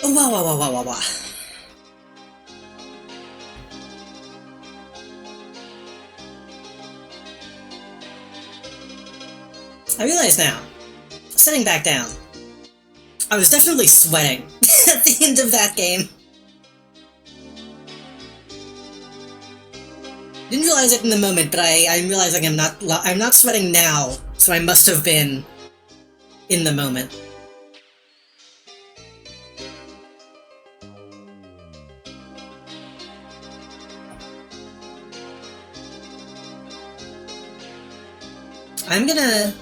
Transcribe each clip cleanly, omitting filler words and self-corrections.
Oh, wow, wow, wow, wow, wow, wow. I realize now, sitting back down, I was definitely sweating at the end of that game. Didn't realize it in the moment, but I'm realizing I'm not sweating now, so I must have been in the moment. I'm gonna...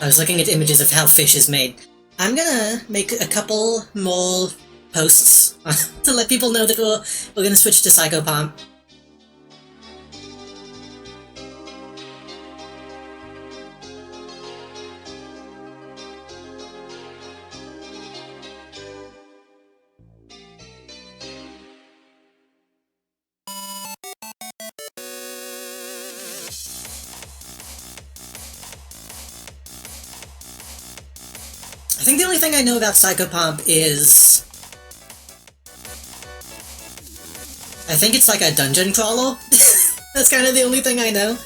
I was looking at images of how fish is made. I'm gonna make a couple more posts to let people know that we're gonna switch to Psychopomp. I think the only thing I know about Psychopomp is... I think it's like a dungeon crawler. That's kind of the only thing I know.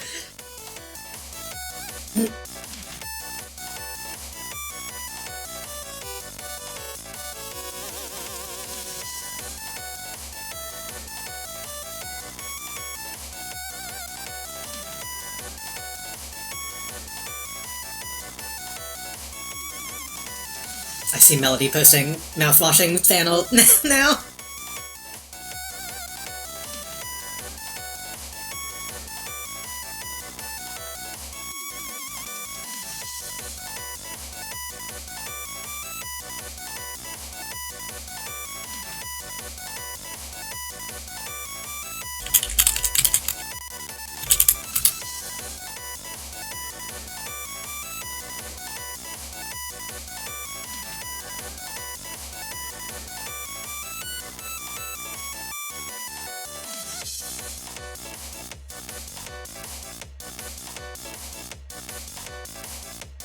I see Melody posting mouthwashing fan art now.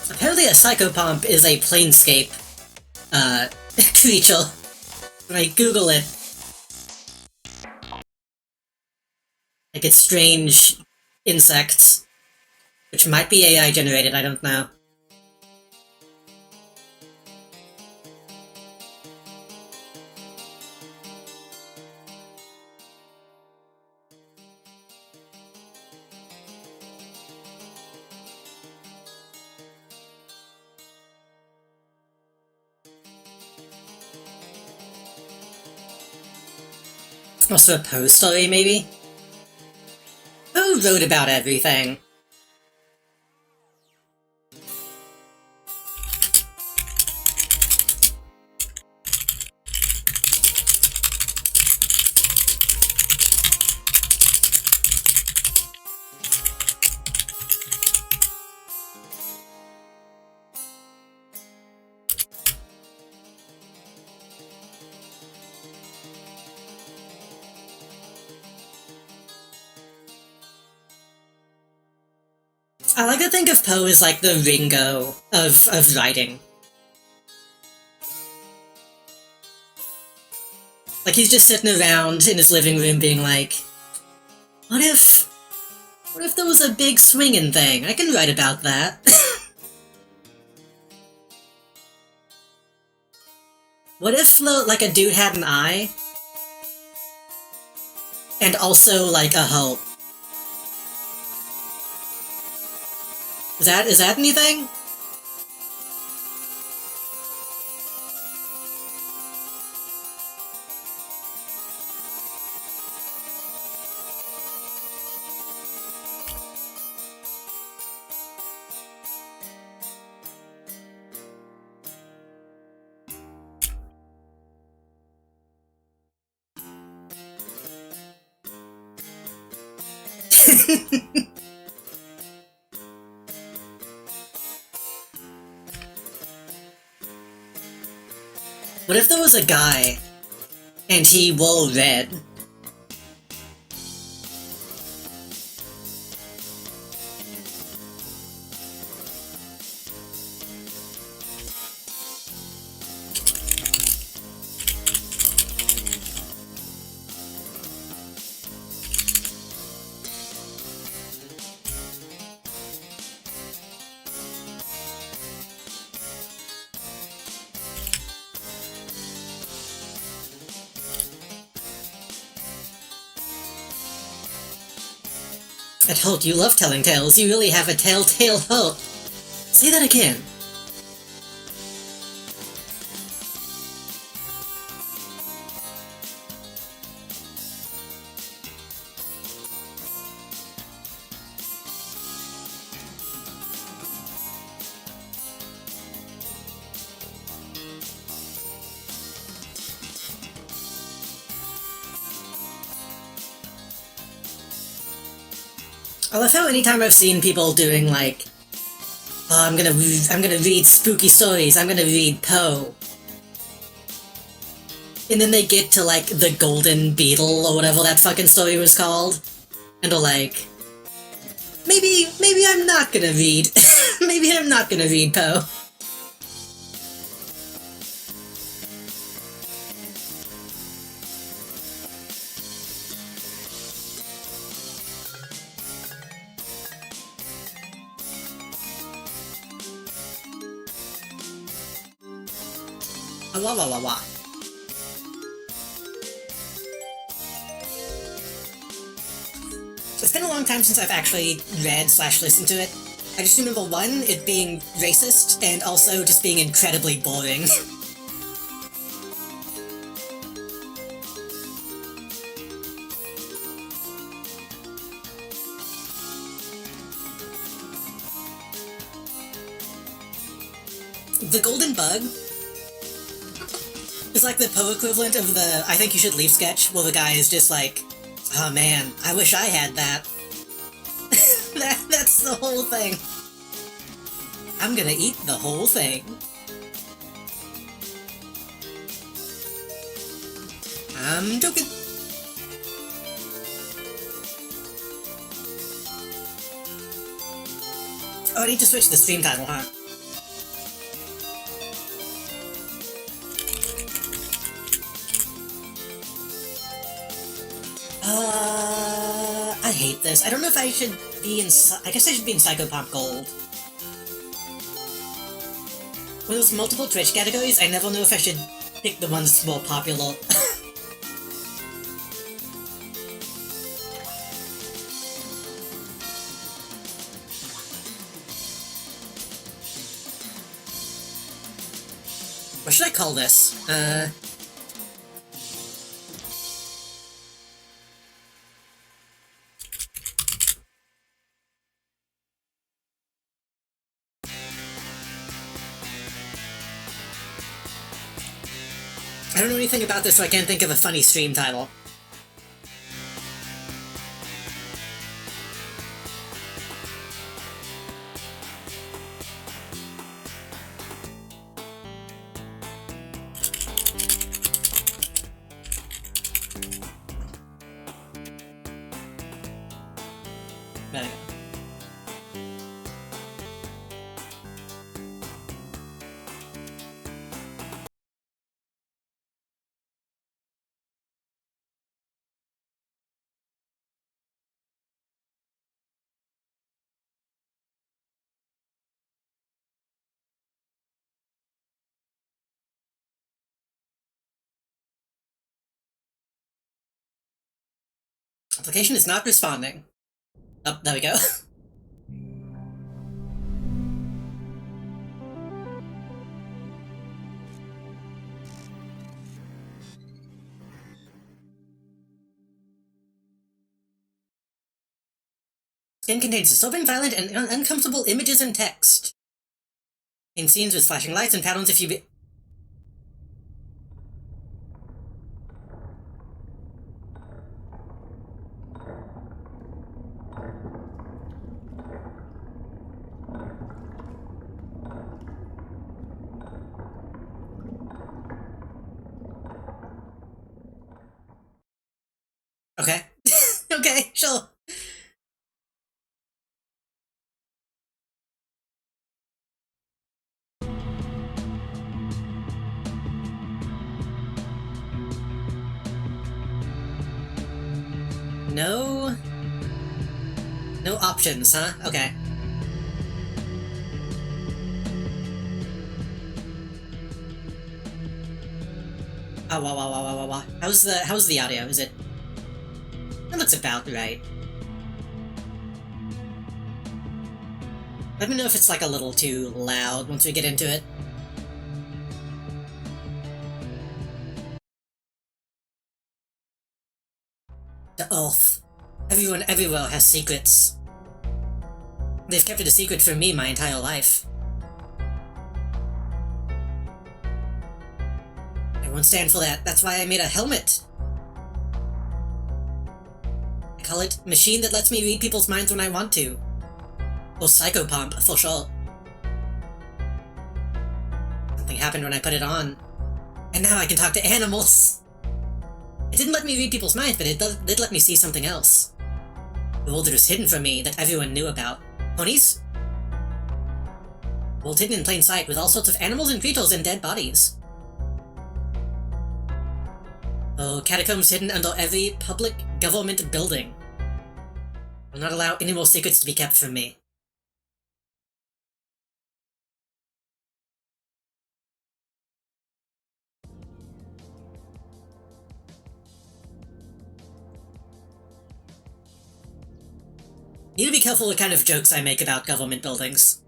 Apparently a Psychopomp is a planescape, creature. When I Google it, like it's strange insects, which might be AI generated, I don't know. Also a Poe story, maybe? Who wrote about everything? I like to think of Poe as like the Ringo of writing. Like he's just sitting around in his living room being like, what if there was a big swinging thing? I can write about that. What if, like, a dude had an eye? And also, like, a hoe? Is that anything? What if there was a guy, and he wore red? At Holt, you love telling tales. You really have a telltale Holt. Say that again. I love how anytime I've seen people doing like, oh, I'm gonna read spooky stories, I'm gonna read Poe. And then they get to like the Golden Beetle or whatever that fucking story was called. And they're like, maybe I'm not gonna read, maybe I'm not gonna read Poe. Wah wah wah wah. It's been a long time since I've actually read/listened to it. I just remember one, it being racist, and also just being incredibly boring. The Golden Bug is like the Poe equivalent of the I Think You Should Leave sketch, where the guy is just like, oh man, I wish I had that. That's the whole thing. I'm gonna eat the whole thing. I'm joking. Oh, I need to switch the stream title, huh? I hate this. I don't know if I should be in... I guess I should be in Psychopomp GOLD. When there's multiple Twitch categories, I never know if I should pick the ones that's more popular. What should I call this? I don't know anything about this, so I can't think of a funny stream title. There we go. Application is not responding. Oh, there we go. Skin contains disturbing, violent, and uncomfortable images and text. In scenes with flashing lights and patterns if you be... Okay. Okay, sure. No... No options, huh? Okay. Oh, wow. How's the audio? Is it... That looks about right. Let me know if it's like a little too loud once we get into it. The Ulf. Everyone everywhere has secrets. They've kept it a secret from me my entire life. I won't stand for that. That's why I made a helmet. I call it Machine that lets me read people's minds when I want to. Or Psychopomp, for sure. Something happened when I put it on. And now I can talk to animals! It didn't let me read people's minds, but it did let me see something else. The world that was hidden from me, that everyone knew about. Ponies? World hidden in plain sight, with all sorts of animals and creatures and dead bodies. Oh, catacombs hidden under every public government building. Will not allow any more secrets to be kept from me. Need to be careful what kind of jokes I make about government buildings.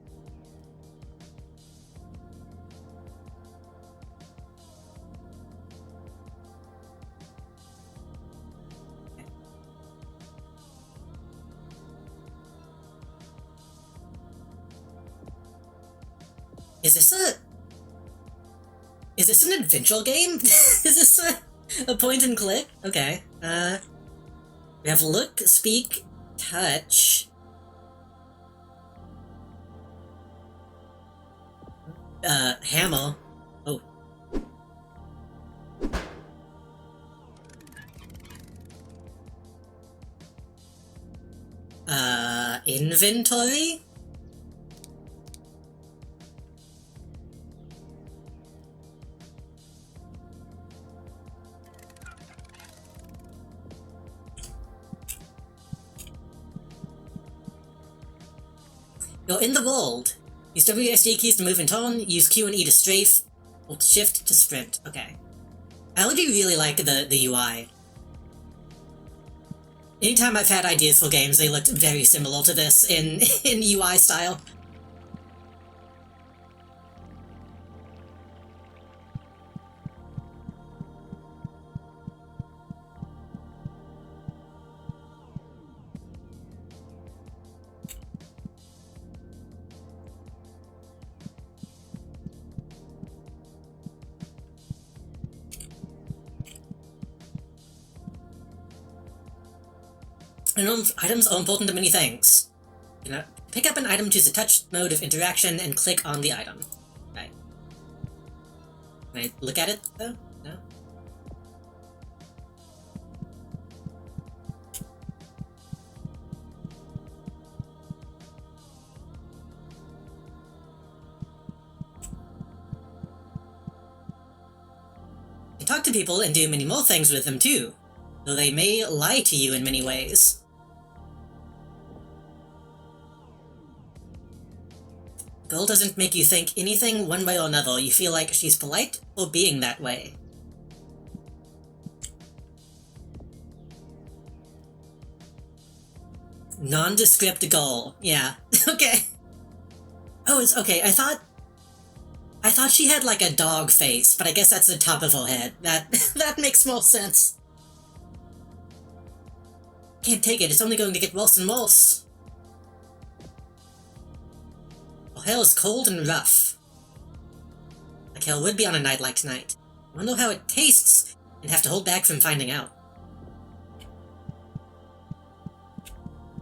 Is this an adventure game? Is this a point and click? Okay. We have look, speak, touch. Hammer. Oh. Inventory? You're in the world. Use WSD keys to move and turn, use Q and E to strafe, hold shift to sprint. Okay. I already really like the UI. Anytime I've had ideas for games, they looked very similar to this in UI style. Items are important to many things. You know, pick up an item, choose a touch mode of interaction, and click on the item. Right. Can I look at it, though? No? You talk to people and do many more things with them, too. Though they may lie to you in many ways. Girl doesn't make you think anything one way or another. You feel like she's polite for being that way. Nondescript girl. Yeah. Okay. Oh, it's okay. I thought she had like a dog face, but I guess that's the top of her head. That makes more sense. Can't take it. It's only going to get worse and worse. Hell is cold and rough. Like hell would be on a night like tonight. I wonder how it tastes, and have to hold back from finding out.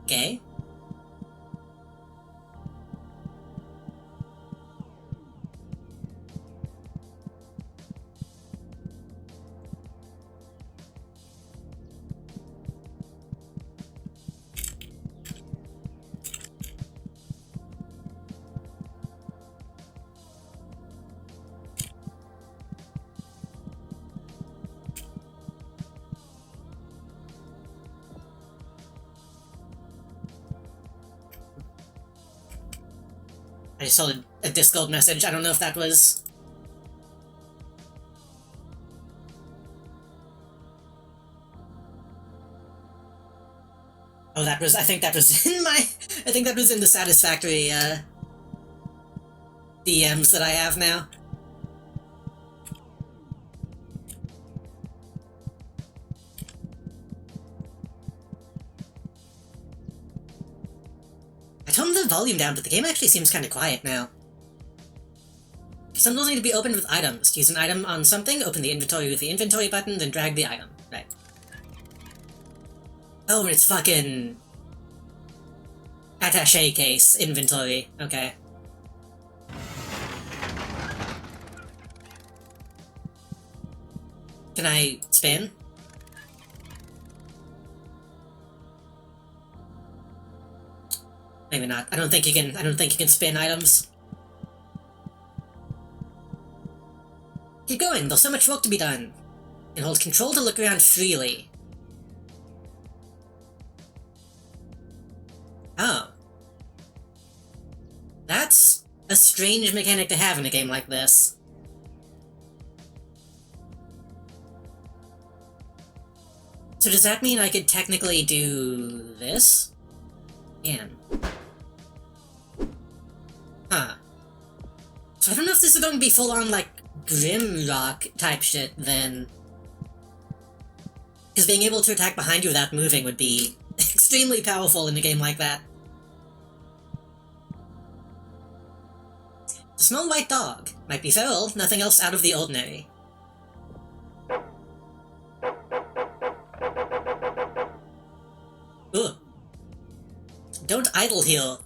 Okay. I just saw a Discord message. I don't know if that was... Oh, that was... I think that was in my... I think that was in the satisfactory, DMs that I have now. I toned the volume down, but the game actually seems kind of quiet now. Some tools need to be opened with items. Use an item on something, open the inventory with the inventory button, then drag the item. Right. Oh, it's fucking... attaché case inventory. Okay. Can I spin? Maybe not. I don't think you can spin items. Keep going, there's so much work to be done. And hold control to look around freely. Oh. That's a strange mechanic to have in a game like this. So does that mean I could technically do this? Man. Huh. So I don't know if this is going to be full-on, like, Grimrock type shit, then. Because being able to attack behind you without moving would be extremely powerful in a game like that. A small white dog. Might be feral, nothing else out of the ordinary. Ugh. Don't idle here.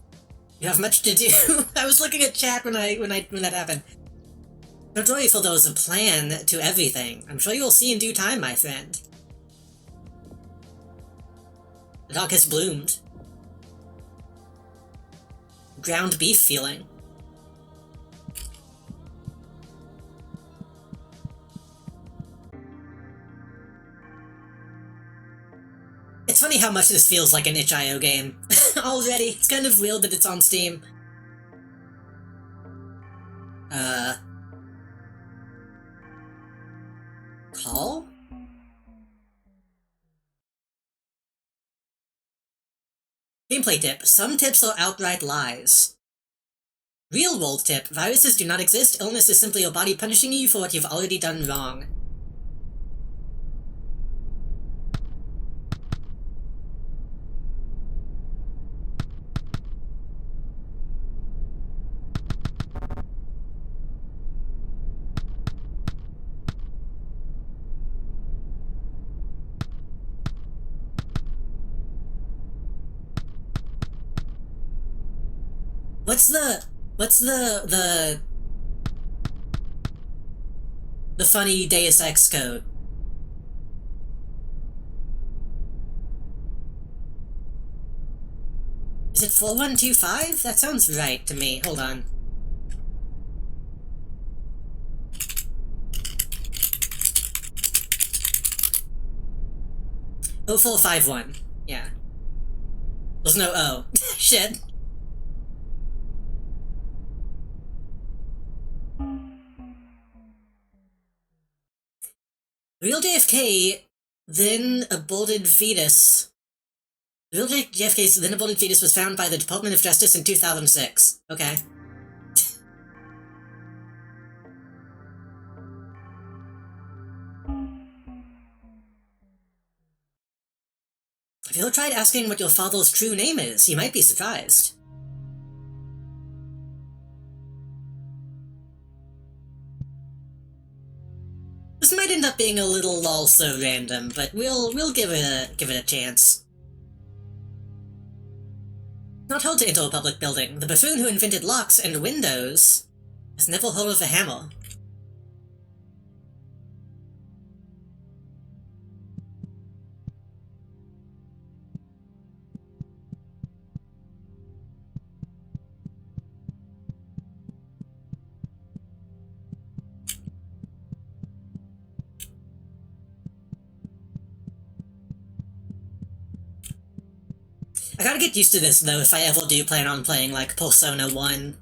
You have much to do. I was looking at chat when that happened. Don't worry, for there's a plan to everything. I'm sure you will see in due time, my friend. The dog has bloomed. Ground beef feeling. It's funny how much this feels like an itch.io game. Already. It's kind of weird that it's on Steam. Call? Gameplay tip. Some tips are outright lies. Real world tip. Viruses do not exist. Illness is simply your body punishing you for what you've already done wrong. What's the funny Deus Ex code? Is it 4125? That sounds right to me. Hold on. Oh, 451. Yeah. There's no O. Shit. Real JFK, then aborted fetus. Real JFK's then aborted fetus was found by the Department of Justice in 2006. Okay. Have you ever tried asking what your father's true name is? You might be surprised. This might end up being a little also random, but we'll give it a chance. Not hard to enter a public building. The buffoon who invented locks and windows has never heard of a hammer. I gotta get used to this, though, if I ever do plan on playing, like, Persona 1.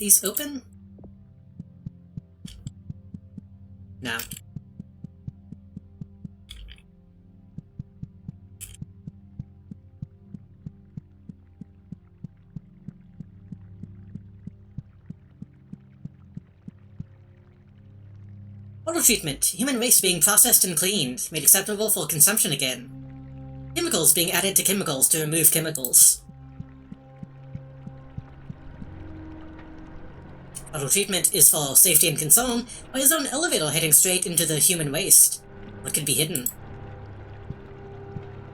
these open? No. Auto treatment. Human waste being processed and cleaned, made acceptable for consumption again. Chemicals being added to chemicals to remove chemicals. Auto treatment is for safety and concern by his own elevator heading straight into the human waste. What could be hidden?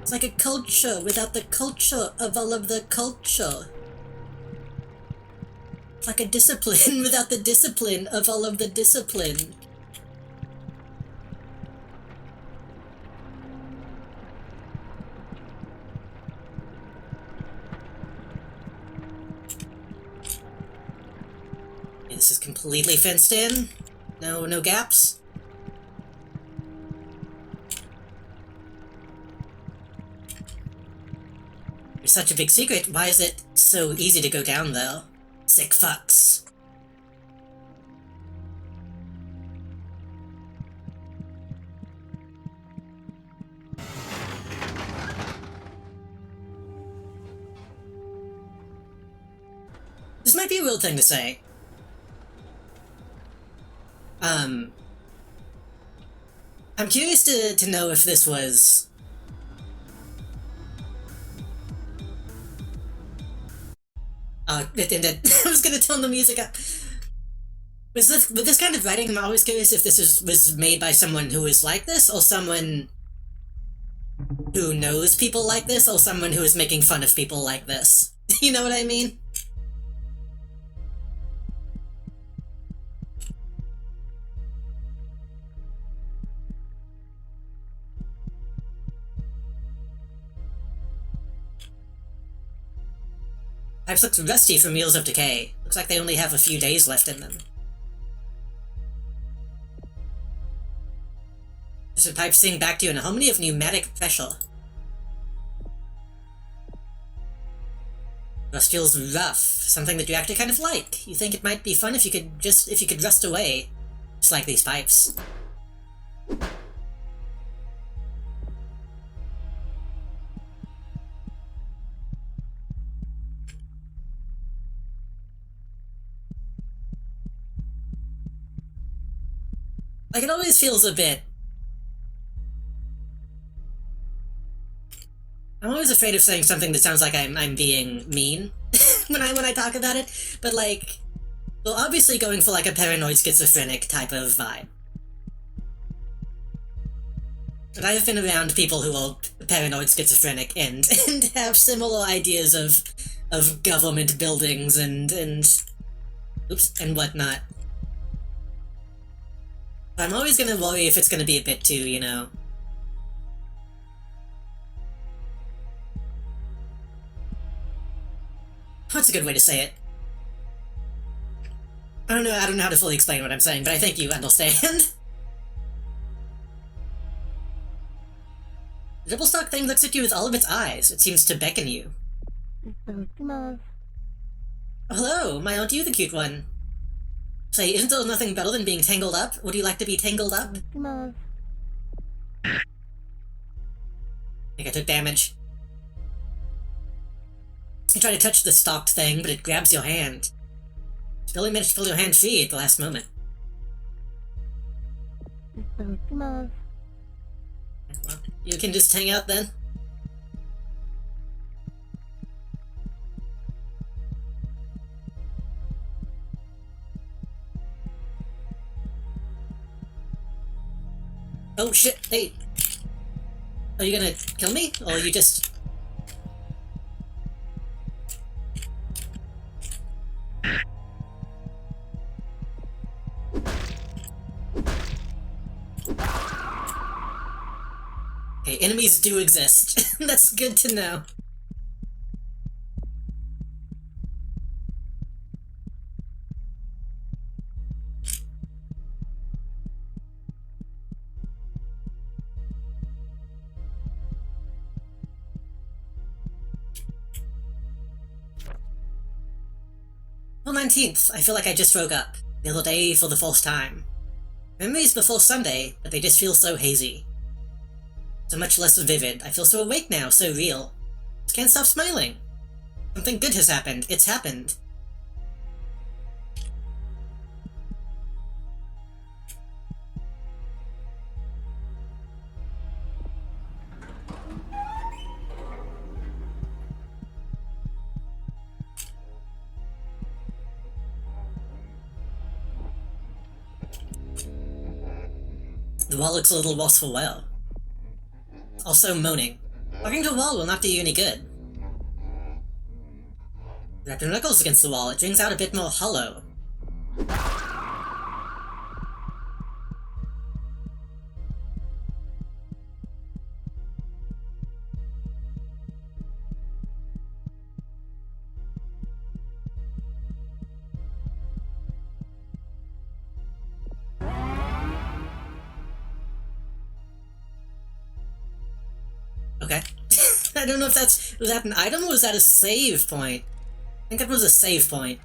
It's like a culture without the culture of all of the culture. It's like a discipline without the discipline of all of the discipline. This is completely fenced in. No gaps. It's such a big secret. Why is it so easy to go down, though? Sick fucks. This might be a weird thing to say. I'm curious to know if this was... I was gonna turn the music up. With this kind of writing, I'm always curious if this was made by someone who is like this, or someone who knows people like this, or someone who is making fun of people like this. You know what I mean? Pipes look rusty from years of decay. Looks like they only have a few days left in them. This pipe sing back to you in a harmony of pneumatic pressure. Rust feels rough, something that you actually kind of like. You think it might be fun if you could rust away, just like these pipes. Like, it always feels a bit... I'm always afraid of saying something that sounds like I'm being mean when I talk about it, but like... Well, obviously going for like a paranoid schizophrenic type of vibe. But I have been around people who are paranoid schizophrenic and have similar ideas of government buildings and whatnot. I'm always gonna worry if it's gonna be a bit too, you know... What's a good way to say it? I don't know how to fully explain what I'm saying, but I think you understand. The double stock thing looks at you with all of its eyes. It seems to beckon you. Oh, hello, my aren't you the cute one? Say, isn't there nothing better than being tangled up? Would you like to be tangled up? I think I took damage. You try to touch the stalked thing, but it grabs your hand. You barely managed to pull your hand free at the last moment. Well, you can just hang out then. Oh shit, hey! Are you gonna kill me? Or are you just... Okay, enemies do exist. That's good to know. 19th. I feel like I just woke up. The other day for the first time. Memories before Sunday, but they just feel so hazy. So much less vivid. I feel so awake now, so real. Just can't stop smiling. Something good has happened. It's happened. The wall looks a little worse for wear. Also moaning. Talking to a wall will not do you any good. Wrap your knuckles against the wall, it rings out a bit more hollow. Okay. I don't know if was that an item or was that a save point? I think that was a save point.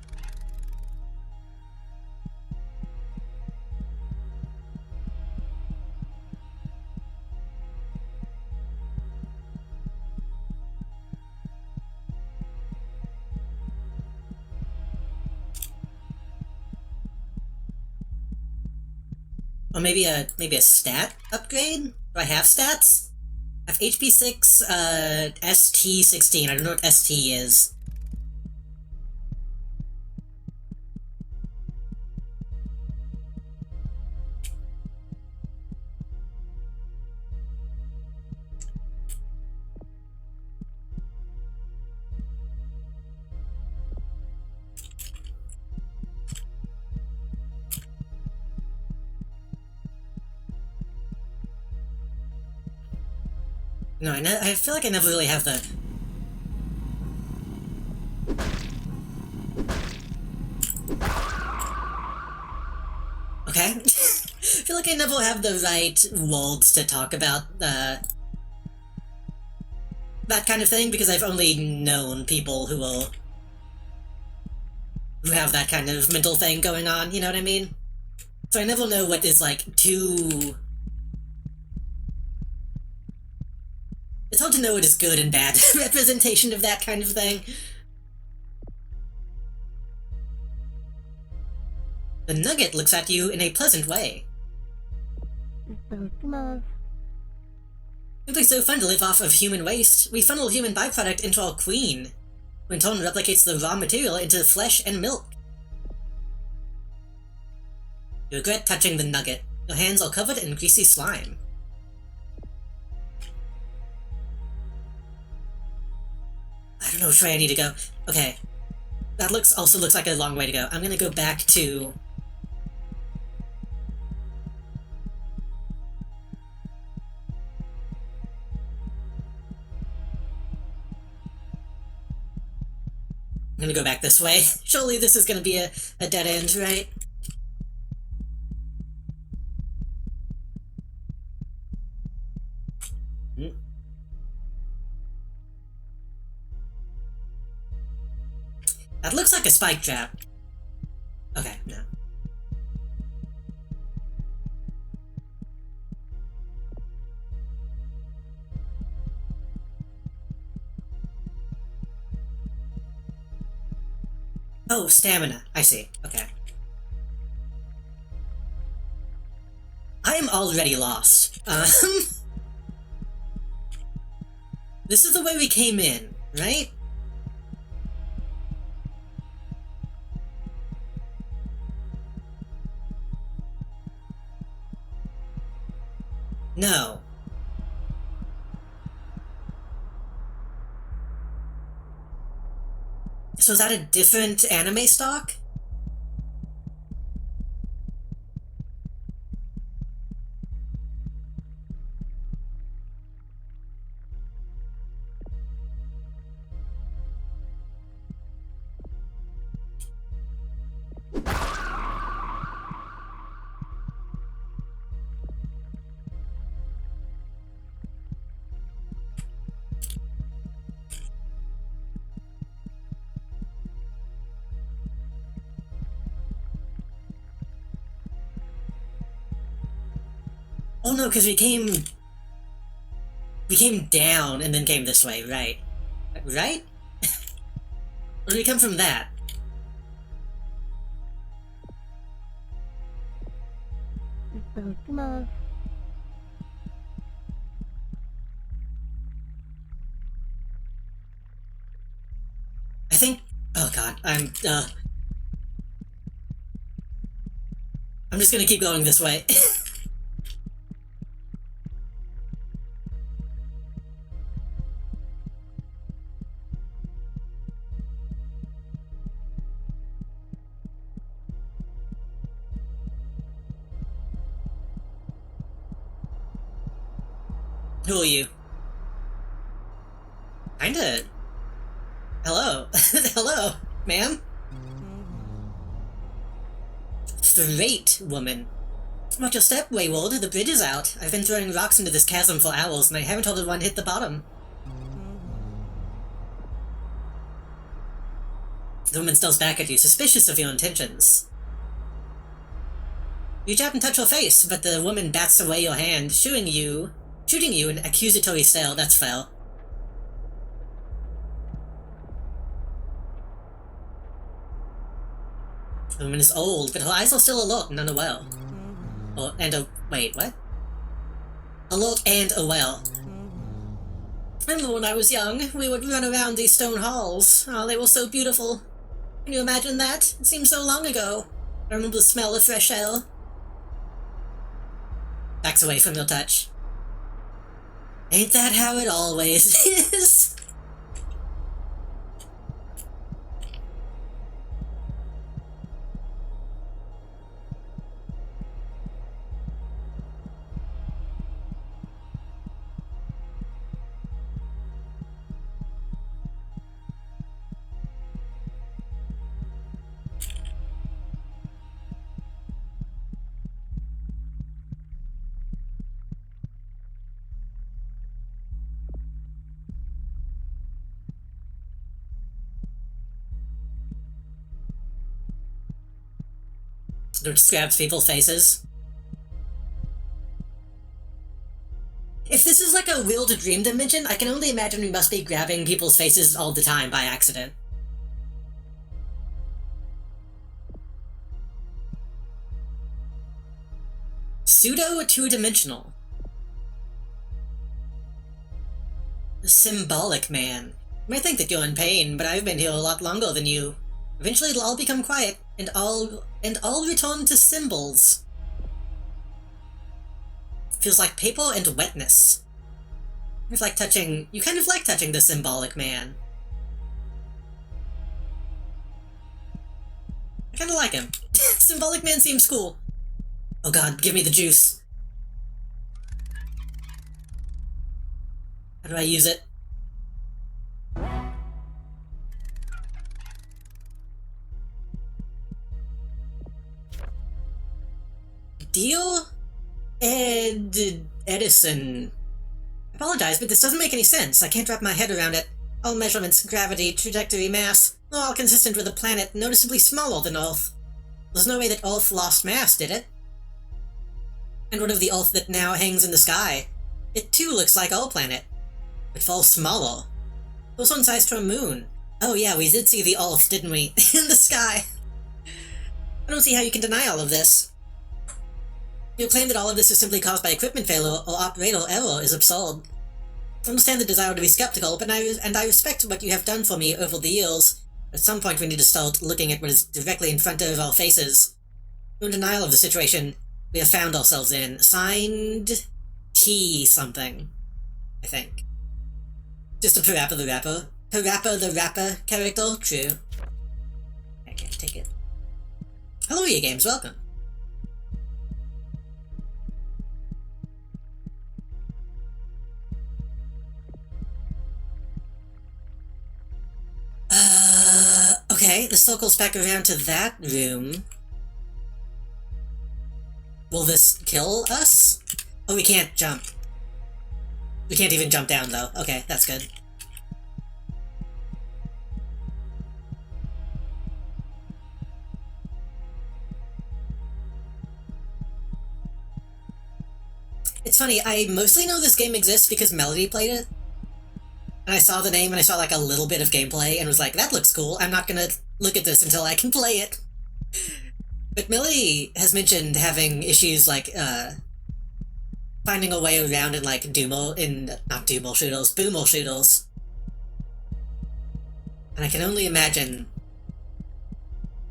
Or maybe a stat upgrade? Do I have stats? I have HP 6, ST 16. I don't know what ST is. No, I feel like I never really have the... Okay. I feel like I never have the right words to talk about, that kind of thing, because I've only known people who have that kind of mental thing going on, you know what I mean? So I never know what is, like, too... It's hard to know what is good and bad representation of that kind of thing. The nugget looks at you in a pleasant way. It'd be so fun to live off of human waste. We funnel human byproduct into our queen, who in turn replicates the raw material into flesh and milk. You regret touching the nugget. Your hands are covered in greasy slime. I don't know which way I need to go. Okay. That also looks like a long way to go. I'm gonna go back to... I'm gonna go back this way. Surely this is gonna be a dead end, right? That looks like a spike trap. Okay, no. Oh, stamina. I see. Okay. I am already lost. This is the way we came in, right? No. So is that a different anime stock? Oh no, because we came down and then came this way, right? Right? Or did we come from that? Come on. I think... Oh god, I'm just gonna keep going this way. Who are you? Kinda... Hello. Hello, ma'am? Straight, woman. Watch your step, Wayward. The bridge is out. I've been throwing rocks into this chasm for hours, and I haven't told one hit the bottom. The woman stares back at you, suspicious of your intentions. You jab and touch her face, but the woman bats away your hand, shooting you an accusatory stare. That's foul. The woman is old, but her eyes are still alert and unaware. Wait, what? Alert and aware. I remember when I was young, we would run around these stone halls. Oh, they were so beautiful. Can you imagine that? It seems so long ago. I remember the smell of fresh air. Backs away from your touch. Ain't that how it always is? Just grabs people's faces. If this is like a real to dream dimension, I can only imagine we must be grabbing people's faces all the time by accident. Pseudo two-dimensional. Symbolic man. You might think that you're in pain, but I've been here a lot longer than you. Eventually it'll all become quiet, and I'll return to symbols. Feels like paper and wetness. You kind of like touching the symbolic man. I kinda like him. Symbolic man seems cool. Oh god, give me the juice. How do I use it? Deal? Edison. I apologize, but this doesn't make any sense. I can't wrap my head around it. All measurements, gravity, trajectory, mass, all consistent with a planet noticeably smaller than Earth. There's no way that Earth lost mass, did it? And what of the Earth that now hangs in the sky? It too looks like our planet, but far smaller. Close one size to a moon. Oh yeah, we did see the Earth, didn't we? In the sky. I don't see how you can deny all of this. Your claim that all of this is simply caused by equipment failure or operator error is absurd. I understand the desire to be skeptical, but I respect what you have done for me over the years. At some point we need to start looking at what is directly in front of our faces. No denial of the situation we have found ourselves in. Signed... T something. I think. Just a Parappa the Rapper. Parappa the Rapper character? True. I can't take it. Hello, EA Games, welcome. Okay, this circles back around to that room. Will this kill us? Oh, we can't jump. We can't even jump down, though. Okay, that's good. It's funny, I mostly know this game exists because Melody played it. And I saw the name and I saw like a little bit of gameplay and was like, that looks cool, I'm not gonna look at this until I can play it. But Melody has mentioned having issues like, finding a way around in like not Doomal shootles, Boomal shootles. And I can only imagine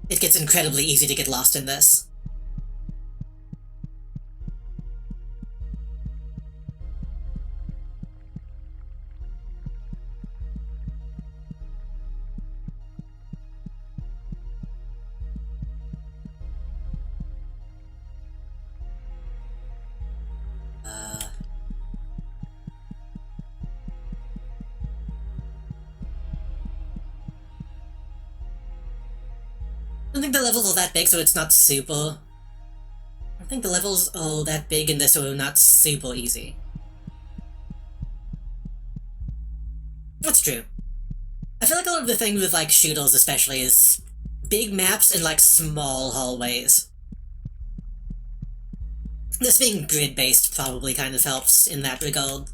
it gets incredibly easy to get lost in this. I don't think the levels are that big, so it's not super... I don't think the levels are that big in this, so not super easy. That's true. I feel like a lot of the thing with, like, shooters especially is big maps and, like, small hallways. This being grid-based probably kind of helps in that regard.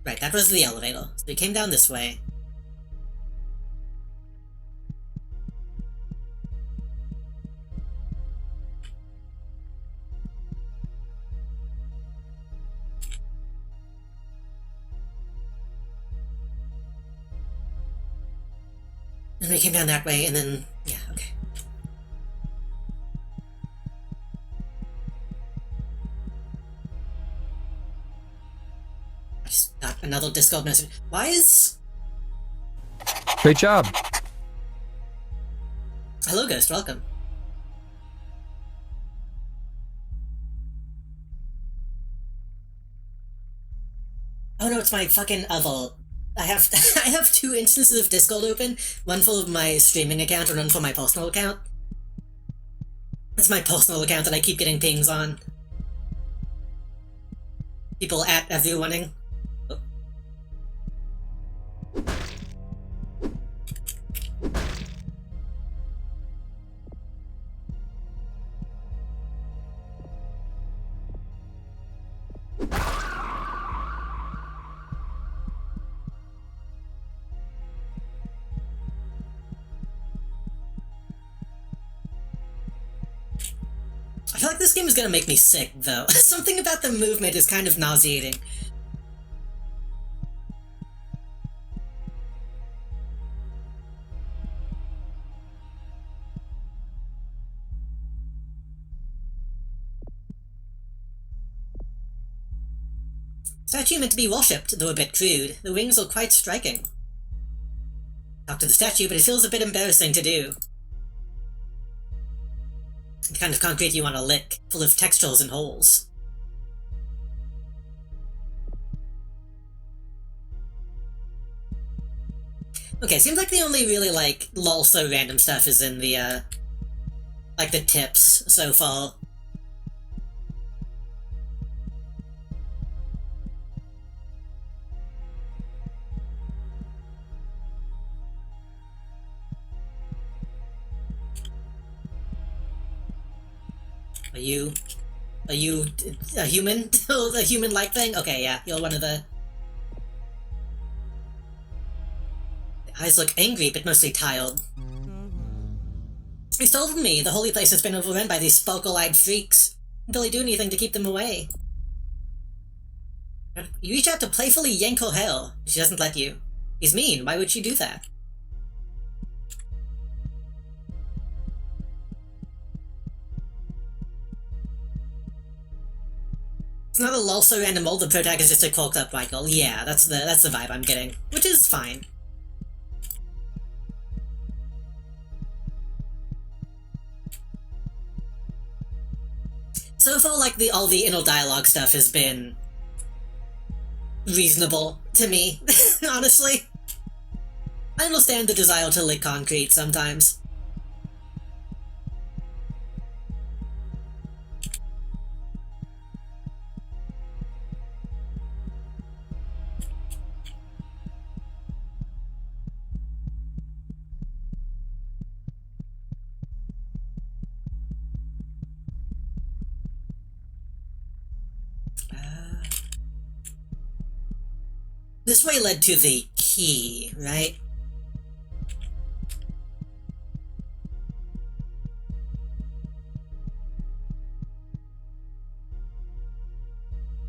Right, that was the elevator. So we came down this way. And we came down that way, and then... yeah, okay. I just got another Discord message. Why is... Great job. Hello, Ghost, welcome. Oh no, it's my fucking other... I have I have two instances of Discord open, one for my streaming account and one for my personal account. It's my personal account that I keep getting pings on. People at everyoneing. Oh. I feel like this game is gonna make me sick, though. Something about the movement is kind of nauseating. Statue meant to be worshipped, though a bit crude. The wings are quite striking. Talk to the statue, but it feels a bit embarrassing to do. The kind of concrete you want to lick, full of textures and holes. Okay, seems like the only really, like, lol so random stuff is in the, like, the tips so far. Are you a human? A human-like thing? Okay, yeah, you're one of the... The eyes look angry, but mostly tired. He's told me the holy place has been overrun by these sparkle-eyed freaks. Until I do anything to keep them away. You reach out to playfully yank her hair. She doesn't let you. He's mean, why would she do that? It's not a lol so random, the protagonist is just a quirked up Michael. Yeah, that's the vibe I'm getting. Which is fine. So far, like, all the inner dialogue stuff has been... reasonable to me, honestly. I understand the desire to lick concrete sometimes. This way led to the key, right?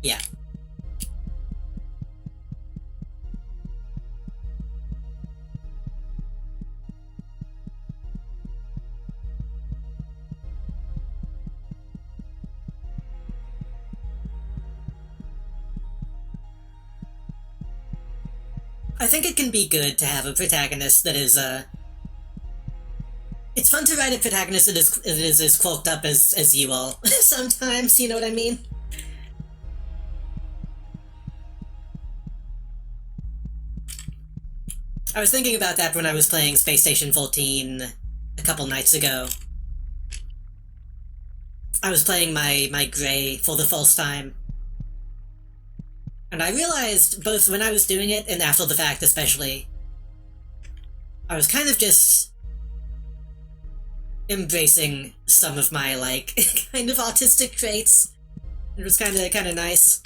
Yeah. I think it can be good to have a protagonist that is, it's fun to write a protagonist that is as cloaked up as you all. Sometimes, you know what I mean? I was thinking about that when I was playing Space Station 14 a couple nights ago. I was playing my Grey for the first time. And I realized, both when I was doing it and after the fact especially, I was kind of just embracing some of my, like, kind of autistic traits. It was kind of nice.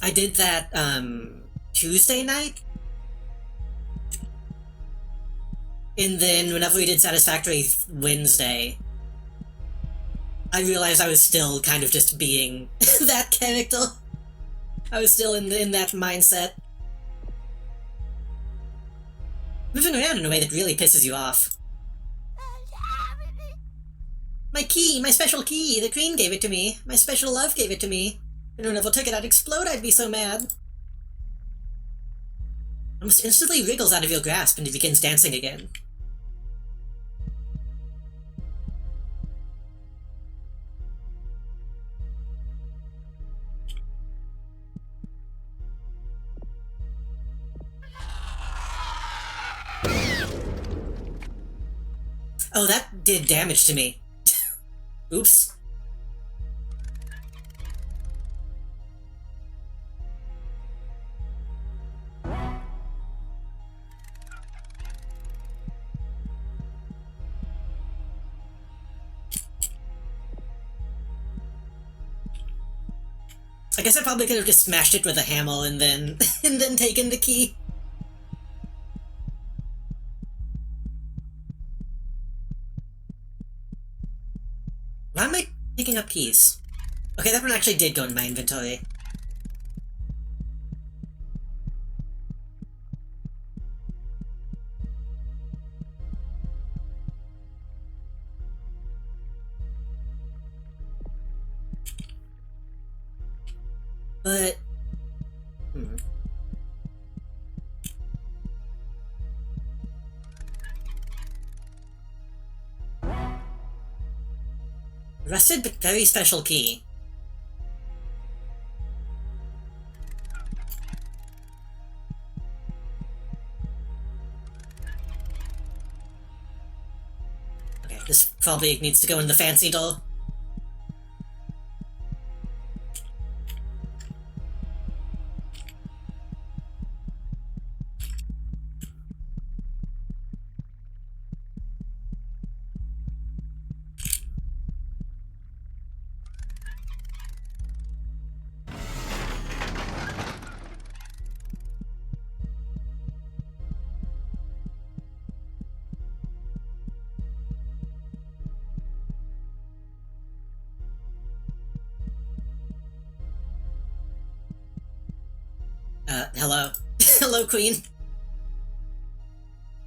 I did that, Tuesday night? And then whenever we did Satisfactory Wednesday, I realized I was still kind of just being that character. I was still in that mindset. Moving around in a way that really pisses you off. My key! My special key! The Queen gave it to me! My special love gave it to me! And whenever I took it, I'd explode, I'd be so mad! Almost instantly wriggles out of your grasp and he begins dancing again. Oh, that did damage to me. Oops. I guess I probably could have just smashed it with a hammer and then and then taken the key. Why am I picking up keys? Okay, that one actually did go in my inventory. But... Rusted but very special key. Okay, this probably needs to go in the fancy door. Hello. Hello, Queen.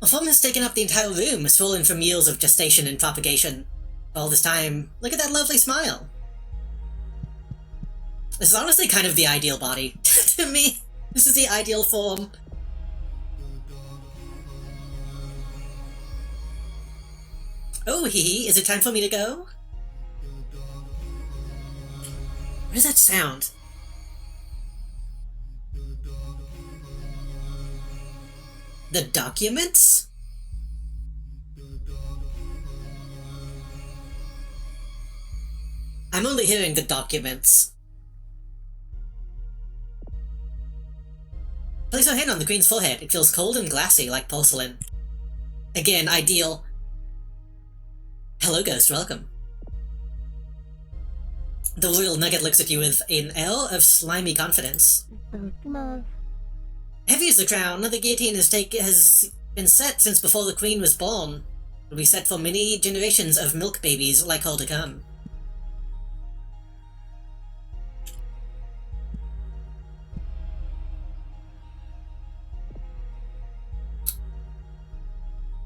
A form has taken up the entire room, swollen from years of gestation and propagation. All this time, look at that lovely smile. This is honestly kind of the ideal body. To me, this is the ideal form. Oh, hee, is it time for me to go? What does that sound? The documents? I'm only hearing the documents. Place your hand on the Queen's forehead. It feels cold and glassy like porcelain. Again, ideal. Hello, Ghost. Welcome. The Royal Nugget looks at you with an air of slimy confidence. いただきます。 Heavy is the crown. The guillotine has been set since before the Queen was born. It will be set for many generations of milk babies like her to come.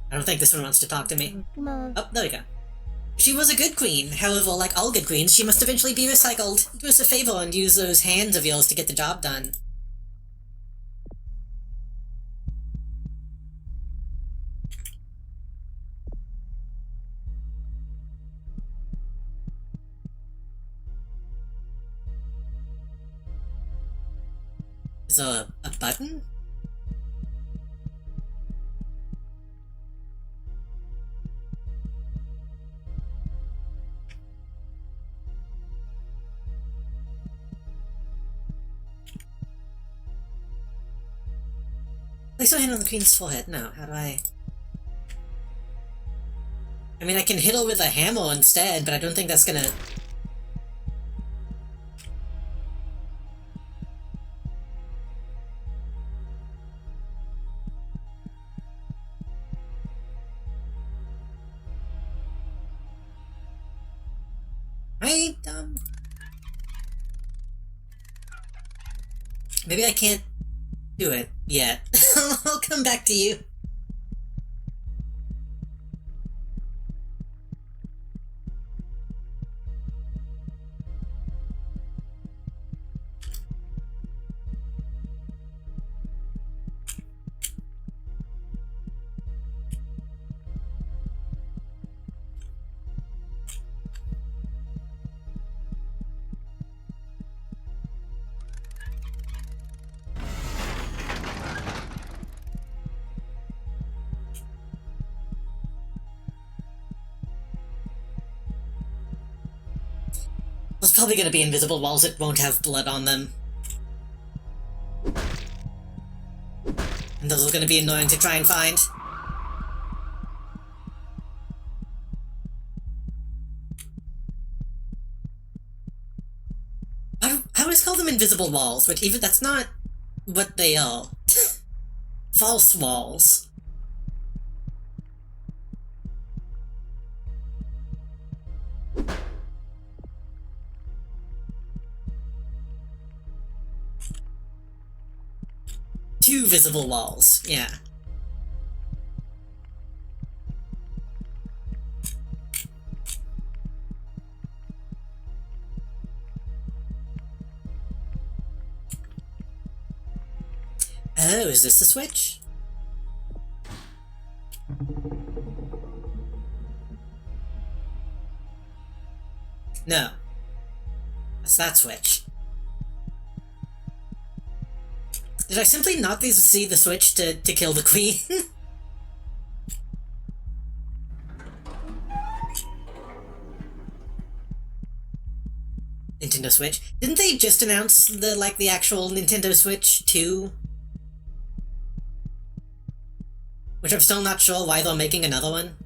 I don't think this one wants to talk to いた me. だきます。 Oh, there we go. She was a good queen. However, like all good queens, she must eventually be recycled. Do us a favor and use those hands of yours to get the job done. Is there a button? Place your hand on the queen's forehead. No, how do I... I mean, I can hit her with a hammer instead, but I don't think that's gonna... Maybe I can't do it yet. I'll come back to you. There's probably gonna be invisible walls that won't have blood on them. And those are gonna be annoying to try and find. I always call them invisible walls, but even that's not what they are. False walls. Two visible walls, yeah. Oh, is this the switch? No. That's that switch. Did I simply not see the switch to kill the queen? Nintendo Switch. Didn't they just announce the actual Nintendo Switch 2? Which I'm still not sure why they're making another one.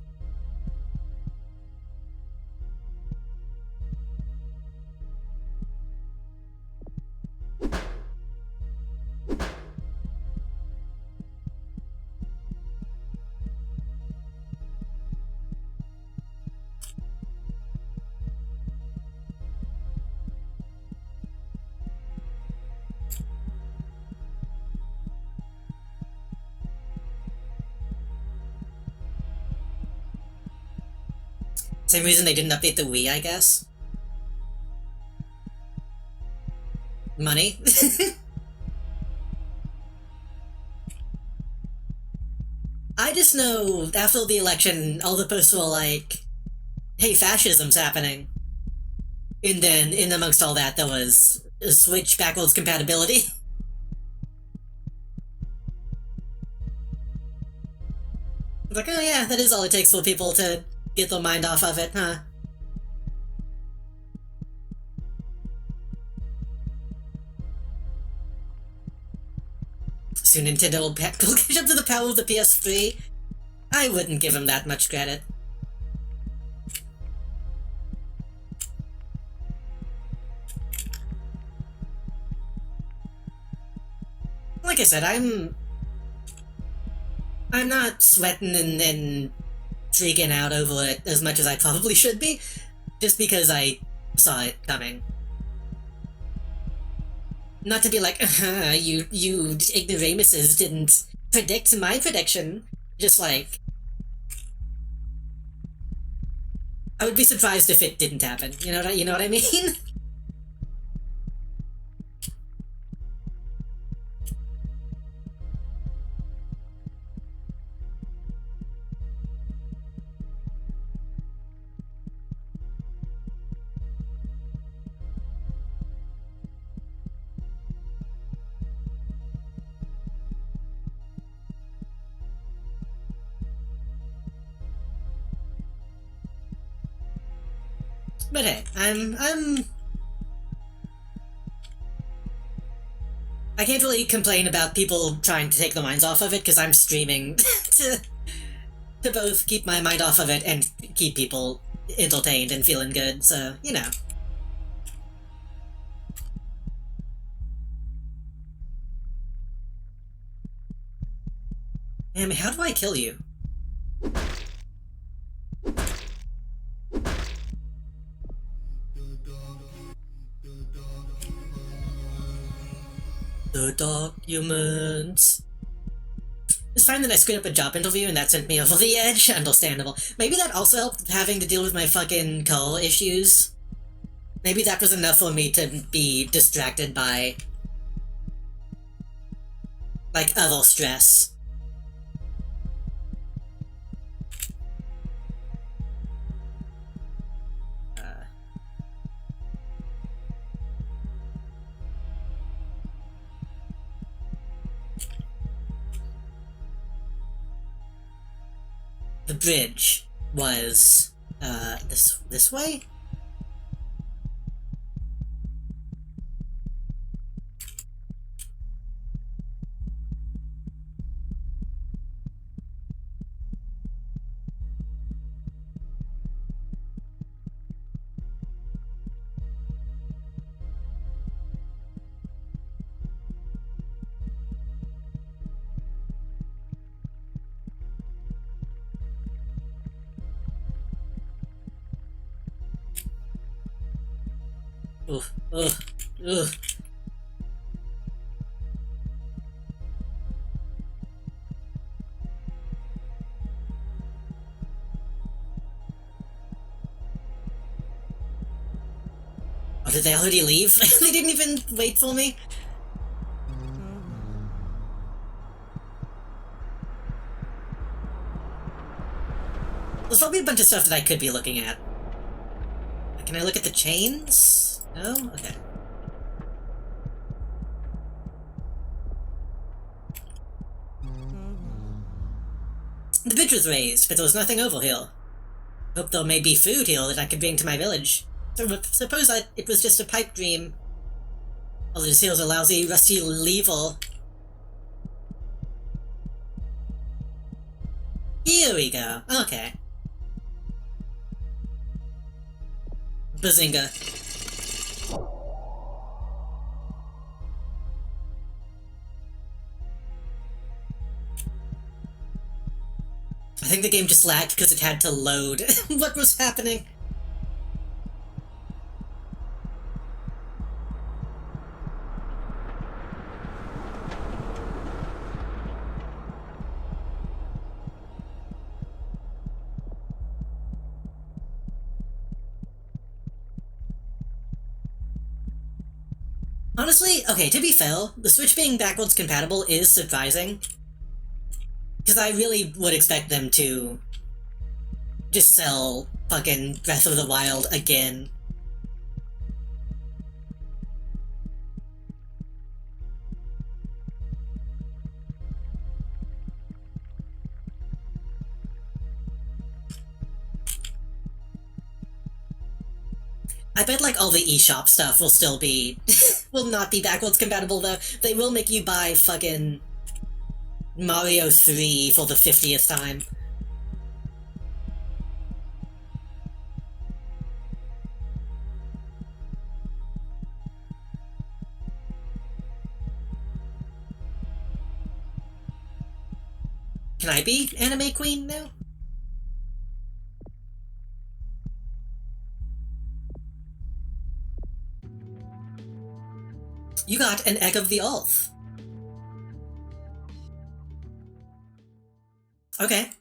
Same reason they didn't update the Wii, I guess. Money? I just know, after the election, all the posts were like, hey, fascism's happening. And then, in amongst all that, there was Switch backwards compatibility. Like, oh yeah, that is all it takes for people to get their mind off of it, huh? Soon Nintendo will catch up to the power of the PS3. I wouldn't give him that much credit. Like I said, I'm not sweating and freaking out over it as much as I probably should be, just because I saw it coming. Not to be like, you ignoramuses didn't predict my prediction. Just like, I would be surprised if it didn't happen. You know what I mean? But hey, I can't really complain about people trying to take the minds off of it, because I'm streaming to both keep my mind off of it and keep people entertained and feeling good, so, you know. Damn, how do I kill you? The documents. It's fine that I screwed up a job interview and that sent me over the edge. Understandable. Maybe that also helped having to deal with my fucking call issues. Maybe that was enough for me to be distracted by, like, other stress. The bridge was, this way? Ugh, ugh, ugh. Oh, did they already leave? They didn't even wait for me? There's probably a bunch of stuff that I could be looking at. Can I look at the chains? No? Okay. The bridge was raised, but there was nothing over here. Hope there may be food here that I could bring to my village. So, suppose it was just a pipe dream. All this here's a lousy, rusty lever. Here we go. Okay. Bazinga. I think the game just lagged because it had to load what was happening. Honestly, okay, to be fair, the Switch being backwards compatible is surprising. Because I really would expect them to just sell fucking Breath of the Wild again. I bet like all the eShop stuff will still be will not be backwards compatible though. They will make you buy fucking Mario 3 for the 50th time. Can I be anime queen now? You got an egg of the Ulf. Okay.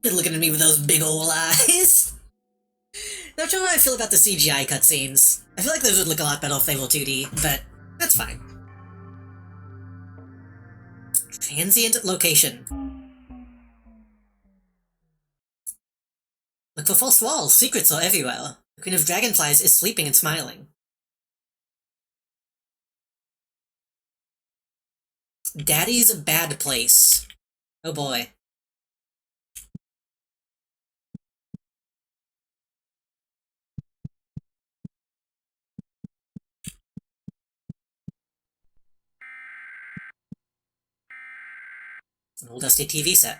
Been looking at me with those big ol' eyes. Not sure how I feel about the CGI cutscenes. I feel like those would look a lot better if they were 2D, but that's fine. Transient location. Look for false walls. Secrets are everywhere. The Queen of Dragonflies is sleeping and smiling. Daddy's bad place. Oh boy. An old dusty TV set.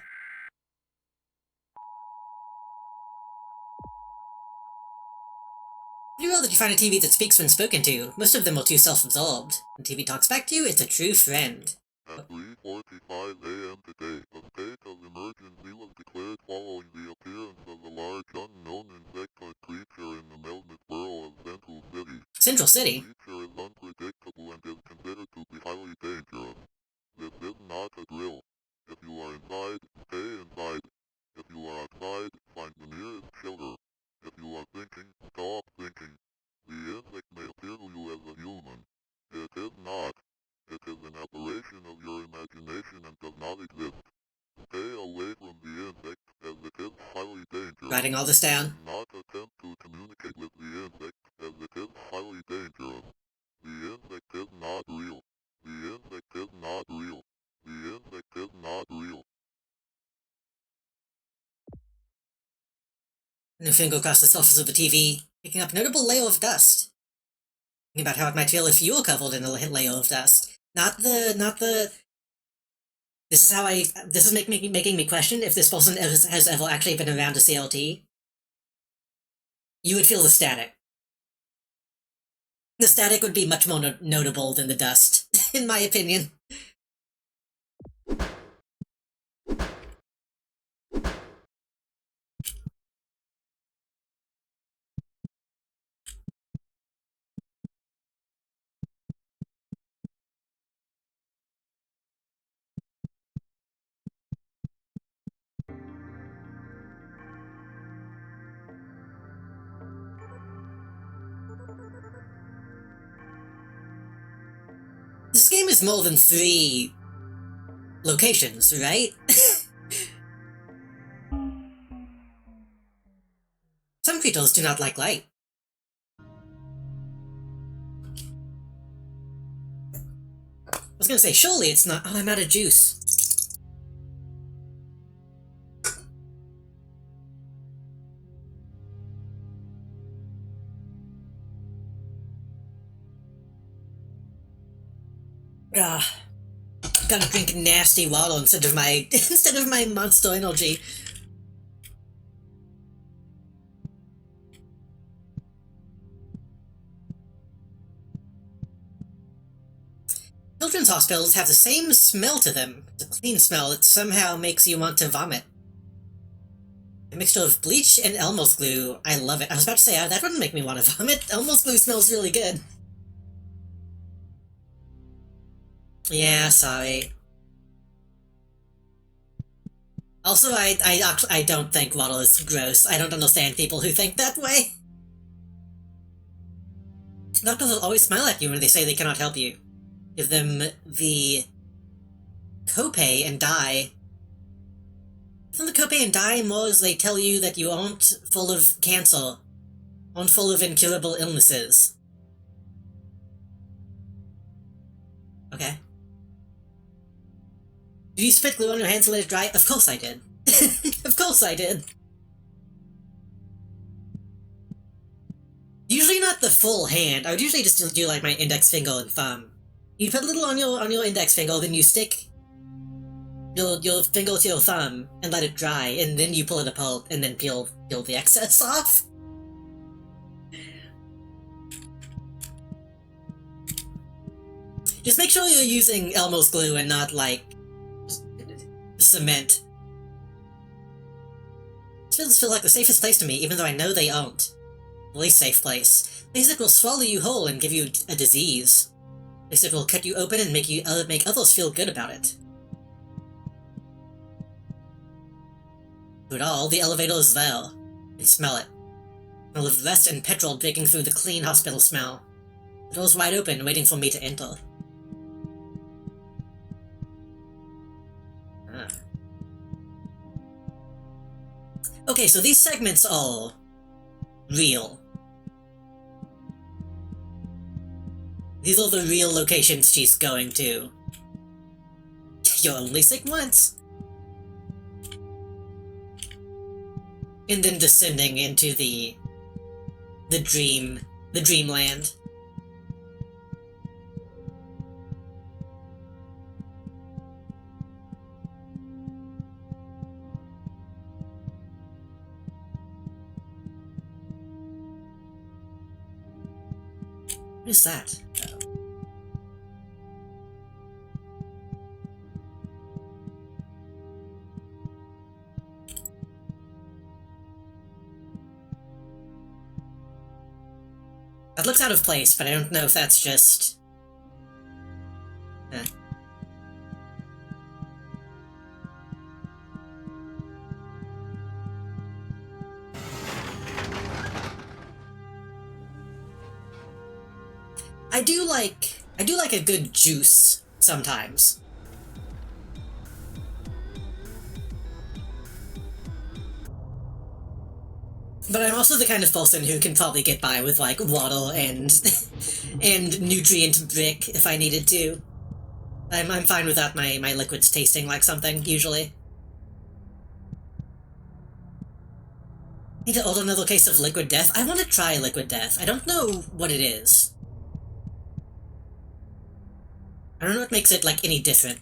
Pretty well that you find a TV that speaks when spoken to. Most of them are too self-absorbed. When TV talks back to you, it's a true friend. At 3:45 a.m. today, a state of emergency was declared following the appearance of a large unknown insect-like creature in the Melness borough of Central City. Central City? The creature is unpredictable and is considered to be highly dangerous. This is not a drill. If you are inside, stay inside. If you are outside, find the nearest shelter. If you are thinking, stop thinking. The insect may appear to you as a human. It is not. It is an aberration of your imagination and does not exist. Stay away from the insect, as it is highly dangerous. Writing all this down. Do not attempt to communicate with the insect, as it is highly dangerous. The insect is not real. The insect is not real. The insect is not real. New finger across the surface of the TV, picking up a notable layer of dust. Thinking about how it might feel if you were covered in a layer of dust. This is making me question if this person has ever actually been around a CLT. You would feel the static. The static would be much more notable than the dust, in my opinion. This game is more than 3 locations, right? Some creatures do not like light. I was gonna say, surely it's not. Oh, I'm out of juice. Gotta drink nasty water instead of my Monster Energy. Children's hospitals have the same smell to them. It's a clean smell that somehow makes you want to vomit. A mixture of bleach and Elmer's glue. I love it. I was about to say, that wouldn't make me want to vomit. Elmer's glue smells really good. Yeah, sorry. Also, I don't think water is gross. I don't understand people who think that way. Doctors will always smile at you when they say they cannot help you. Give them the copay and die. Give them the copay and die more as they tell you that you aren't full of cancer, aren't full of incurable illnesses. Okay. Did you spit glue on your hands and let it dry? Of course I did. Of course I did. full hand. I would usually just do like my index finger and thumb. You put a little on your index finger, then you stick your finger to your thumb and let it dry, and then you pull it apart and then peel the excess off. Just make sure you're using Elmo's glue and not like cement. This feel like the safest place to me, even though I know they aren't. The least safe place. Place that will swallow you whole and give you a disease. Place that will cut you open and make others feel good about it. Through it all, the elevator is there. You can smell it. Smell of rust and petrol breaking through the clean hospital smell. The door's wide open, waiting for me to enter. Okay, so these segments are real. These are the real locations she's going to. You're only sick once. And then descending into the dreamland. What is that? That looks out of place, but I don't know if that's just... I do like a good juice sometimes. But I'm also the kind of person who can probably get by with like water and and nutrient brick if I needed to. I'm fine without my liquids tasting like something usually. Need to order another case of liquid death. I want to try liquid death. I don't know what it is. I don't know what makes it, like, any different.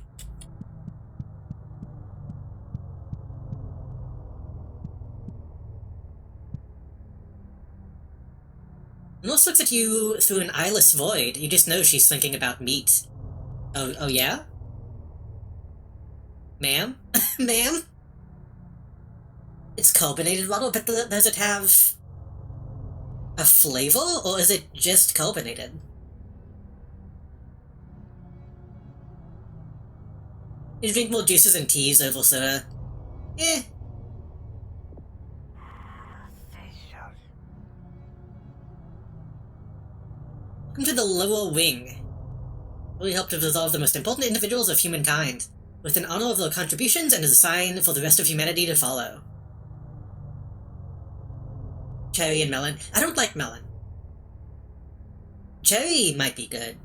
Nurse looks at you through an eyeless void. You just know she's thinking about meat. Oh yeah? Ma'am? Ma'am? It's carbonated water, but does it have a flavor, or is it just carbonated? You drink more juices and teas over soda. Eh. Welcome to the lower wing. Really helped to resolve the most important individuals of humankind, with an honor of their contributions and as a sign for the rest of humanity to follow. Cherry and melon. I don't like melon. Cherry might be good.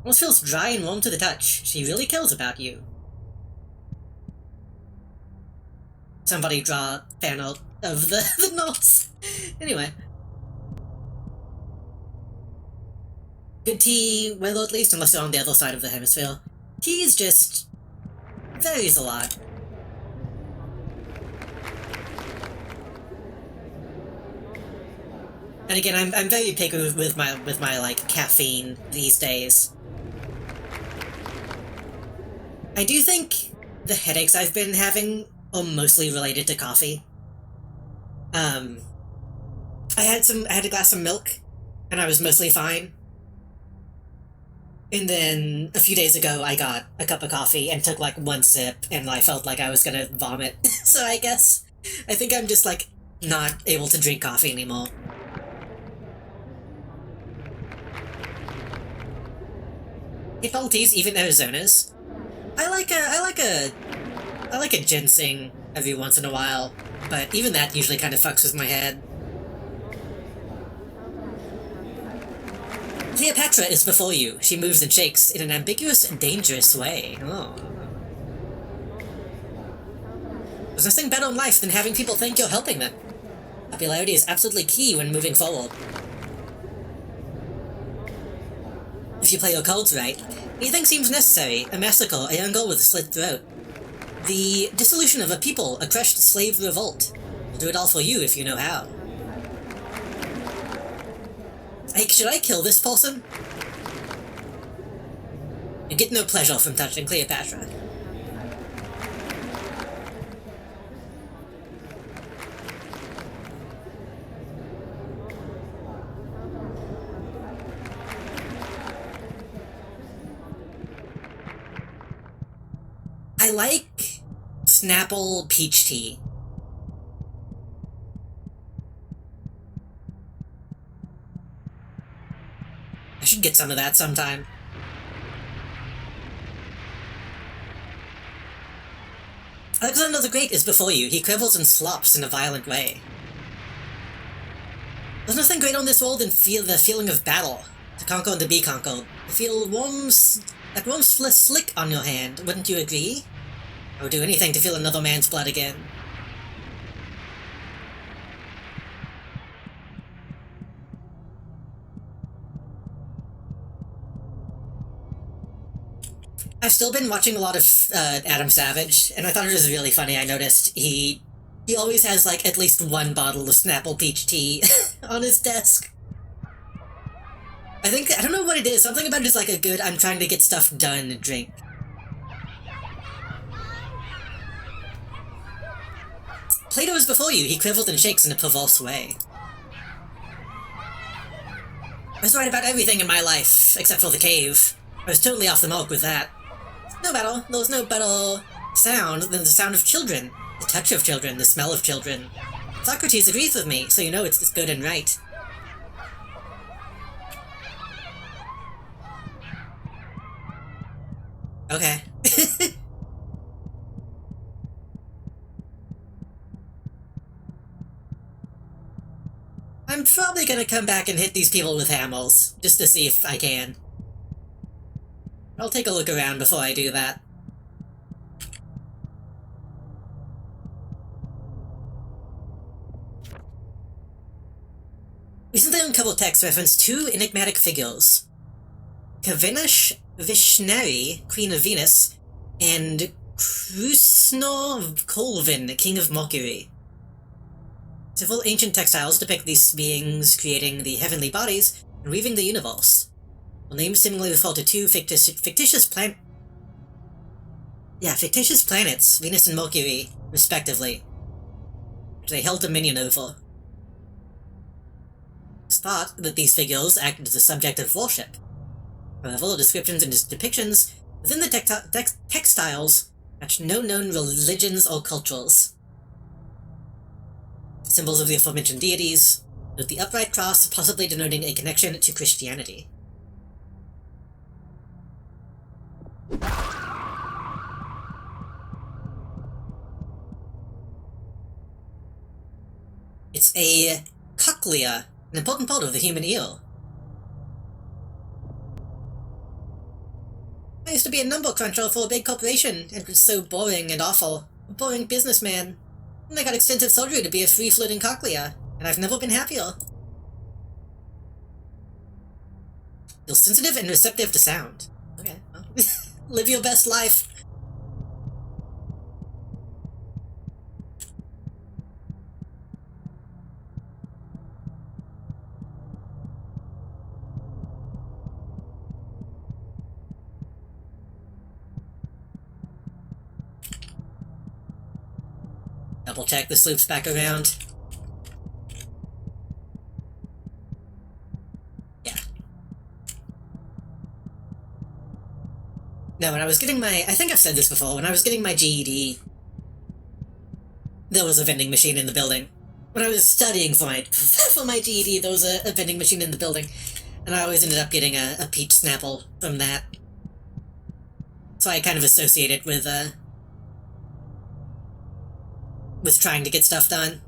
Almost feels dry and warm to the touch. She really cares about you. Somebody draw fan art of the notes. Anyway. Good tea, well, at least, unless you're on the other side of the hemisphere. Tea is just... varies a lot. And again, I'm very picky with my like caffeine these days. I do think the headaches I've been having are mostly related to coffee. I had a glass of milk, and I was mostly fine. And then a few days ago, I got a cup of coffee and took like one sip, and I felt like I was gonna vomit. So I think I'm just like not able to drink coffee anymore. Hey, bubble teas, even Arizona's. I like a ginseng every once in a while, but even that usually kind of fucks with my head. Cleopatra is before you. She moves and shakes in an ambiguous and dangerous way. Oh. There's nothing better in life than having people think you're helping them. Popularity is absolutely key when moving forward. If you play your cards right, anything seems necessary: a massacre, a young girl with a slit throat, the dissolution of a people, a crushed slave revolt. We'll do it all for you if you know how. Hey, should I kill this person? You get no pleasure from touching Cleopatra. I like Snapple peach tea. I should get some of that sometime. Alexander the Great is before you. He quivers and slops in a violent way. There's nothing great on this world than the feeling of battle. To conquer and to be conquered. To feel that warm slick on your hand, wouldn't you agree? I would do anything to feel another man's blood again. I've still been watching a lot of Adam Savage, and I thought it was really funny. I noticed he always has like at least one bottle of Snapple peach tea on his desk. I don't know what it is, something about it is like a good I'm trying to get stuff done drink. Plato is before you. He quivers and shakes in a perverse way. I was right about everything in my life, except for the cave. I was totally off the mark with that. There was no better sound than the sound of children. The touch of children, the smell of children. Socrates agrees with me, so you know it's good and right. Okay. I'm probably gonna come back and hit these people with hammers, just to see if I can. I'll take a look around before I do that. Recently uncovered text reference two enigmatic figures. Kavenish Vishnari, Queen of Venus, and Krusno Colvin, King of Mercury. Several ancient textiles depict these beings creating the heavenly bodies and weaving the universe. The names seemingly refer to two fictitious planets, Venus and Mercury, respectively, which they held dominion over. It's thought that these figures acted as a subject of worship. However, the descriptions and depictions within the textiles match no known religions or cultures. Symbols of the aforementioned deities, with the upright cross possibly denoting a connection to Christianity. It's a cochlea, an important part of the human ear. I used to be a number cruncher for a big corporation, and it was so boring and awful. A boring businessman. And I got extensive surgery to be a free-floating cochlea, and I've never been happier. Feel sensitive and receptive to sound. Okay, well, live your best life. Double check this loops back around. Yeah. No, when I was getting I think I've said this before, when I was getting my GED, there was a vending machine in the building. When I was studying for my GED, there was a vending machine in the building, and I always ended up getting a peach Snapple from that. So I kind of associate it with trying to get stuff done.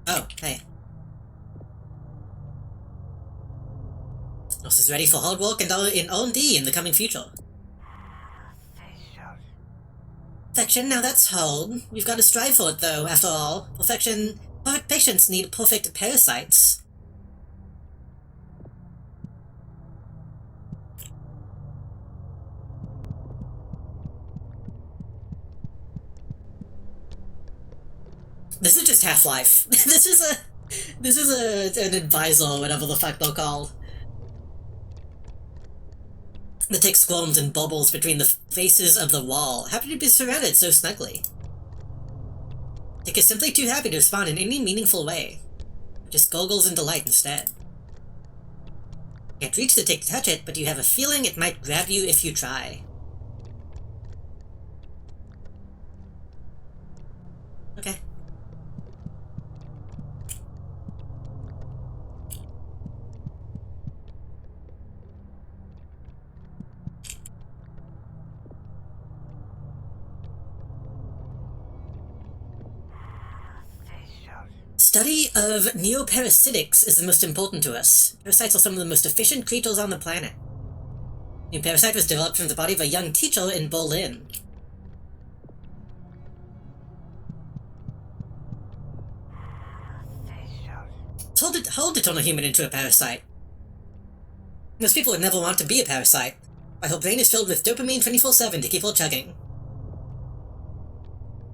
Oh, hey. Us is ready for hard work and in R&D in the coming future. Perfection, now that's hard. We've got to strive for it, though, after all. Perfect patients need perfect parasites. This is just Half-Life. This is an advisor, or whatever the fuck they're called. The tick squirms and bubbles between the faces of the wall. Happy to be surrounded so snugly. Tick is simply too happy to respond in any meaningful way. Just gurgles in delight instead. Can't reach the tick to touch it, but you have a feeling it might grab you if you try. Okay. Study of neoparasitics is the most important to us. Parasites are some of the most efficient creatures on the planet. New parasite was developed from the body of a young teacher in Berlin. Hold to turn a human into a parasite. Most people would never want to be a parasite. My whole brain is filled with dopamine 24/7 to keep her chugging.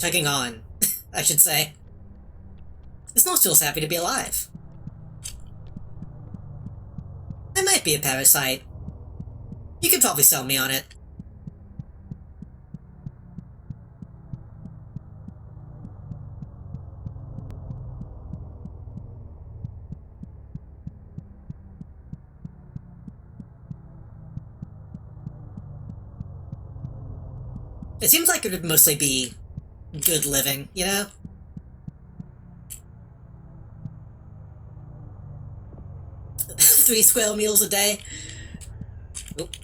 Chugging on, I should say. This nurse feels happy to be alive. I might be a parasite. You could probably sell me on it. It seems like it would mostly be good living, you know? Three square meals a day. Oop.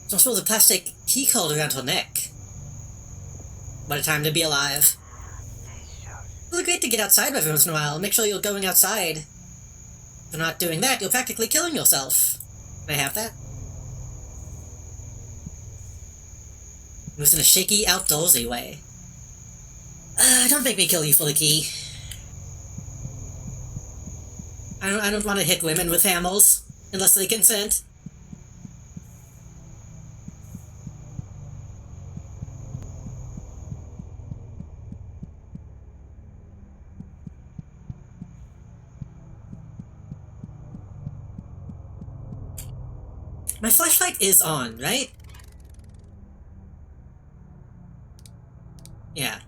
Just with a plastic key card around her neck. What a time to be alive. It's really great to get outside every once in a while. Make sure you're going outside. If you're not doing that, you're practically killing yourself. Can I have that? It was in a shaky, outdoorsy way. Don't make me kill you for the key. I don't want to hit women with hammers, unless they consent. My flashlight is on, right? Yeah.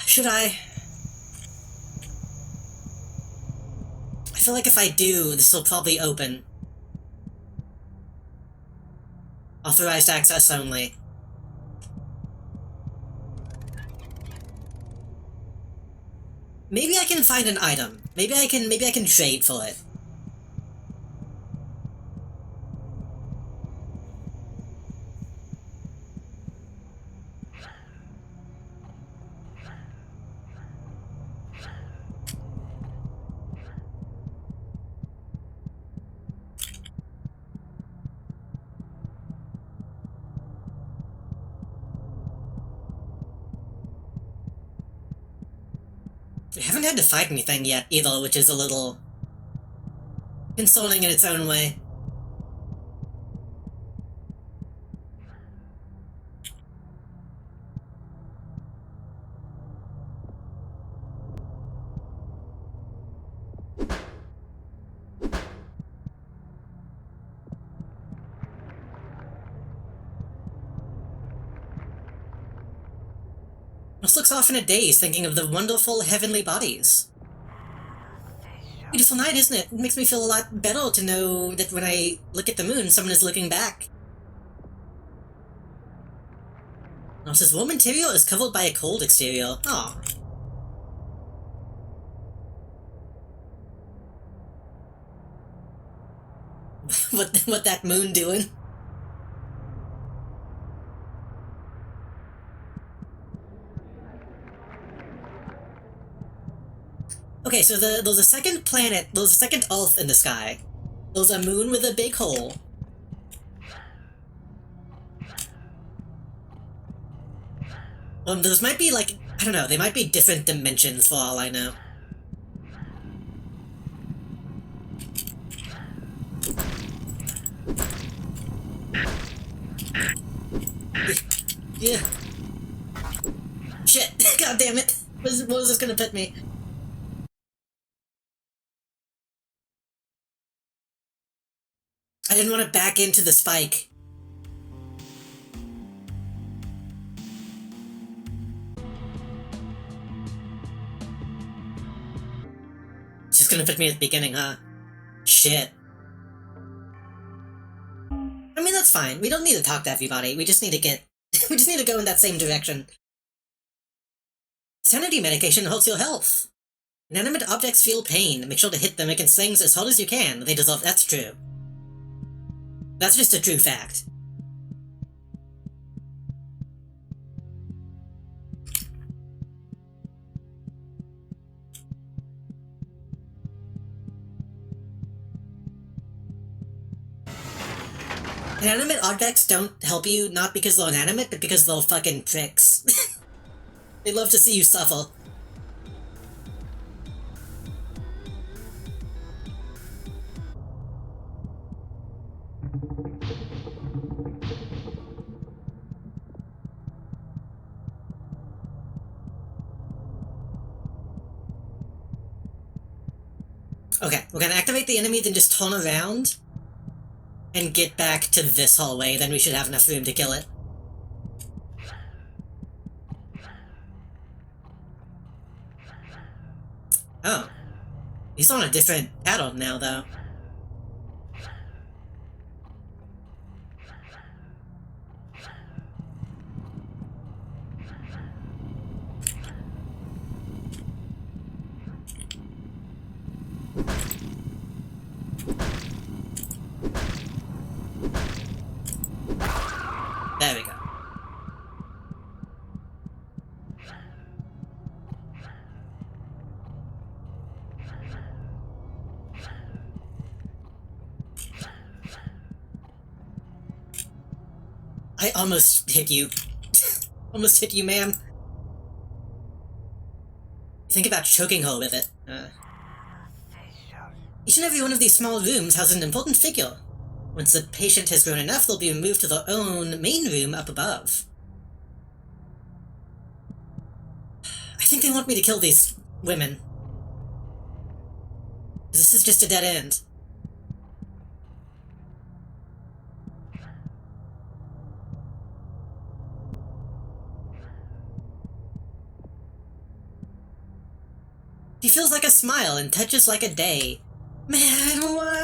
Should I? I feel like if I do, this will probably open. Authorized access only. Maybe I can find an item. Maybe I can trade for it. I haven't had to fight anything yet either, which is a little consoling in its own way. Must looks off in a daze, thinking of the wonderful heavenly bodies. Beautiful night, isn't it? It makes me feel a lot better to know that when I look at the moon, someone is looking back. Oh, it says warm interior is covered by a cold exterior. Aw. what that moon doing? Okay, so there's a second planet, there's a second Earth in the sky. There's a moon with a big hole. Those might be like, I don't know, they might be different dimensions for all I know. Yeah. Shit, god damn it. What was this gonna put me? I didn't want to back into the spike. She's gonna put me at the beginning, huh? Shit. I mean, that's fine. We don't need to talk to everybody. We just need to get... we just need to go in that same direction. Sanity medication helps your health. Inanimate objects feel pain. Make sure to hit them against things as hard as you can. They deserve... That's true. That's just a true fact. Inanimate objects don't help you, not because they're inanimate, but because they're fucking pricks. They love to see you suffer. Okay, we're gonna activate the enemy, then just turn around and get back to this hallway, then we should have enough room to kill it. Oh. He's on a different pattern now, though. There we go. I almost hit you. Almost hit you, ma'am. Think about choking her with it. Each and every one of these small rooms has an important figure. Once the patient has grown enough, they'll be moved to their own main room up above. I think they want me to kill these women. This is just a dead end. He feels like a smile and touches like a day. Man, I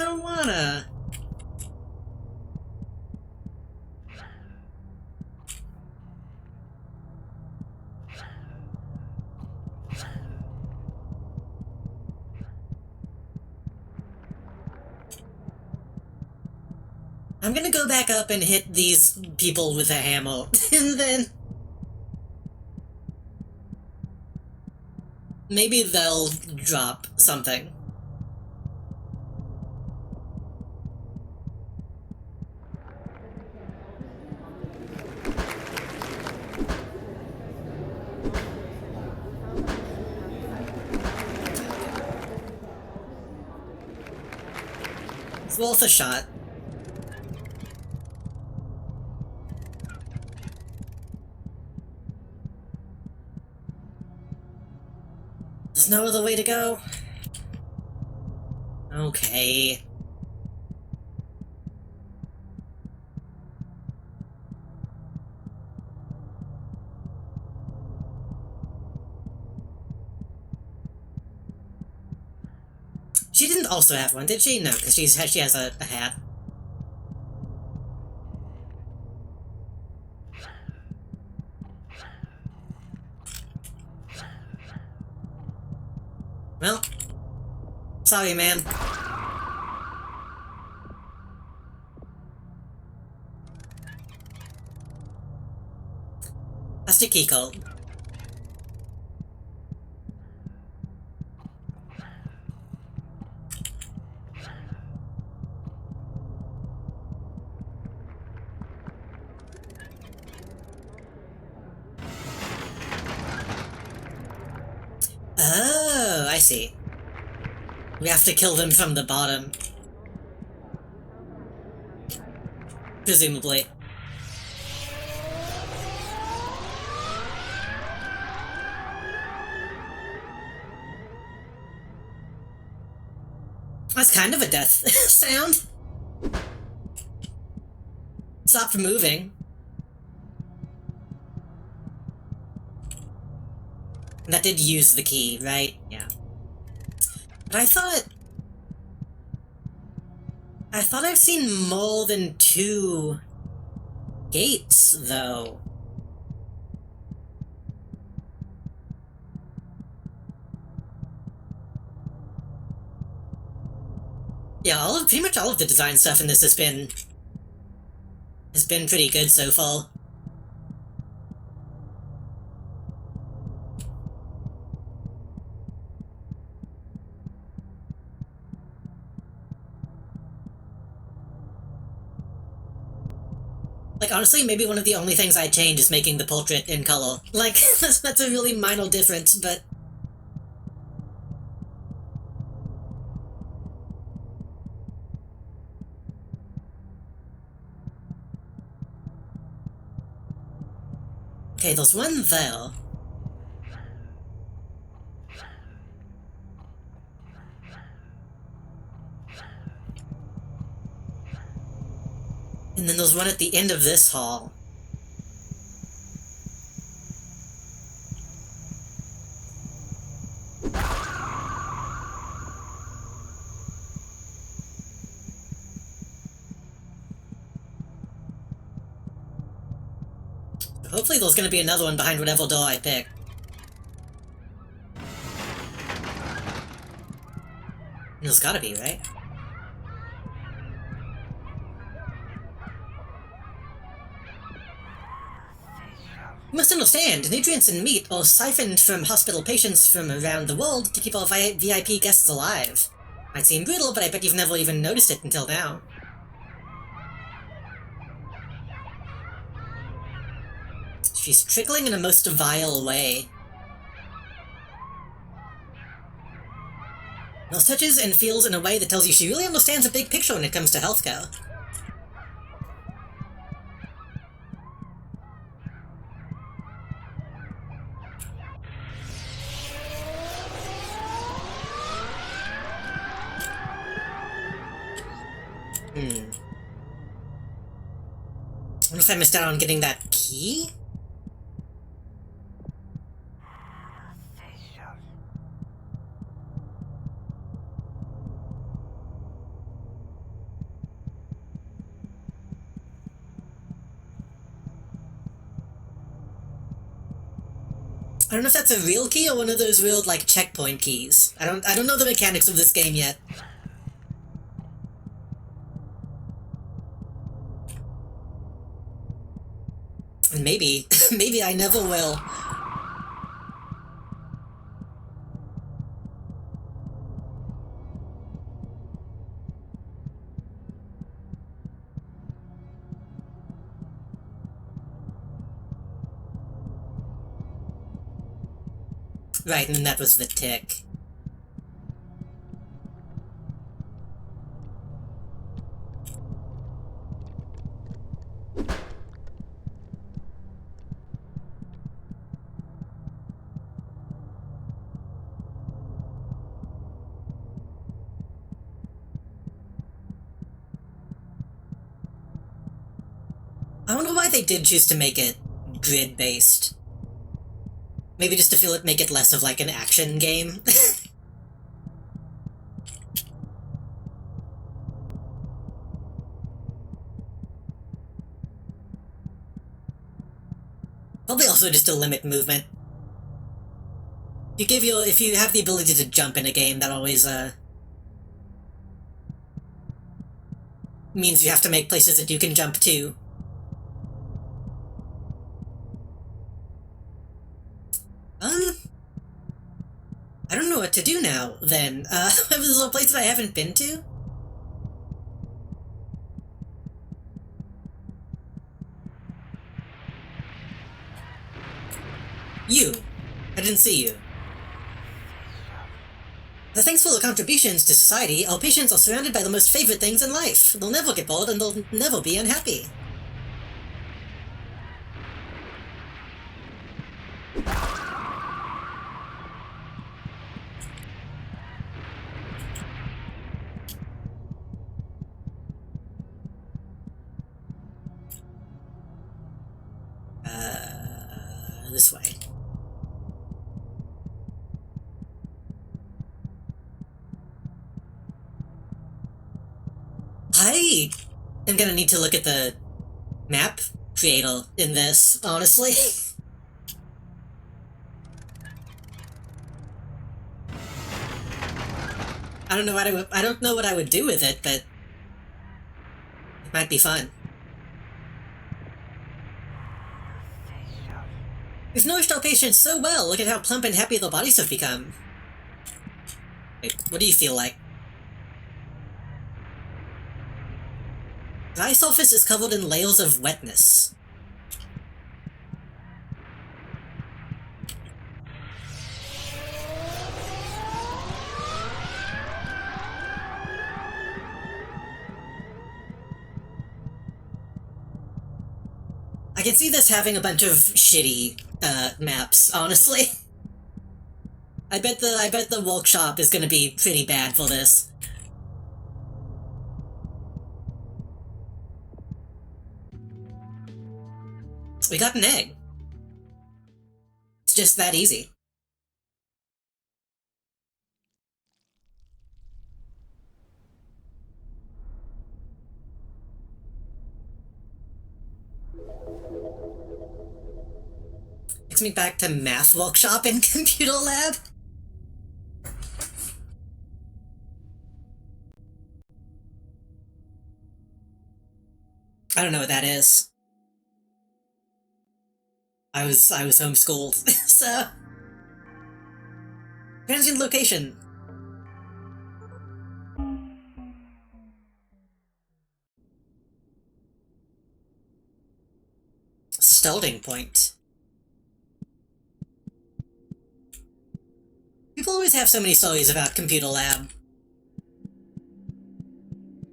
don't wanna. I'm gonna go back up and hit these people with a hammer, and then... maybe they'll drop something. It's worth a shot. There's no other way to go? Okay. She didn't also have one, did she? No, because she has a hat. Well, sorry, ma'am. That's the key code. Oh, I see. We have to kill them from the bottom. Presumably. That's kind of a death sound. Stopped moving. That did use the key, right? Yeah. But I thought I've seen more than 2 gates, though. Yeah, pretty much all of the design stuff in this has been pretty good so far. Like, honestly, maybe one of the only things I'd change is making the portrait in color. Like, that's a really minor difference, but... Okay, there's one there. And then there's one at the end of this hall. Hopefully there's gonna be another one behind whatever door I pick. There's gotta be, right? You must understand, nutrients and meat are siphoned from hospital patients from around the world to keep our VIP guests alive. Might seem brutal, but I bet you've never even noticed it until now. She's trickling in a most vile way. Nurse touches and feels in a way that tells you she really understands the big picture when it comes to healthcare. I wonder if I missed out on getting that key? I don't know if that's a real key or one of those real, like, checkpoint keys. I don't know the mechanics of this game yet. And maybe, maybe I never will. Right, and that was the tick. I wonder why they did choose to make it grid-based. Maybe just to make it less of like an action game. also just to limit movement. If you have the ability to jump in a game, that always, means you have to make places that you can jump to. I don't know what to do now, then. There's a place that I haven't been to? You. I didn't see you. Thanks for the contributions to society, our patients are surrounded by the most favorite things in life. They'll never get bored and they'll never be unhappy. This way. I am gonna need to look at the map creator in this, honestly. I don't know what I would do with it, but it might be fun. We've nourished our patients so well, look at how plump and happy their bodies have become. Wait, what do you feel like? The eye surface is covered in layers of wetness. I can see this having a bunch of shitty, maps, honestly. I bet the workshop is gonna be pretty bad for this. We got an egg. It's just that easy. Takes me back to math workshop and computer lab. I don't know what that is. I was homeschooled, so... Transient location. Starting point. People always have so many stories about computer lab.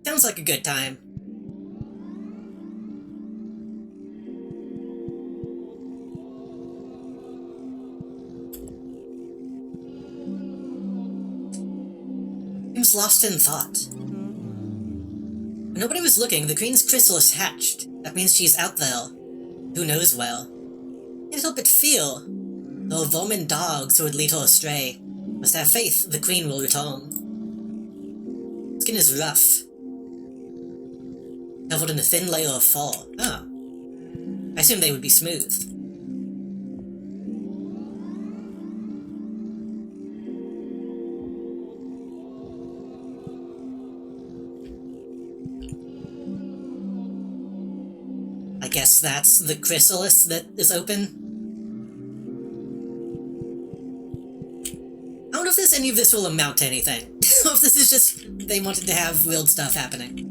Sounds like a good time. Seems lost in thought. When nobody was looking, the queen's chrysalis hatched. That means she's out there. Who knows well? Can't help but feel. Though vermin dogs who would lead her astray. Must have faith the queen will return. Skin is rough. Covered in a thin layer of fur. Oh. I assume they would be smooth. I guess that's the chrysalis that is open. I don't know if any of this will amount to anything. Or if this is just they wanted to have weird stuff happening.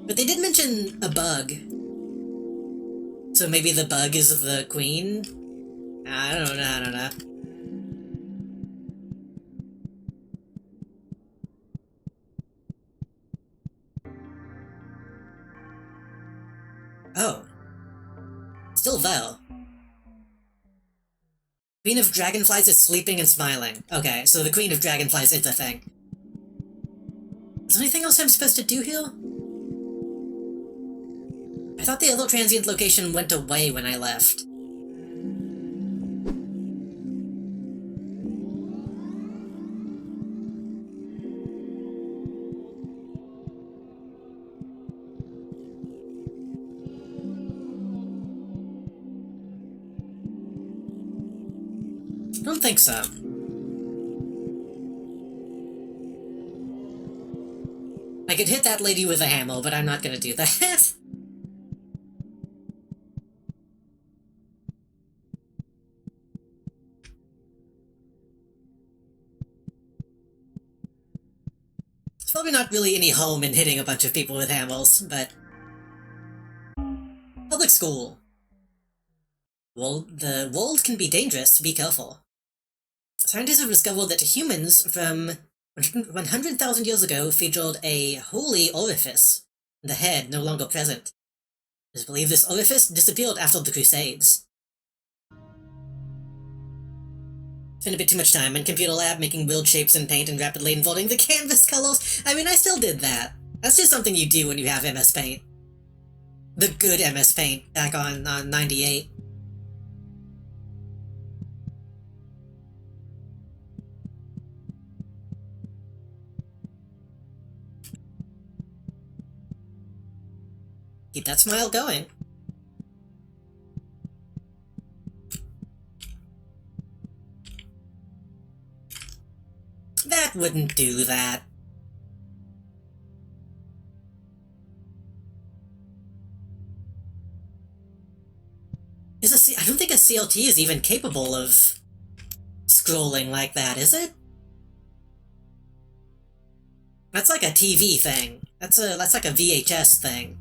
But they did mention a bug. So maybe the bug is the queen? I don't know. Oh. Still there. Queen of Dragonflies is sleeping and smiling. Okay, so the Queen of Dragonflies is a thing. Is there anything else I'm supposed to do here? I thought the other transient location went away when I left. I don't think so. I could hit that lady with a hammer, but I'm not gonna do that. There's probably not really any harm in hitting a bunch of people with hammers, but... Public school. Well, the world can be dangerous, be careful. Scientists have discovered that humans from 100,000 years ago featured a holy orifice, the head no longer present. It is believed this orifice disappeared after the Crusades. Spent a bit too much time in computer lab making weird shapes in paint and rapidly inverting the canvas colors. I mean, I still did that. That's just something you do when you have MS Paint. The good MS Paint, back on 98. Keep that smile going. That wouldn't do that. I don't think a CLT is even capable of scrolling like that, is it? That's like a TV thing. That's like a VHS thing.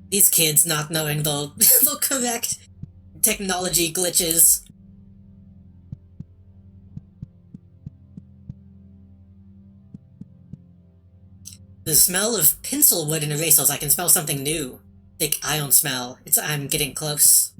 These kids not knowing the correct technology glitches. The smell of pencil wood and erasers, I can smell something new. Thick iron smell. I'm getting close.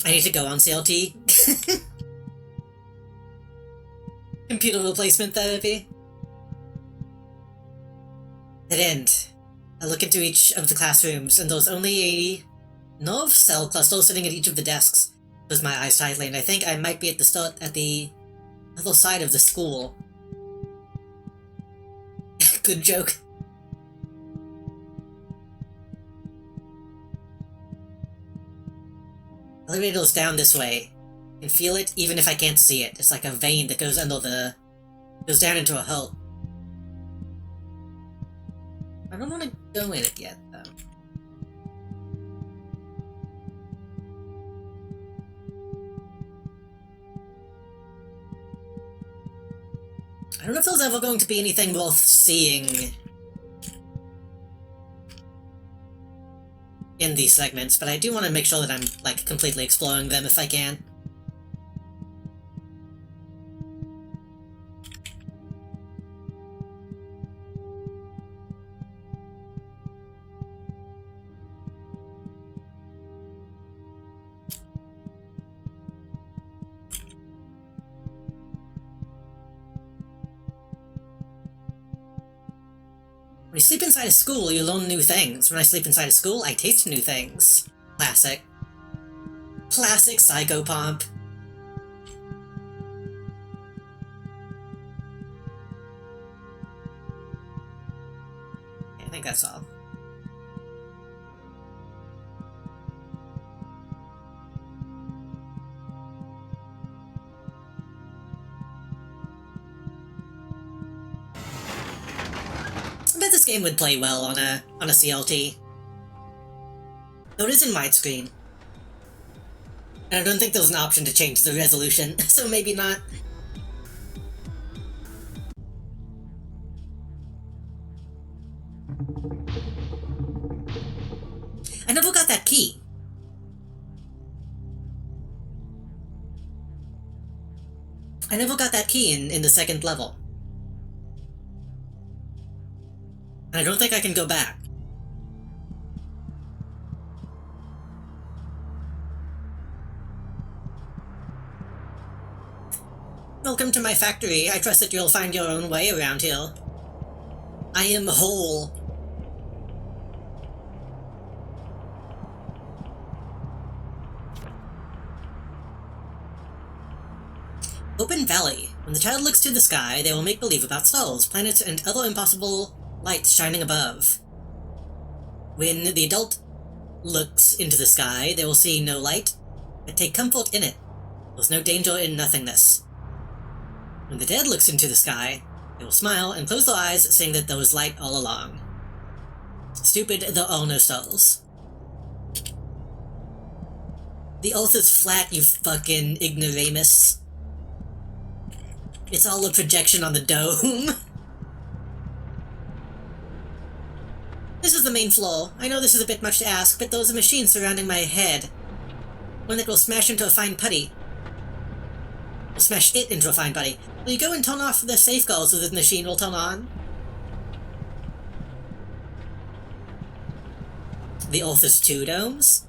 I need to go on CLT. Computer replacement therapy. At end, I look into each of the classrooms, and there's only a nerve cell cluster sitting at each of the desks. Close my eyes tightly, and I think I might be at the other side of the school. Good joke. Elevator's down this way. I can feel it even if I can't see it. It's like a vein that goes goes down into a hole. I don't want to go in it yet, though. I don't know if there's ever going to be anything worth seeing in these segments, but I do want to make sure that I'm, like, completely exploring them if I can. When you sleep inside a school, you learn new things. When I sleep inside a school, I taste new things. Classic. Classic Psychopomp. Yeah, I think that's all. I bet this game would play well on a CLT. Though it is in widescreen. And I don't think there's an option to change the resolution, so maybe not. I never got that key. I never got that key in the second level. And I don't think I can go back. Welcome to my factory. I trust that you'll find your own way around here. I am whole. Open Valley. When the child looks to the sky, they will make believe about stars, planets, and other impossible lights shining above. When the adult looks into the sky, they will see no light, but take comfort in it. There's no danger in nothingness. When the dead looks into the sky, they will smile and close their eyes, saying that there was light all along. Stupid, there are no stars. The earth is flat, you fucking ignoramus. It's all a projection on the dome. This is the main floor. I know this is a bit much to ask, but there's a machine surrounding my head. One that will smash into a fine putty. Will smash it into a fine putty. Will you go and turn off the safeguards so that the machine will turn on? The earth is 2 domes?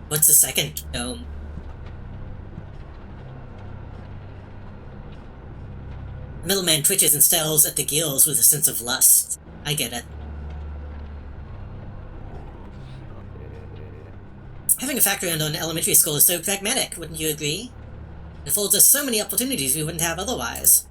What's the second dome? The middleman twitches and stares at the gills with a sense of lust. I get it. Having a factory under an elementary school is so pragmatic, wouldn't you agree? It affords us so many opportunities we wouldn't have otherwise.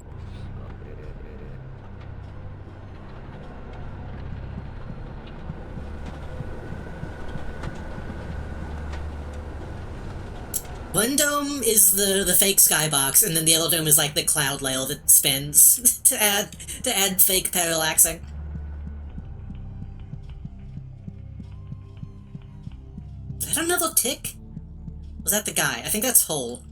One dome is the fake skybox, and then the other dome is like the cloud layer that spins to add fake parallaxing. Is that another tick? Was that the guy? I think that's Hole.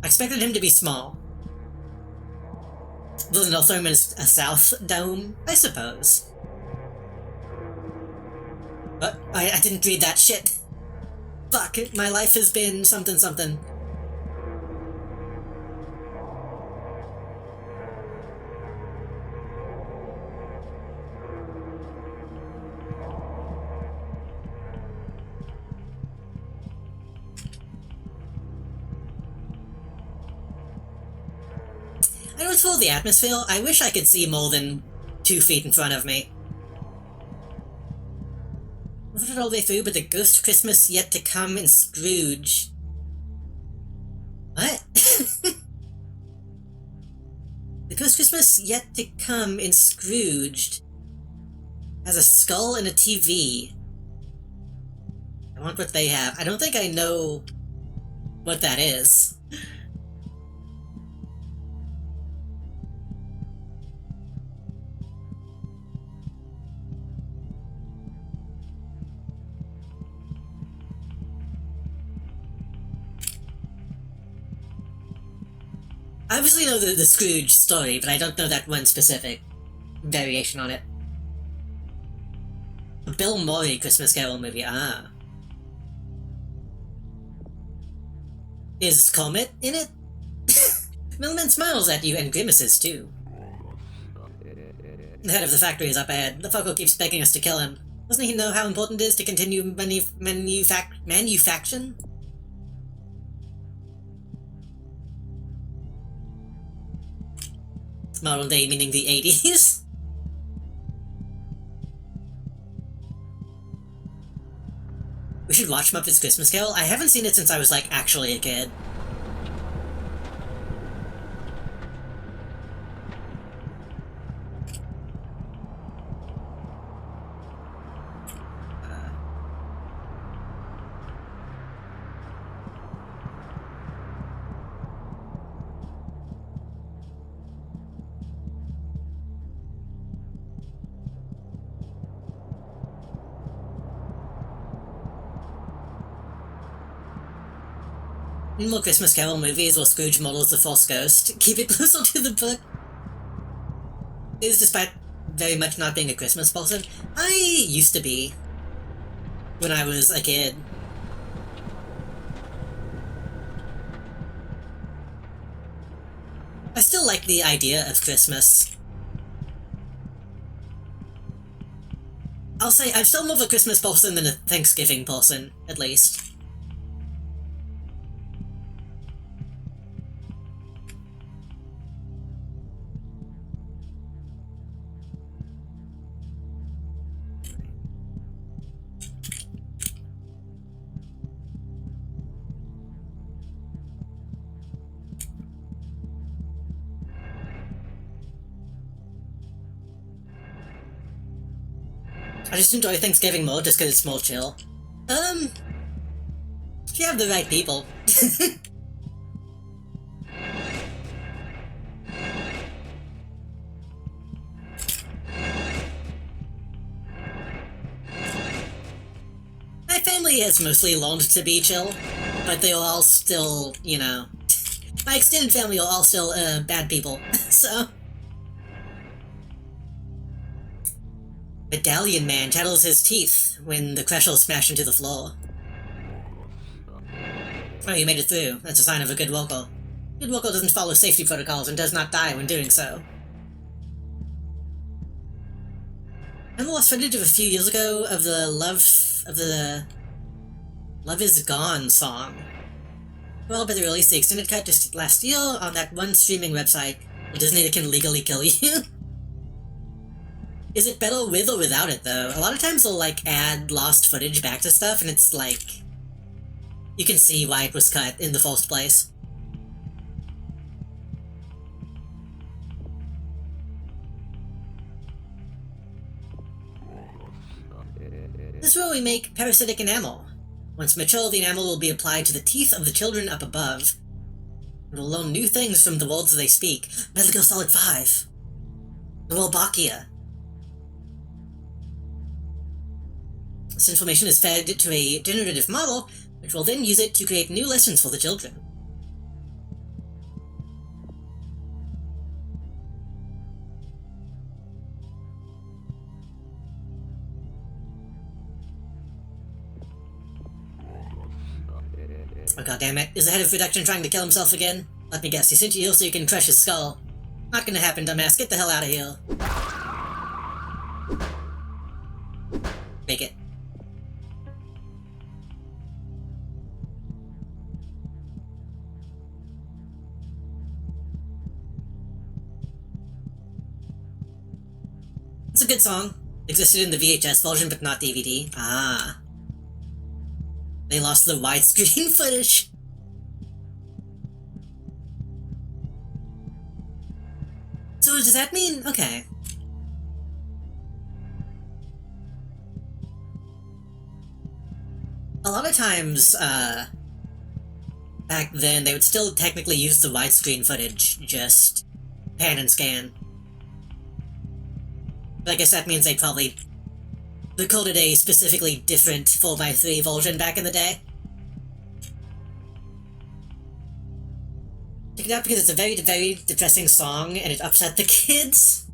I expected him to be small. Doesn't also mean a south dome, I suppose. But I didn't read that shit. Fuck, my life has been something something. I don't feel the atmosphere. I wish I could see more than 2 feet in front of me. What it all the way through, but the Ghost Christmas yet to come and Scrooge. What? The Ghost Christmas yet to come and Scrooged has a skull and a TV. I want what they have. I don't think I know what that is. I obviously know the Scrooge story, but I don't know that one specific variation on it. A Bill Murray Christmas Carol movie, ah. Is Comet in it? Millman smiles at you and grimaces too. The head of the factory is up ahead. The fucker keeps begging us to kill him. Doesn't he know how important it is to continue manufacturing? Modern day meaning the 80s? We should watch Muppets Christmas Carol. I haven't seen it since I was, like, actually a kid. In more Christmas Carol movies where Scrooge models the false ghost, keep it closer to the book. It is despite very much not being a Christmas person. I used to be. When I was a kid. I still like the idea of Christmas. I'll say I'm still more of a Christmas person than a Thanksgiving person, at least. I just enjoy Thanksgiving more just because it's more chill. If you have the right people. My family has mostly learned to be chill, but they are all still, you know... My extended family are all still, bad people, so... Medallion Man tattles his teeth when the Creshels smash into the floor. Oh, you made it through. That's a sign of a good worker. Good worker doesn't follow safety protocols and does not die when doing so. I lost footage of a few years ago of the Love Is Gone song. Well, but they released the extended cut just last year on that one streaming website where Disney can legally kill you. Is it better with or without it, though? A lot of times they'll, like, add lost footage back to stuff, and it's, like... You can see why it was cut in the first place. This is where we make parasitic enamel. Once mature, the enamel will be applied to the teeth of the children up above. It will learn new things from the words they speak. Metal Gear Solid 5. Wolbachia. This information is fed to a generative model, which will then use it to create new lessons for the children. Oh goddammit, is the head of production trying to kill himself again? Let me guess, he sent you here so you can crush his skull. Not gonna happen, dumbass, get the hell out of here. Make it. It's a good song. Existed in the VHS version, but not DVD. Ah. They lost the widescreen footage. So does that mean... Okay. A lot of times, back then, they would still technically use the widescreen footage, just pan and scan. But I guess that means they probably recorded a specifically different 4x3 version back in the day. Check it out because it's a very, very depressing song and it upset the kids.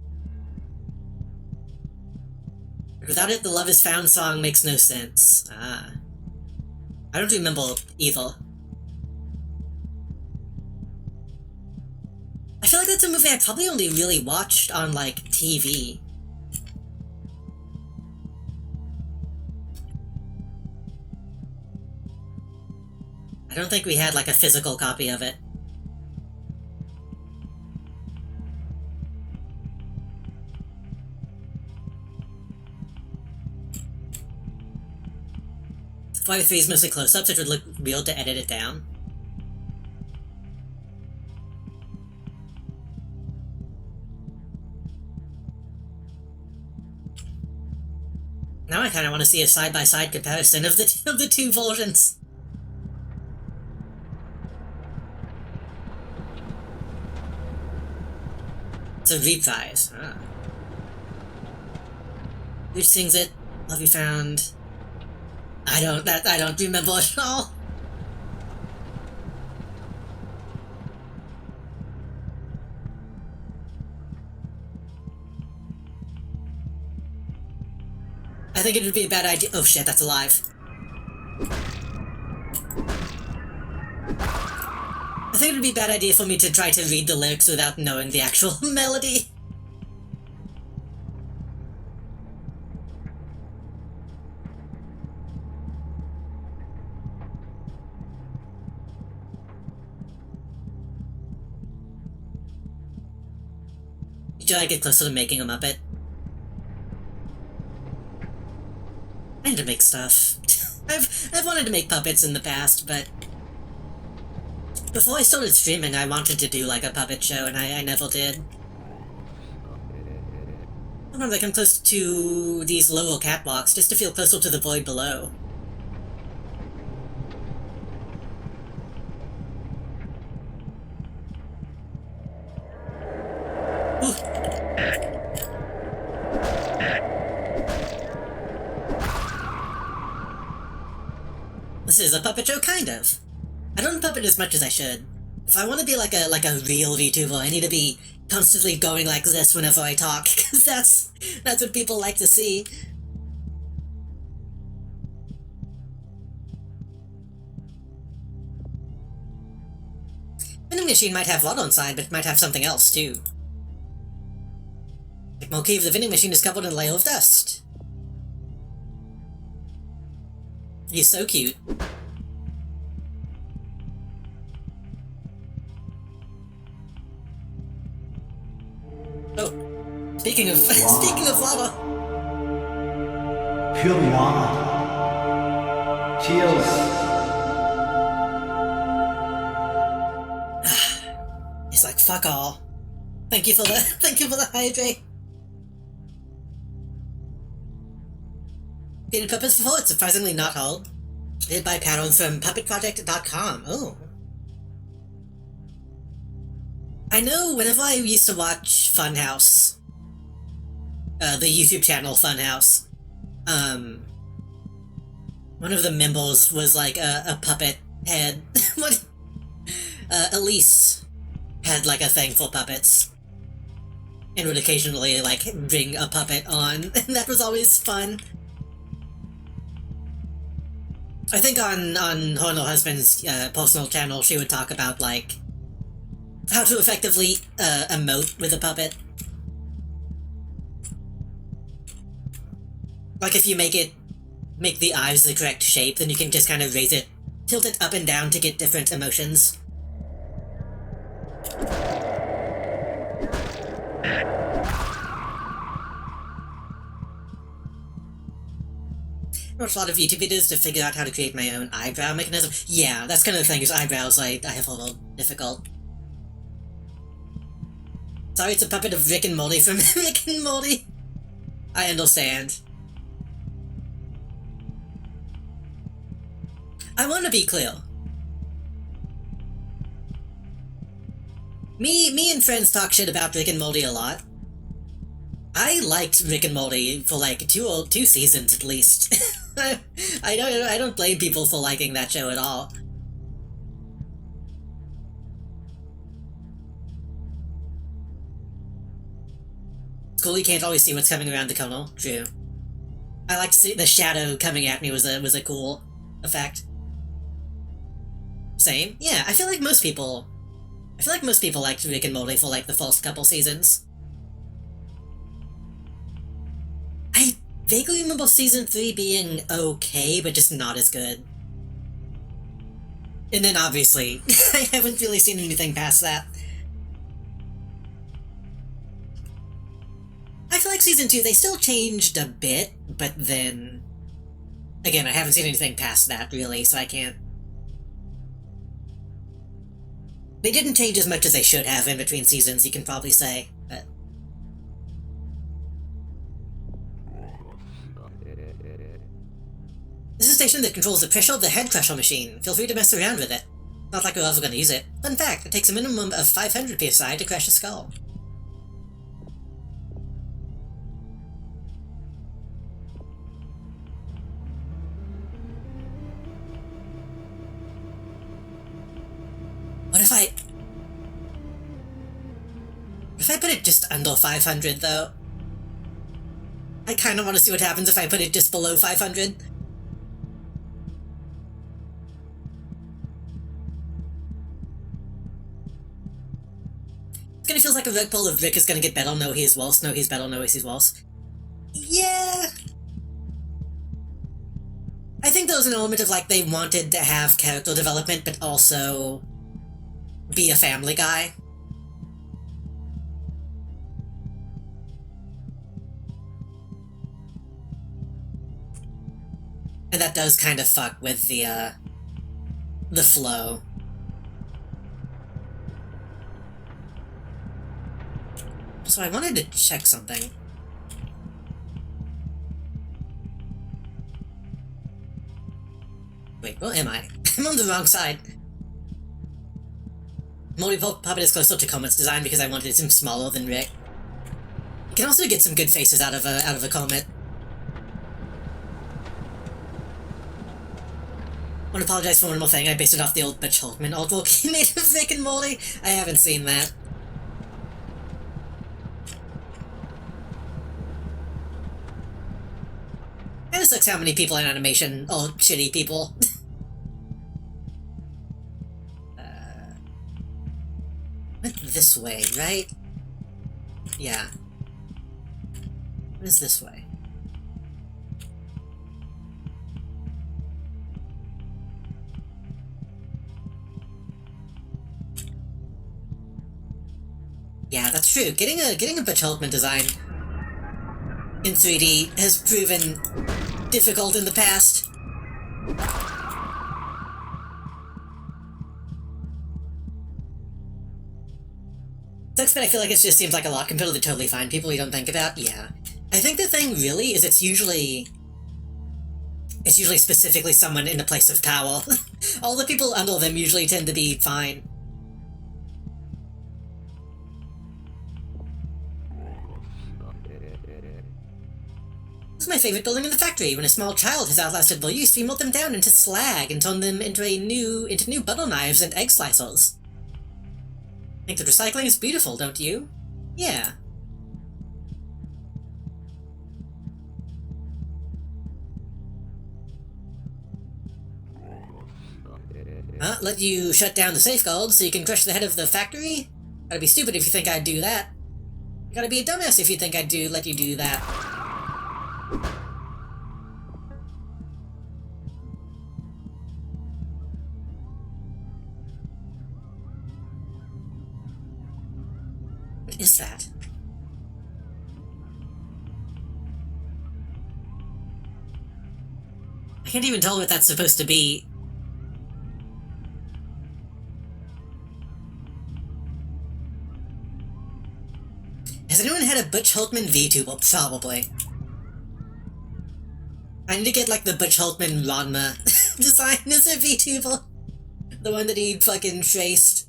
Without it, the Love Is Found song makes no sense. Ah. I don't remember either. I feel like that's a movie I probably only really watched on, like, TV. I don't think we had, like, a physical copy of it. Fire 3 is mostly close-ups, which would look weird to edit it down. Now I kinda want to see a side-by-side comparison of the two versions. It's a reprise. Ah. Who sings it? Love You Found. I don't remember at all. I think it would be a bad idea. Oh shit, that's alive. I think it would be a bad idea for me to try to read the lyrics without knowing the actual melody. Should I get closer to making a Muppet? I need to make stuff. I've wanted to make puppets in the past, but before I started streaming, I wanted to do like a puppet show, and I never did. Sometimes I come close to these lower catwalks just to feel closer to the void below. Ooh. This is a puppet show, kind of. I don't puppet as much as I should. If I want to be like a real VTuber, I need to be constantly going like this whenever I talk, because that's what people like to see. Vending machine might have water inside, but it might have something else too. Like more cave, the vending machine is covered in a layer of dust. He's so cute. Oh, speaking of lava. Pure water. Cheers. He's like, fuck all. Thank you for the hydrate. Created puppets before, it's surprisingly not hard. Made by patterns from puppetproject.com. Oh. I know whenever I used to watch Funhouse, the YouTube channel Funhouse, one of the members was like a puppet head. Elise had like a thing for puppets. And would occasionally like bring a puppet on, and that was always fun. I think on her and her husband's personal channel, she would talk about, like, how to effectively emote with a puppet. Like, if you make the eyes the correct shape, then you can just kind of raise it, tilt it up and down to get different emotions. I watch a lot of YouTube videos to figure out how to create my own eyebrow mechanism. Yeah, that's kind of the thing, is eyebrows I have a little difficult. Sorry, it's a puppet of Rick and Morty from Rick and Morty. I understand. I want to be clear. Me and friends talk shit about Rick and Morty a lot. I liked Rick and Morty for like two seasons at least. I don't blame people for liking that show at all. It's cool you can't always see what's coming around the corner. True. I like to see the shadow coming at me was a cool effect. Same. Yeah, I feel like most people liked Rick and Morty for like the first couple seasons. I vaguely remember season 3 being okay, but just not as good. And then obviously, I haven't really seen anything past that. I feel like season 2, they still changed a bit, but then... Again, I haven't seen anything past that, really, so I can't... They didn't change as much as they should have in between seasons, you can probably say, but... This is a station that controls the pressure of the head crusher machine. Feel free to mess around with it. Not like we're ever going to use it. Fun fact, it takes a minimum of 500 psi to crush a skull. What if I put it just under 500, though? I kind of want to see what happens if I put it just below 500. Kinda feels like a rug pull of Rick is gonna get better, no he's worse, no he's better, no he's worse. Yeah. I think there was an element of, like, they wanted to have character development, but also be a family guy. And that does kind of fuck with the flow. So I wanted to check something. Wait, where am I? I'm on the wrong side. Morty Puppet is closer to Comet's design because I wanted him smaller than Rick. You can also get some good faces out of a Comet. I want to apologize for one more thing. I based it off the old Butch Hulkman artwork he made of Rick and Morty. I haven't seen that. It just sucks how many people in animation are shitty people. Went this way, right? Yeah. What is this way? Yeah, that's true. Getting a Butch Hulkman design in 3D has proven difficult in the past. Sucks, but I feel like it just seems like a lot compared to the totally fine people you don't think about. Yeah. I think the thing really is it's usually specifically someone in a place of power. All the people under them usually tend to be fine. This is my favorite building in the factory. When a small child has outlasted their use, we melt them down into slag and turn them into new butter knives and egg slicers. Think that recycling is beautiful, don't you? Yeah. Let you shut down the safeguards so you can crush the head of the factory? Gotta be stupid if you think I'd do that. You gotta be a dumbass if you think I'd let you do that. What is that? I can't even tell what that's supposed to be. Has anyone had a Butch Hulkman VTuber? Probably. I need to get, like, the Butch Hulkman Ranma design as a VTuber. The one that he fucking traced.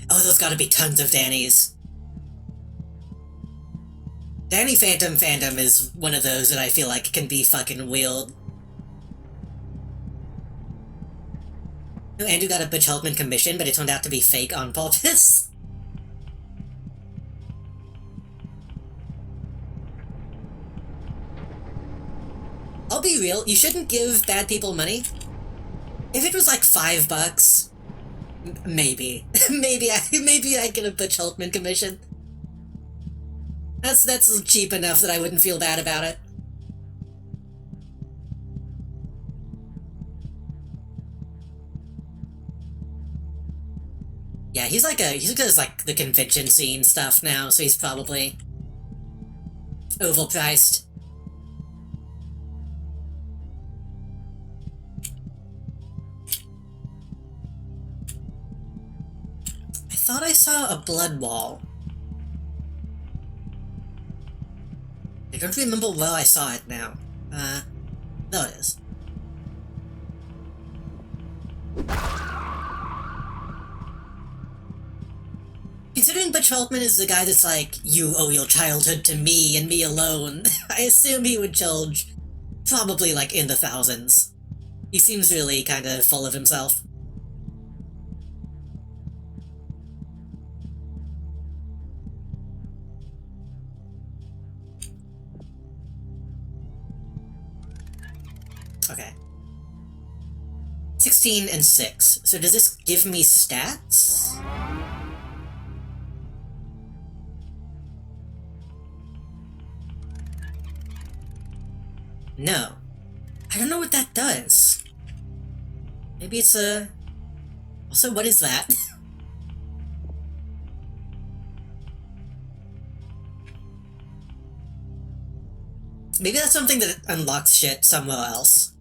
Oh, there's gotta be tons of Dannys. Danny Phantom fandom is one of those that I feel like can be fucking weird. Andrew got a Butch Hulkman commission, but it turned out to be fake on purpose. I'll be real, you shouldn't give bad people money. If it was like $5, maybe. maybe I'd get a Butch Hulkman commission. That's cheap enough that I wouldn't feel bad about it. Yeah, he's does like the convention scene stuff now, so he's probably overpriced. I thought I saw a blood wall. I don't remember where I saw it now. There it is. Considering Butch Hulkman is the guy that's like, you owe your childhood to me and me alone, I assume he would charge probably like in the thousands. He seems really kind of full of himself. Okay. 16 and 6. So does this give me stats? No. I don't know what that does. Maybe it's a... Also, what is that? Maybe that's something that unlocks shit somewhere else.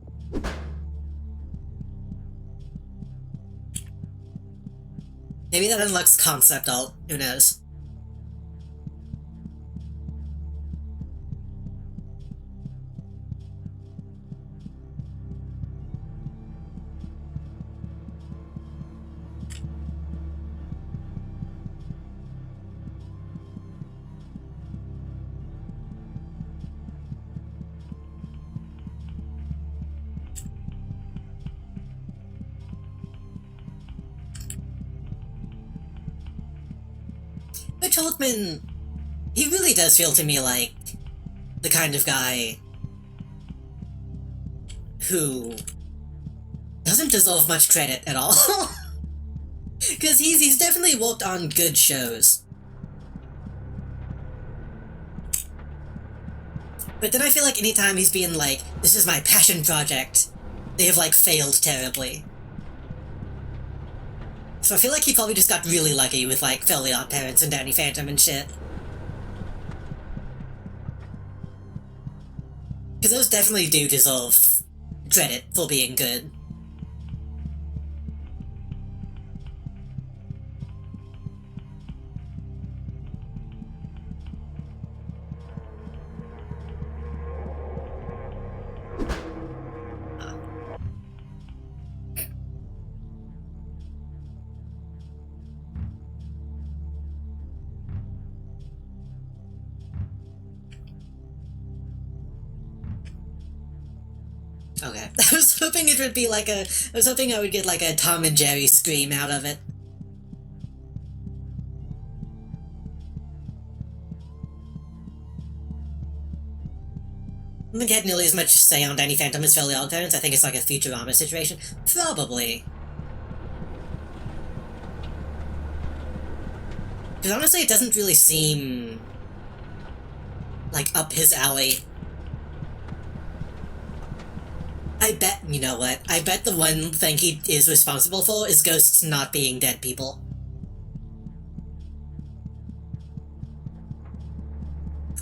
Maybe that unlocks concept alt. Who knows? But Holtman, he really does feel to me like the kind of guy who doesn't deserve much credit at all. Because he's definitely worked on good shows. But then I feel like anytime he's being like, this is my passion project, they have like failed terribly. So I feel like he probably just got really lucky with like Fairly Odd Parents and Danny Phantom and shit. Because those definitely do deserve credit for being good. Okay. I was hoping it would be like I was hoping I would get like a Tom and Jerry scream out of it. I don't get nearly as much say on Danny Phantom as Fairly Odd Parents. I think it's like a Futurama situation. Probably. Because honestly, it doesn't really seem like up his alley. I bet, you know what, I bet the one thing he is responsible for is ghosts not being dead people.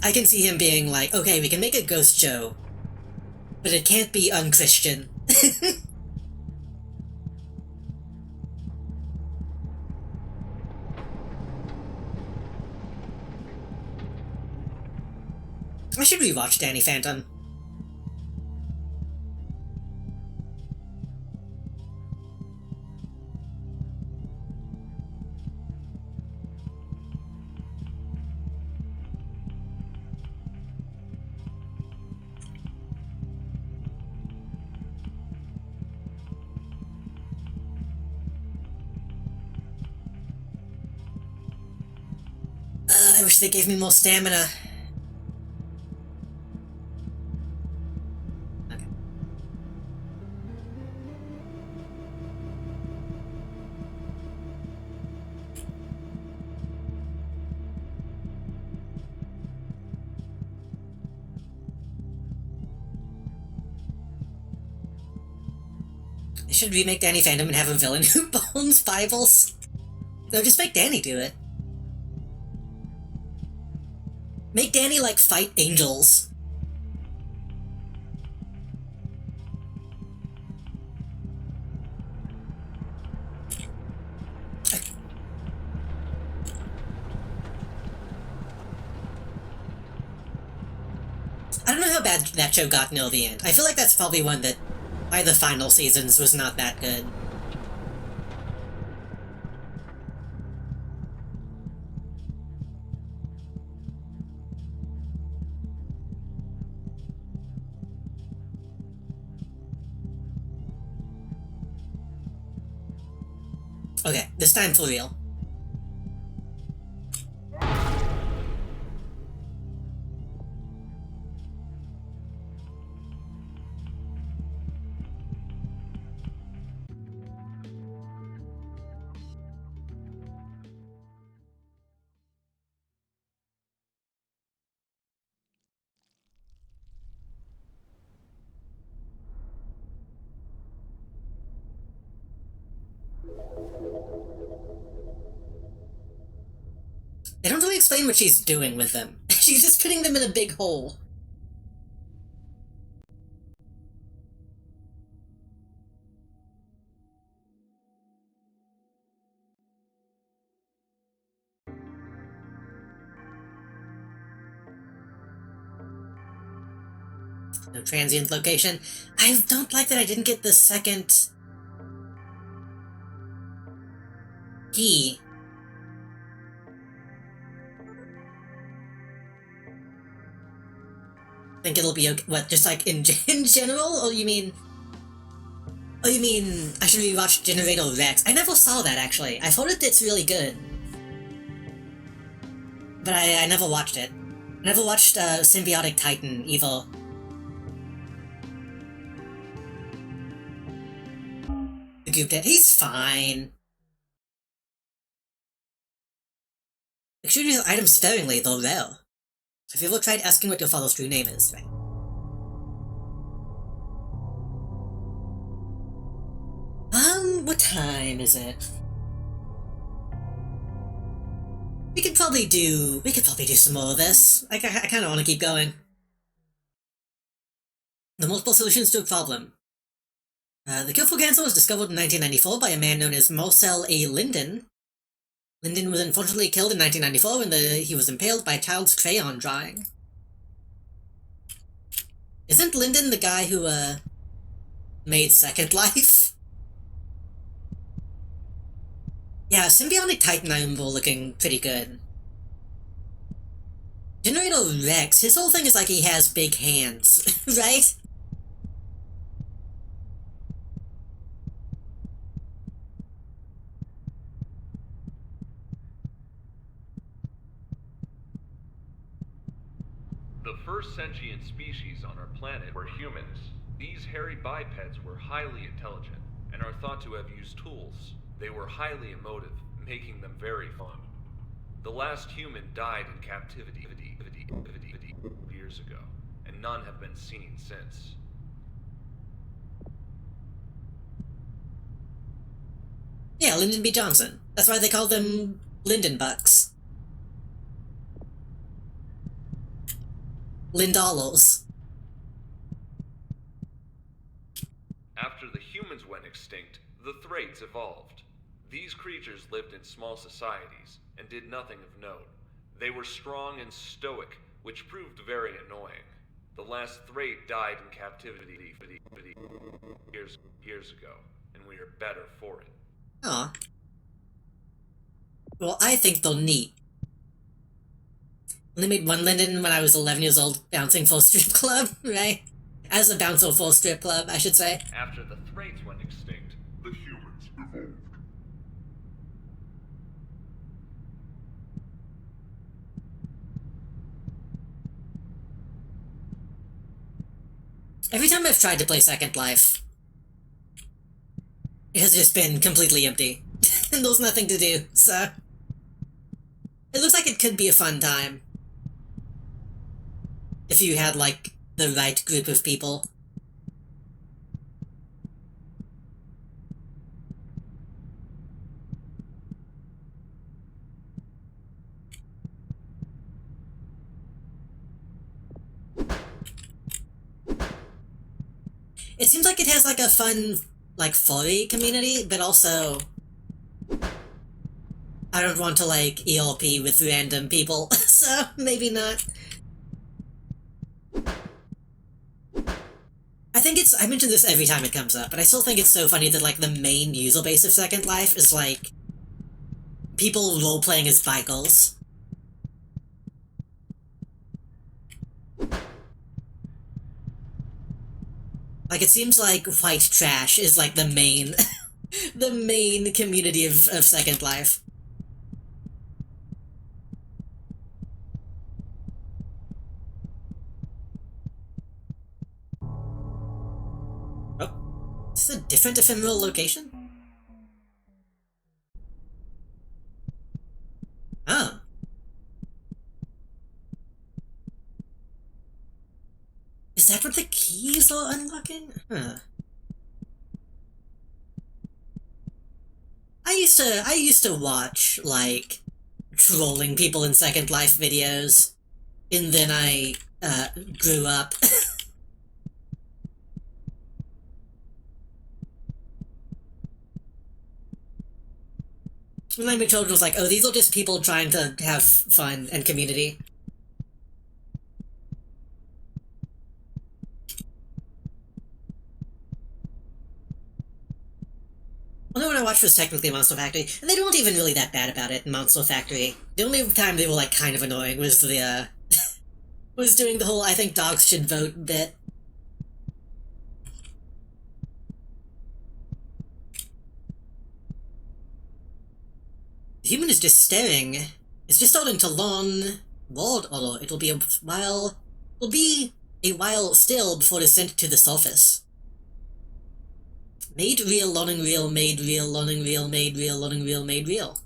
I can see him being like, okay, we can make a ghost show, but it can't be unchristian. I should rewatch Danny Phantom. I wish they gave me more stamina. Okay. They should remake Danny Phantom and have a villain who bones Bibles. No, just make Danny do it. Make Danny, like, fight angels. I don't know how bad that show got near the end. I feel like that's probably one that, by the final seasons, was not that good. Okay, this time for real. They don't really explain what she's doing with them. She's just putting them in a big hole. No transient location. I don't like that I didn't get the second key. Think it'll be okay. What, just like in general? Or you mean... Oh, you mean I should rewatch Generator Rex? I never saw that, actually. I've heard it's really good. But I never watched it. I never watched Symbiotic Titan, either. The Goop Dad, he's fine. Make sure you use items sparingly, though rare. So if you ever tried asking what your father's true name is, right? What time is it? We could probably do some more of this. I kinda wanna keep going. The multiple solutions to a problem. The cure for cancer was discovered in 1994 by a man known as Marcel A. Linden. Linden was unfortunately killed in 1994 when he was impaled by a child's crayon drawing. Isn't Linden the guy who, made Second Life? Yeah, Symbiotic Titan I remember looking pretty good. Generator Rex, his whole thing is like he has big hands, right? The first sentient species on our planet were humans. These hairy bipeds were highly intelligent and are thought to have used tools. They were highly emotive, making them very fun. The last human died in captivity years ago, and none have been seen since. Yeah, Lyndon B. Johnson. That's why they call them Lyndon Bucks. Lindalos. After the humans went extinct, the Thraits evolved. These creatures lived in small societies and did nothing of note. They were strong and stoic, which proved very annoying. The last Thrait died in captivity years ago, and we are better for it. Aw. Well, I think they're neat. Only made one Lyndon when I was 11 years old, bouncing for a strip club, right? As a bouncer for a strip club, I should say. After the Thraits went extinct, The humans evolved. Every time I've tried to play Second Life, it has just been completely empty. And there's nothing to do, so... It looks like it could be a fun time. If you had, like, the right group of people. It seems like it has, like, a fun, like, furry community, but also... I don't want to, like, ELP with random people, so maybe not. I think I mention this every time it comes up, but I still think it's so funny that, like, the main user base of Second Life is, like, people role-playing as Vikings. Like, it seems like white trash is, like, the main... the main community of Second Life. Oh. Is this a different ephemeral location? Oh. Is that what the keys are unlocking? Huh. I used used to watch, like, trolling people in Second Life videos, and then I, grew up. When I was children, was like, oh, these are just people trying to have fun and community. Well, the one I watched was technically Monster Factory, and they weren't even really that bad about it in Monster Factory. The only time they were, like, kind of annoying was the, was doing the whole I think dogs should vote bit. The human is just staring. It's just starting to learn word order. It'll be a while still before it's sent to the surface. Made real, learning real, made real, learning real, made real, learning real, made real.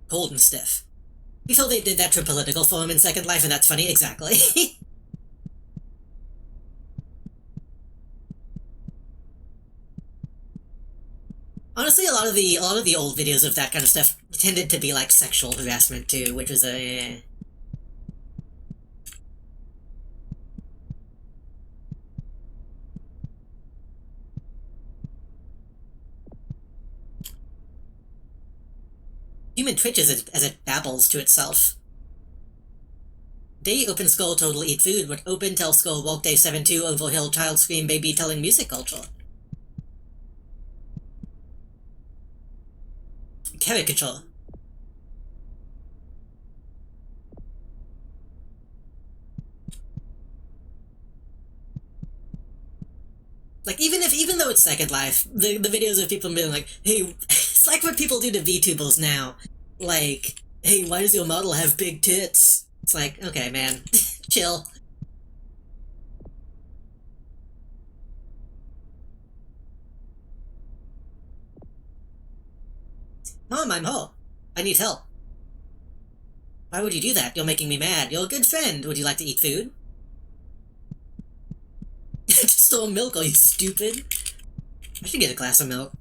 Cold and stiff. We felt they did that for political form in Second Life, and that's funny, exactly. Honestly, a lot of the old videos of that kind of stuff tended to be like sexual harassment too, which was a. Human twitches as it babbles to itself. Day open skull total eat food, but open tell skull walk day 7-2 over hill child scream baby telling music culture. Caricature. Like, even though it's Second Life, the videos of people being like, hey, it's like what people do to VTubers now. Like, hey, why does your model have big tits? It's like, okay, man, chill. Mom, I'm home. I need help. Why would you do that? You're making me mad. You're a good friend. Would you like to eat food? Just stole milk, are you stupid? I should get a glass of milk.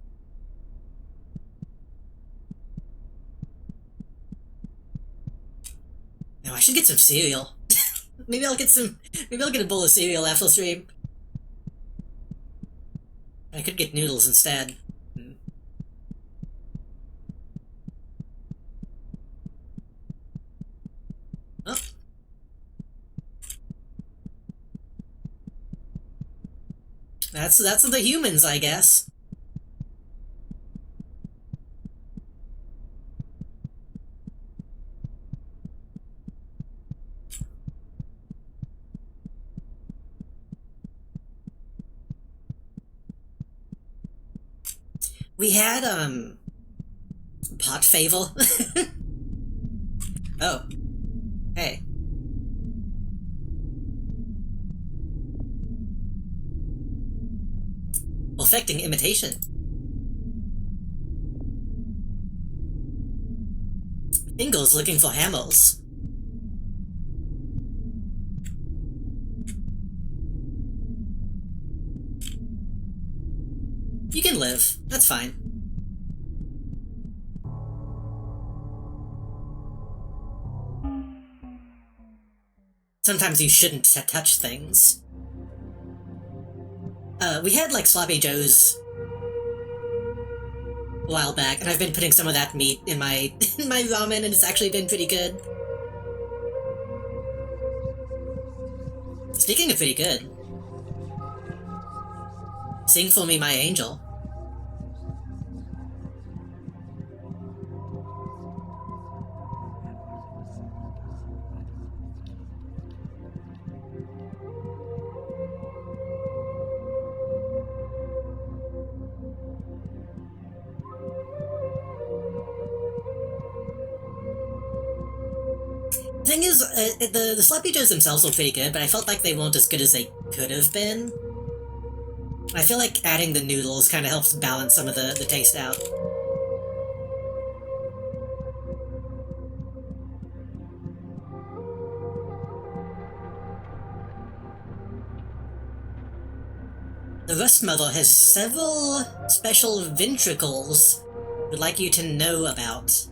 No, I should get some cereal. Maybe I'll get a bowl of cereal after stream. I could get noodles instead. Oh. That's the humans, I guess. We had, pot favor. Oh. Hey. Affecting imitation. Bingo's looking for hammers. You can live. That's fine. Sometimes you shouldn't touch things. We had, like, Sloppy Joes a while back, and I've been putting some of that meat in my in my ramen, and it's actually been pretty good. Speaking of pretty good, sing for me, my angel. Thing is, the Sloppy Joes themselves were pretty good, but I felt like they weren't as good as they could have been. I feel like adding the noodles kind of helps balance some of the taste out. The Rust Mother has several special ventricles we'd like you to know about.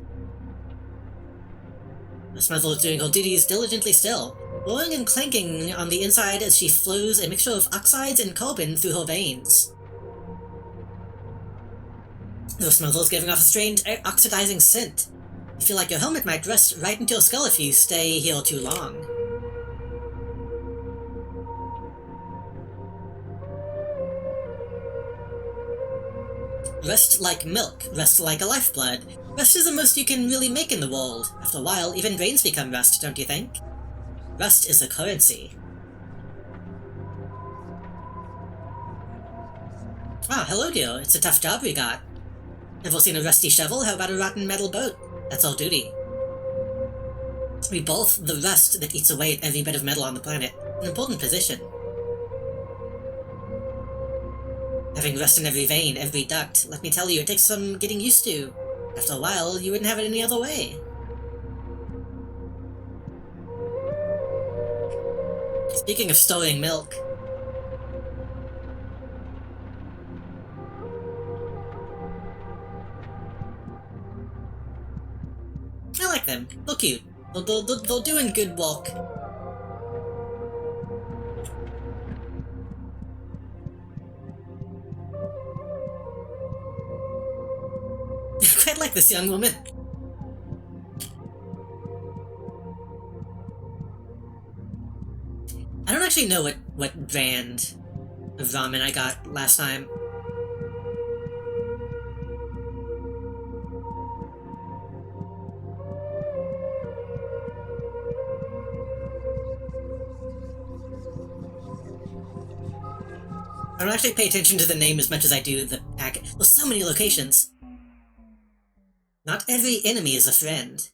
Rust Mother is doing her duties diligently still, roaring and clanking on the inside as she flows a mixture of oxides and carbon through her veins. The Rust Mother is giving off a strange oxidizing scent. You feel like your helmet might rust right into your skull if you stay here too long. Rust like milk, rust like a lifeblood. Rust is the most you can really make in the world. After a while, even brains become rust, don't you think? Rust is a currency. Ah, hello dear, it's a tough job we got. Never seen a rusty shovel? How about a rotten metal boat? That's our duty. We both the rust that eats away at every bit of metal on the planet. An important position. Having rust in every vein, every duct, let me tell you, it takes some getting used to. After a while, you wouldn't have it any other way. Speaking of storing milk... I like them. They're cute. They're doing good work. I quite like this young woman. I don't actually know what brand of ramen I got last time. I don't actually pay attention to the name as much as I do the packet. There's so many locations. Not every enemy is a friend.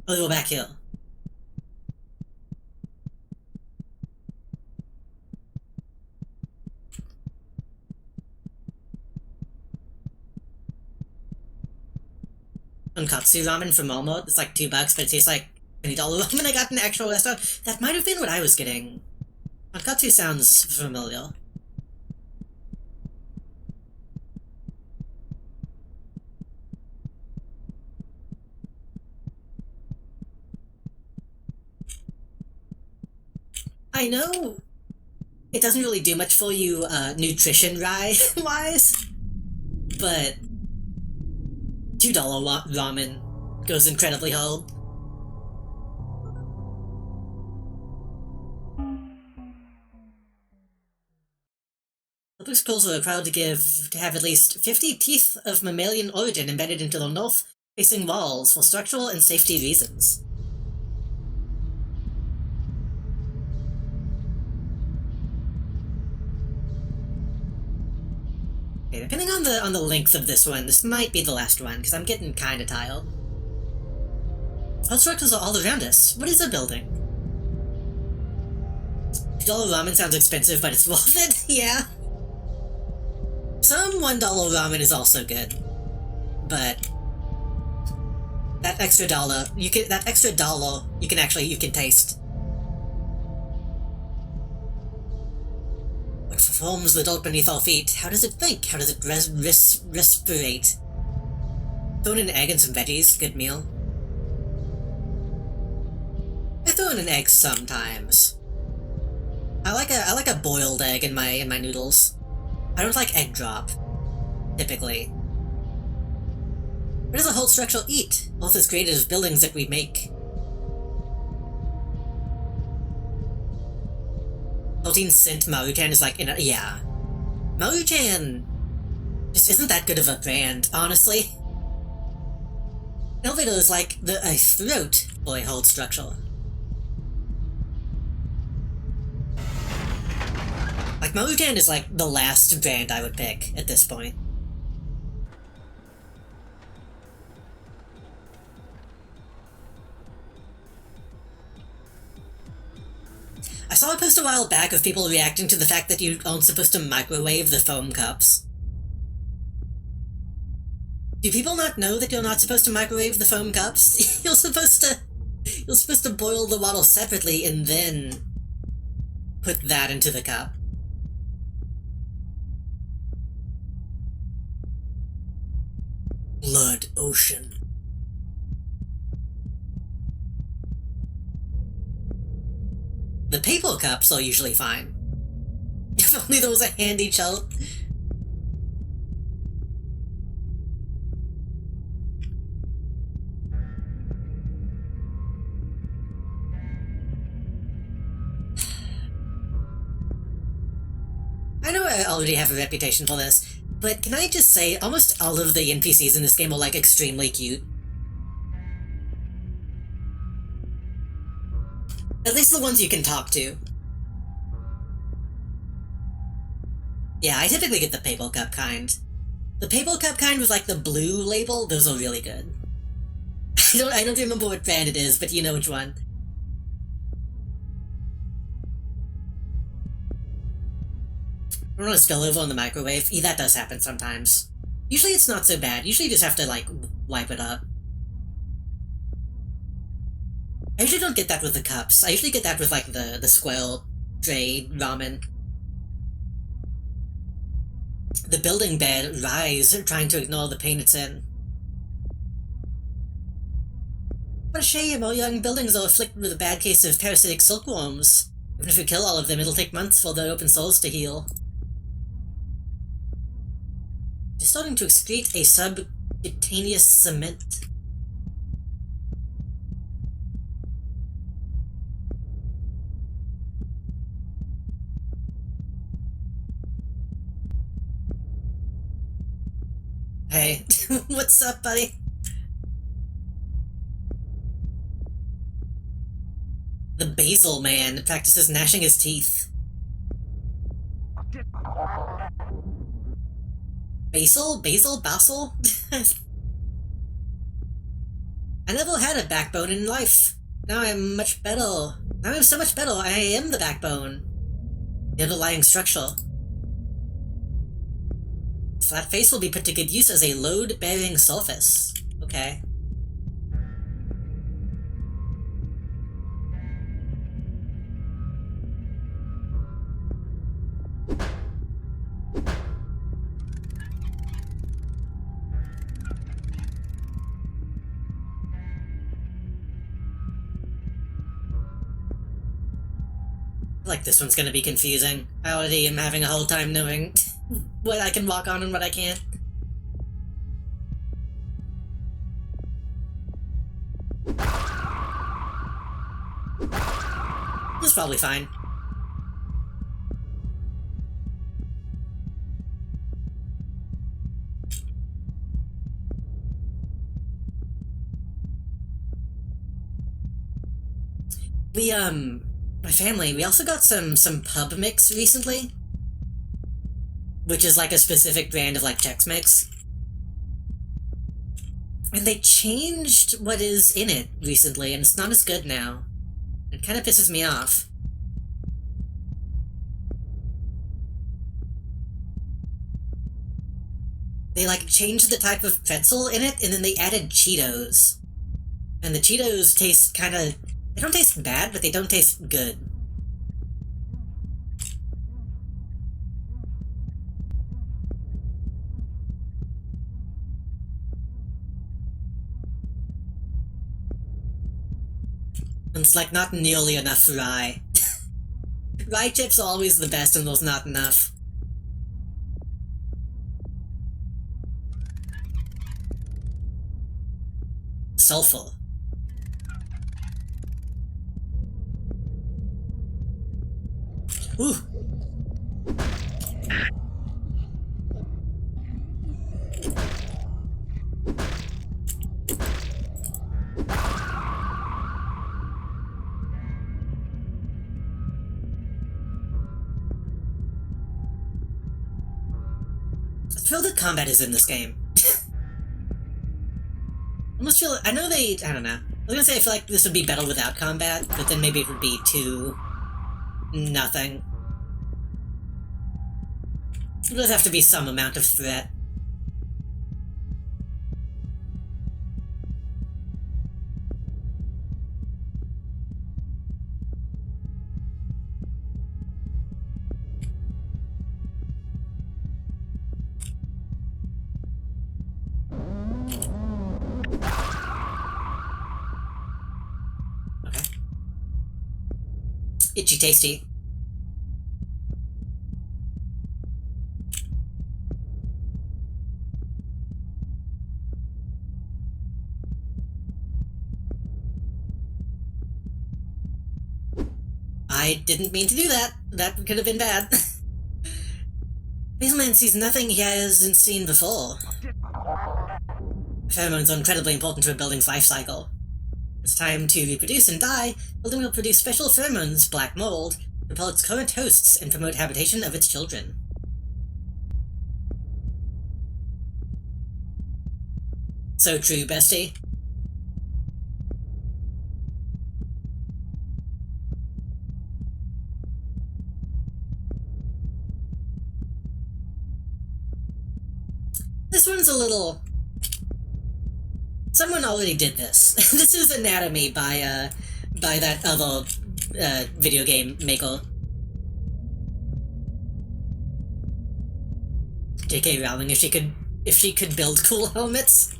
Oh, we're back here. Tonkatsu ramen from Momo. It's like $2, but it tastes like $20 ramen I got in the actual restaurant. That might have been what I was getting. Tonkatsu sounds familiar. I know it doesn't really do much for you, nutrition-wise, but $2 ramen goes incredibly hard. Public schools are proud to have at least 50 teeth of mammalian origin embedded into the north-facing walls for structural and safety reasons. Okay, depending on the length of this one, this might be the last one, because I'm getting kinda tired. All structures are all around us. What is a building? $2 ramen sounds expensive, but it's worth it, yeah. Some $1 ramen is also good, but that extra dollar, you can taste. What forms the dirt beneath our feet? How does it think? How does it respirate? Throw in an egg and some veggies, good meal. I throw in an egg sometimes. I like a boiled egg in my noodles. I don't like egg drop, typically. What does a whole structure eat? Both as created as buildings that we make. $14-cent Maruchan is like, yeah. Maruchan just isn't that good of a brand, honestly. Elevator is like a throat for a whole structure. Like, Maruchan is like the last brand I would pick at this point. I saw a post a while back of people reacting to the fact that you aren't supposed to microwave the foam cups. Do people not know that you're not supposed to microwave the foam cups? You're supposed to boil the water separately and then put that into the cup. Blood ocean. The papal cups are usually fine. If only there was a handy chelt. I know I already have a reputation for this, but can I just say, almost all of the NPCs in this game are, like, extremely cute. At least the ones you can talk to. Yeah, I typically get the Papal Cup kind. The Papal Cup kind with, like, the blue label, those are really good. I don't remember what brand it is, but you know which one. I want to spill over on the microwave. Yeah, that does happen sometimes. Usually it's not so bad. Usually you just have to, like, wipe it up. I usually don't get that with the cups. I usually get that with, like, the square tray ramen. The building bed rise, trying to ignore the pain it's in. What a shame, all young buildings are afflicted with a bad case of parasitic silkworms. Even if you kill all of them, it'll take months for their open souls to heal. They're starting to excrete a subcutaneous cement. Hey, what's up, buddy? The Basil Man practices gnashing his teeth. Basil? I never had a backbone in life. Now I'm much better. Now I'm so much better. I am the backbone. The underlying structure. Flat face will be put to good use as a load-bearing surface. Okay. Like this one's gonna be confusing. I already am having a whole time knowing what I can walk on and what I can't. This is probably fine. My family, we also got some pub mix recently. Which is like a specific brand of like Chex Mix. And they changed what is in it recently, and it's not as good now. It kind of pisses me off. They like changed the type of pretzel in it, and then they added Cheetos. And the Cheetos taste kind of... They don't taste bad, but they don't taste good. And it's like not nearly enough rye. Rye chips are always the best and there's not enough. Sulfur. Ooh. I feel the combat is in this game. I know they... I don't know. I was gonna say I feel like this would be better without combat, but then maybe it would be too... nothing. It does have to be some amount of threat. itchy tasty. I didn't mean to do that. That could have been bad. Hazelman sees nothing he hasn't seen before. Pheromones are incredibly important to a building's life cycle. It's time to reproduce and die. The building will produce special pheromones, black mold, repel its current hosts, and promote habitation of its children. So true, bestie. This one's a little... Someone already did this. This is Anatomy by that other, video game maker. J.K. Rowling, if she could build cool helmets.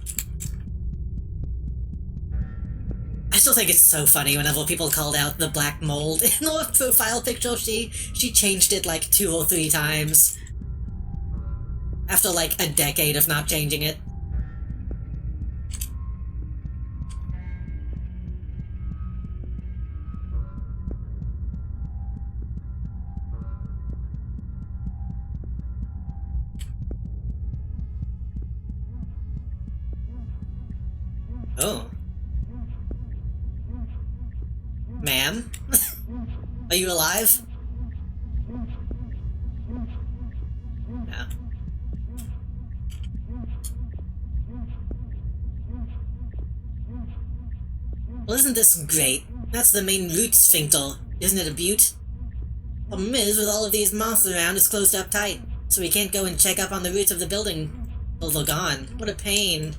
I still think it's so funny whenever people called out the black mold in the profile picture. She changed it like 2 or 3 times. After like a decade of not changing it. Oh. Ma'am? Are you alive? No. Well, isn't this great? That's the main root sphincter. Isn't it a beaut? Problem is, with all of these moths around, it's closed up tight, so we can't go and check up on the roots of the building till they're gone. What a pain.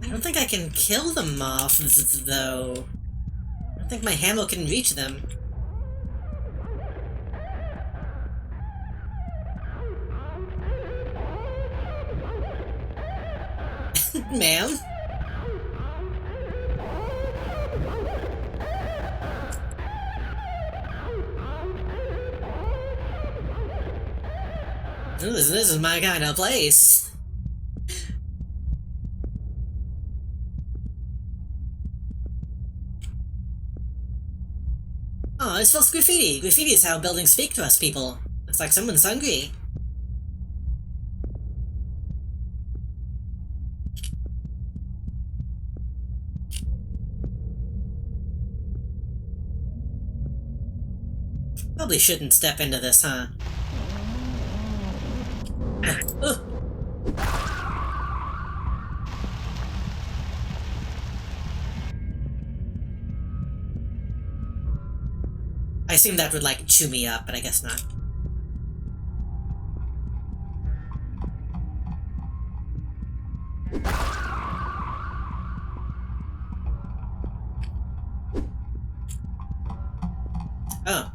I don't think I can kill the moths, though. I don't think my hammer can reach them. Ma'am? This is my kind of place. Oh, it's false graffiti. Graffiti is how buildings speak to us people. Looks like someone's hungry. Probably shouldn't step into this, huh? I assumed that would, like, chew me up, but I guess not. Oh.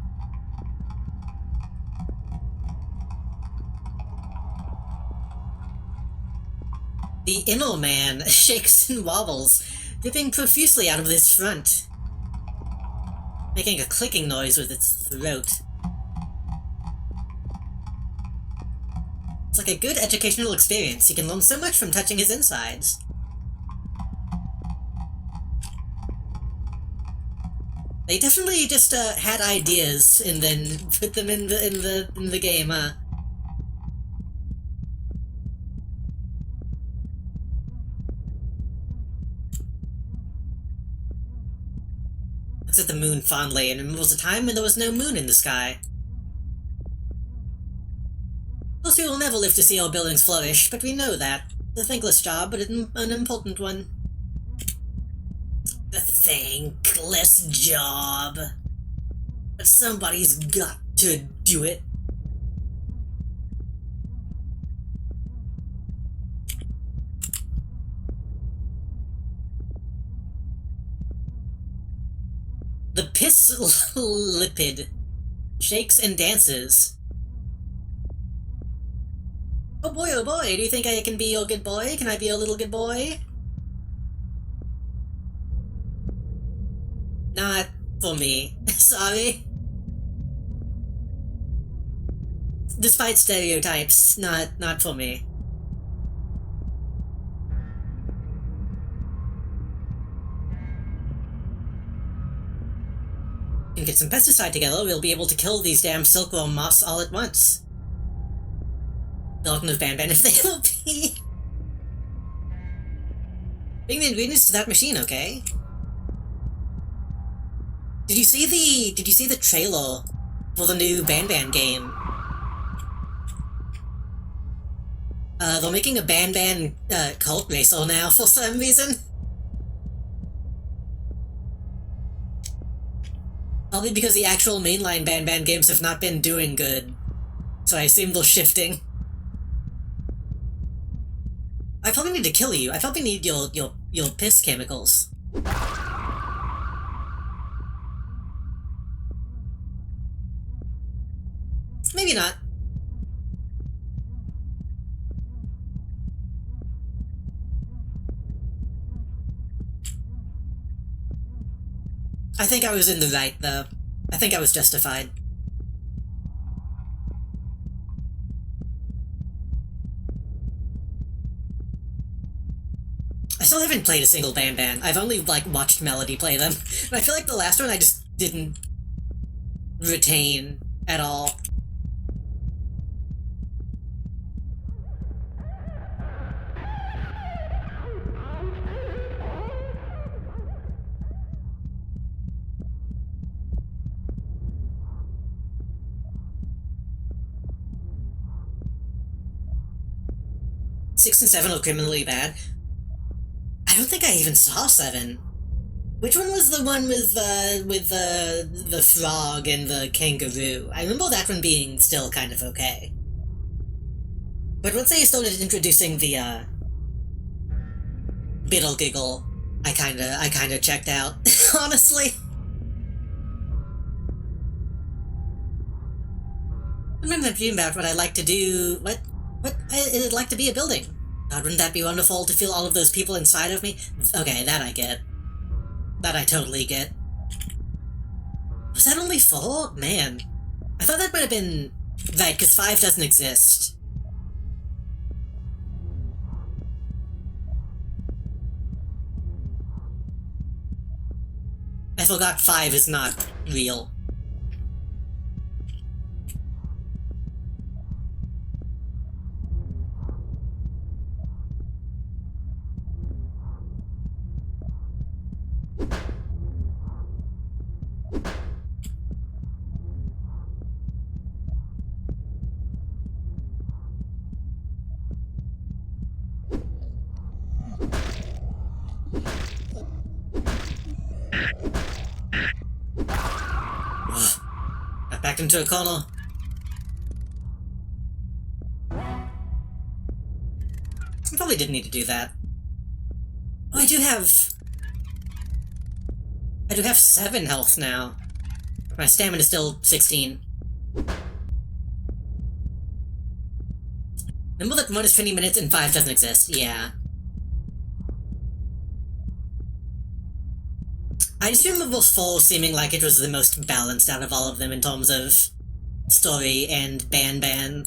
The inner man shakes and wobbles, dripping profusely out of his front, making a clicking noise with its throat. It's like a good educational experience. You can learn so much from touching his insides. They definitely just had ideas and then put them in the game, huh? Looks at the moon fondly and remembers a time when there was no moon in the sky. Most people will never live to see our buildings flourish, but we know that. It's a thankless job, but an important one. The thankless job. But somebody's got to do it. The piss lipid shakes and dances. Oh boy, do you think I can be your good boy? Can I be your little good boy? for me. Sorry. Despite stereotypes, not for me. And get some pesticide together, we'll be able to kill these damn silkworm moths all at once. Welcome to Ban Ban if they will be. Bring the ingredients to that machine, okay? Did you see the trailer for the new Ban Ban game? They're making a Ban Ban cult racer now for some reason. Probably because the actual mainline Ban Ban games have not been doing good. So I assume they're shifting. I probably need to kill you. I probably need your piss chemicals. Maybe not. I think I was in the right, though. I think I was justified. I still haven't played a single Ban Ban. I've only, like, watched Melody play them. And I feel like the last one I just didn't retain at all. Six and 7 are criminally bad. I don't think I even saw 7. Which one was the one with the frog and the kangaroo? I remember that one being still kind of okay. But once they started introducing the Biddle Giggle, I kinda checked out, honestly. I remember dreaming about what I'd like to do. What I'd like to be a building. God, wouldn't that be wonderful to feel all of those people inside of me? Okay, that I get. That I totally get. Was that only 4? Man. I thought that might have been... Right, because 5 doesn't exist. I forgot 5 is not real. Got backed into a corner. I probably didn't need to do that. Oh, I do have 7 health now. My stamina is still 16. Remember that 1 is 20 minutes and 5 doesn't exist? Yeah. I just remember 4 seeming like it was the most balanced out of all of them in terms of story and Ban Ban.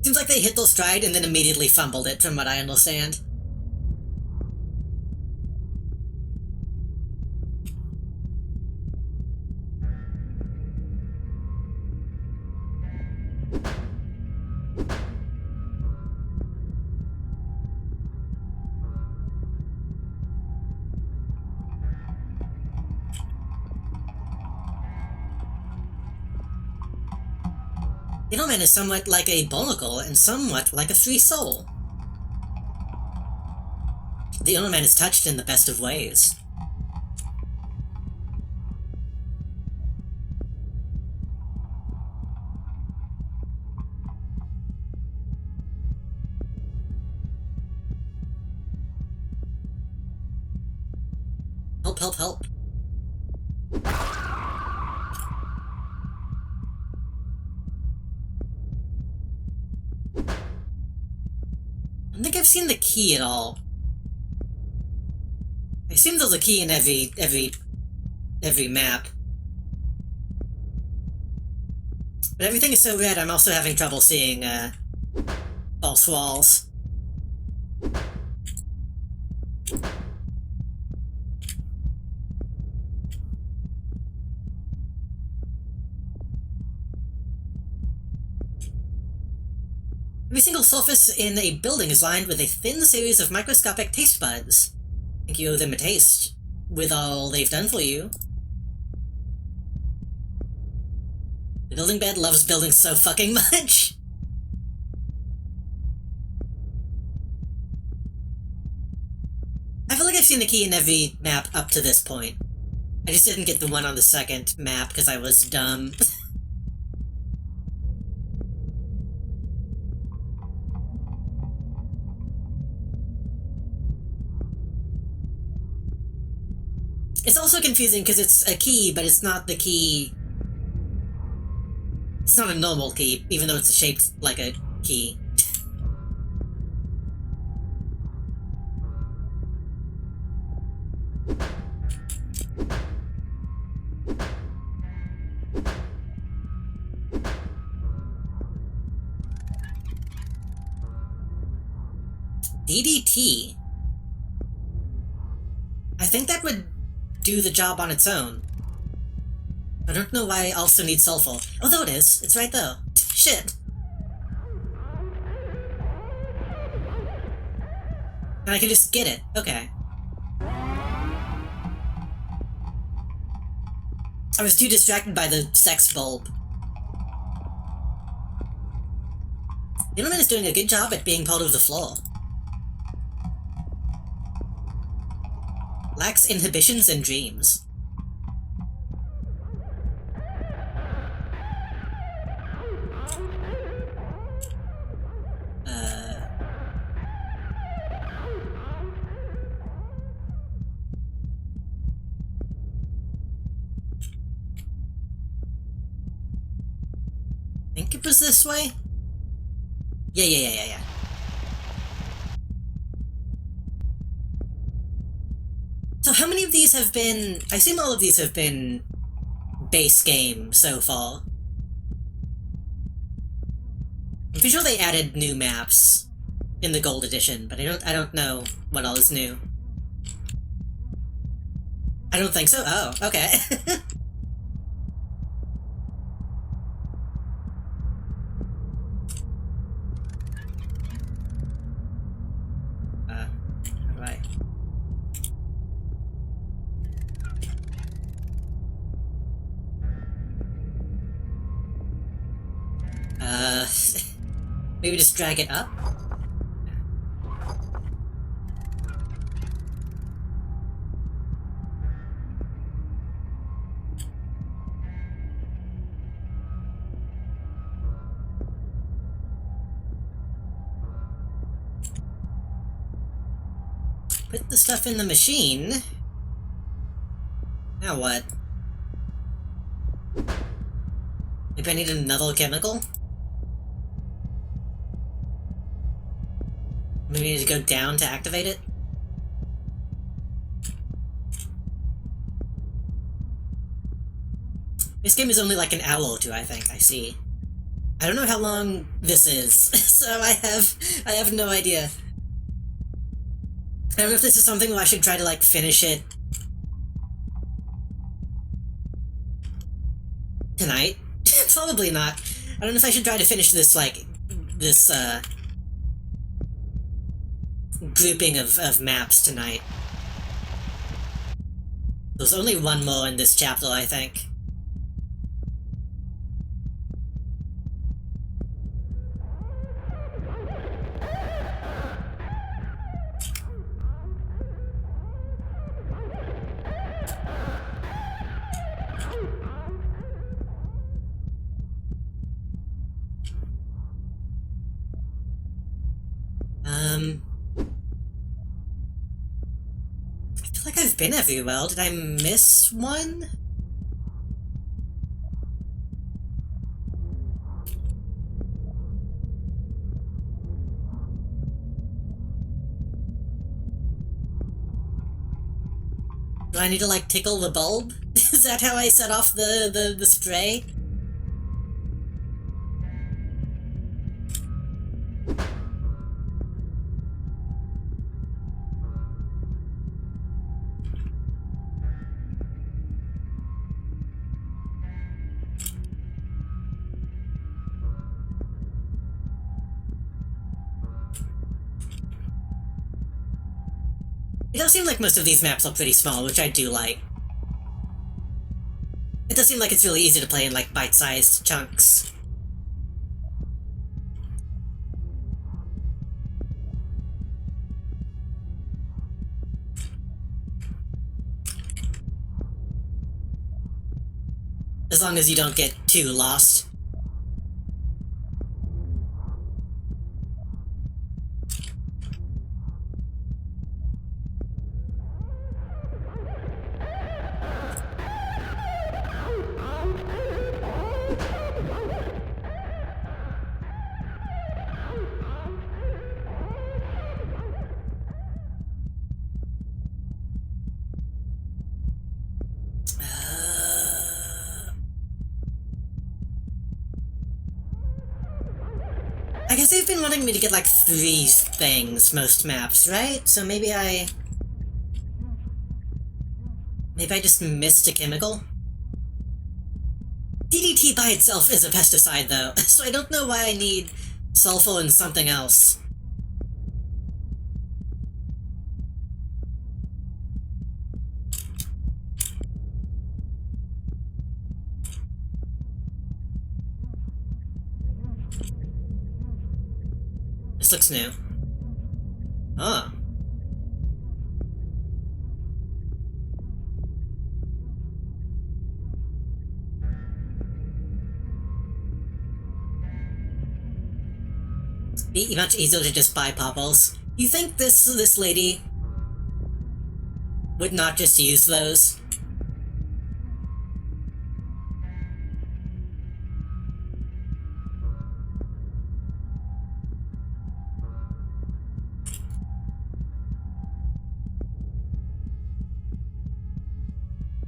Seems like they hit their stride and then immediately fumbled it, from what I understand. The Edelman is somewhat like a barnacle and somewhat like a free soul. The Edelman is touched in the best of ways. Help, help, help. I've seen the key at all. I assume there's a key in every map. But everything is so red, I'm also having trouble seeing, false walls. Every single surface in a building is lined with a thin series of microscopic taste buds. I think you owe them a taste, with all they've done for you. The building bed loves buildings so fucking much! I feel like I've seen the key in every map up to this point. I just didn't get the one on the second map because I was dumb. It's also confusing because it's a key, but it's not the key. It's not a normal key, even though it's shaped like a key. DDT? I think that would do the job on its own. I don't know why I also need sulfur. Oh, there it is. It's right there. Shit. And I can just get it. Okay. I was too distracted by the sex bulb. The gentleman is doing a good job at being part of the floor. Lacks inhibitions and dreams. I think it was this way? Yeah. So how many of these have been... I assume all of these have been base game so far. I'm pretty sure they added new maps in the Gold Edition, but I don't know what all is new. I don't think so. Oh, okay. Alright. Maybe just drag it up? Put the stuff in the machine. Now what? Maybe I need another chemical? Maybe I need to go down to activate it? This game is only like an hour or two, I think. I see. I don't know how long this is, so I have no idea. I don't know if this is something where I should try to, like, finish it tonight. Probably not. I don't know if I should try to finish this, like, this, grouping of maps tonight. There's only one more in this chapter, I think. I feel like I've been everywhere. Did I miss one? I need to, like, tickle the bulb? Is that how I set off the spray? It does seem like most of these maps are pretty small, which I do like. It does seem like it's really easy to play in, like, bite-sized chunks. As long as you don't get too lost. I guess they've been wanting me to get, like, 3 things most maps, right? So maybe I just missed a chemical? DDT by itself is a pesticide, though, so I don't know why I need sulfur and something else. This looks new. Huh. Be much easier to just buy popples. You think this lady would not just use those?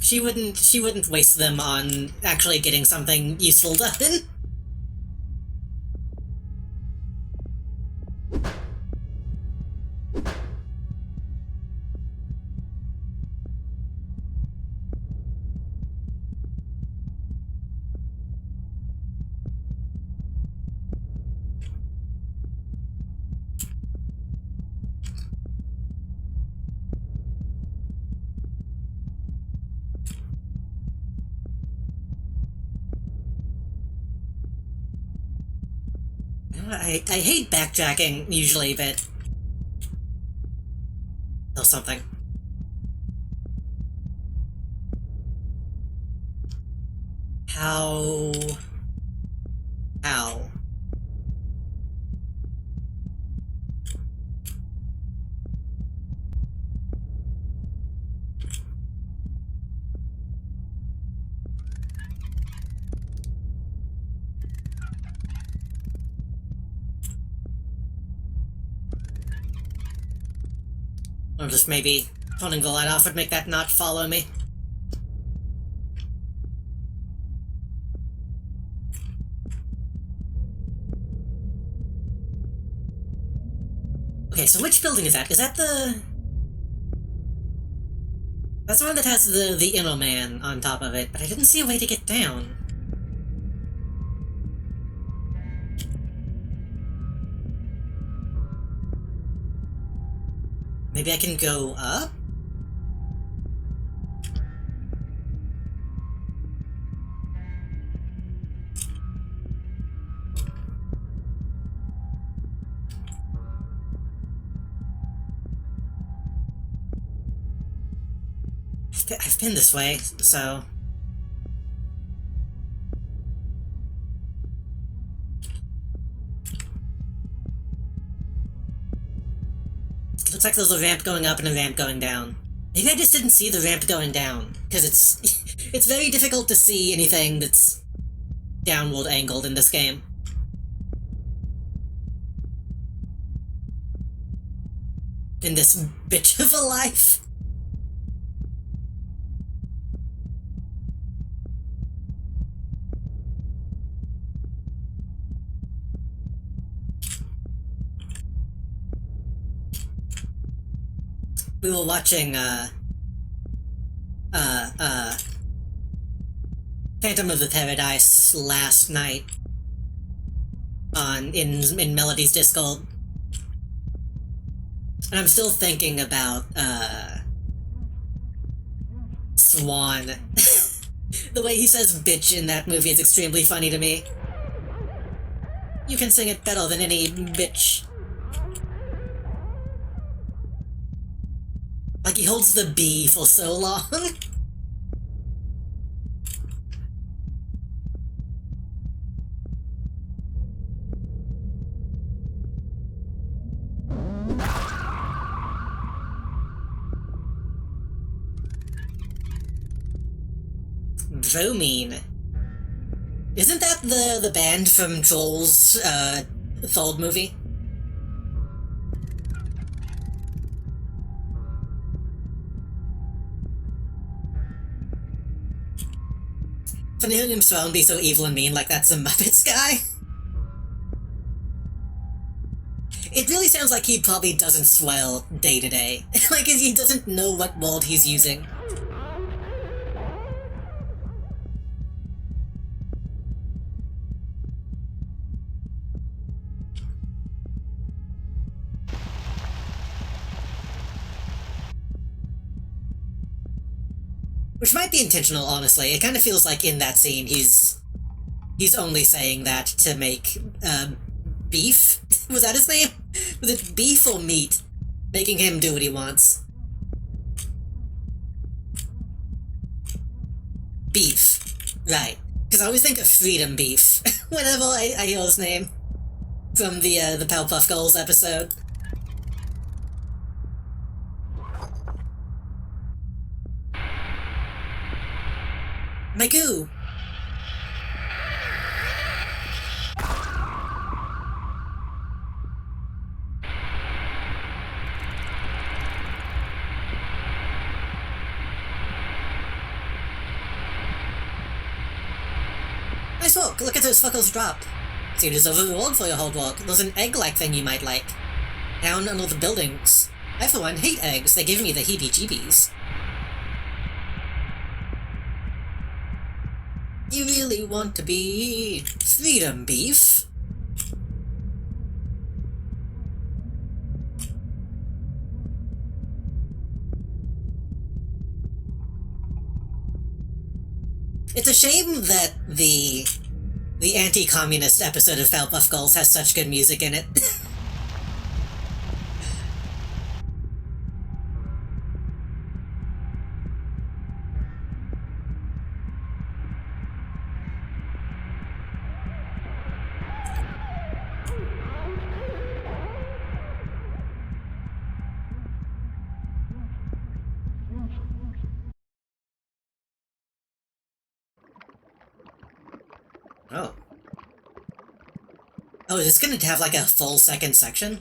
She wouldn't waste them on actually getting something useful done. I hate backtracking, usually, but... Oh, something. How... Or just maybe turning the light off would make that not follow me. Okay, so which building is that? Is that the... That's the one that has the inner man on top of it, but I didn't see a way to get down. Maybe I can go up? I've been this way, so... Looks like there's a ramp going up and a ramp going down. Maybe I just didn't see the ramp going down, because it's... it's very difficult to see anything that's downward angled in this game. In this bitch of a life. we were watching, Phantom of the Paradise last night in Melody's Discord. And I'm still thinking about, Swan. The way he says bitch in that movie is extremely funny to me. You can sing it better than any bitch. Like, he holds the B for so long. Bromine. Isn't that the band from Joel's, Thawed movie? Funny hearing him Swan be so evil and mean like that's a Muppets guy. It really sounds like he probably doesn't swell day to day. Like, he doesn't know what word he's using. Which might be intentional, honestly. It kind of feels like in that scene he's only saying that to make, Beef? Was that his name? Was it Beef or Meat? Making him do what he wants. Beef. Right. Because I always think of Freedom Beef whenever I hear his name. From the Powerpuff Girls episode. My goo! Nice work! Look at those fuckers drop! So you deserve a reward for your hard work. There's an egg-like thing you might like. Down under the buildings. I, for one, hate eggs. They give me the heebie-jeebies. You really want to be Freedom Beef? It's a shame that the anti-communist episode of Powerpuff Girls has such good music in it. Oh. Oh, is this gonna have like a full second section?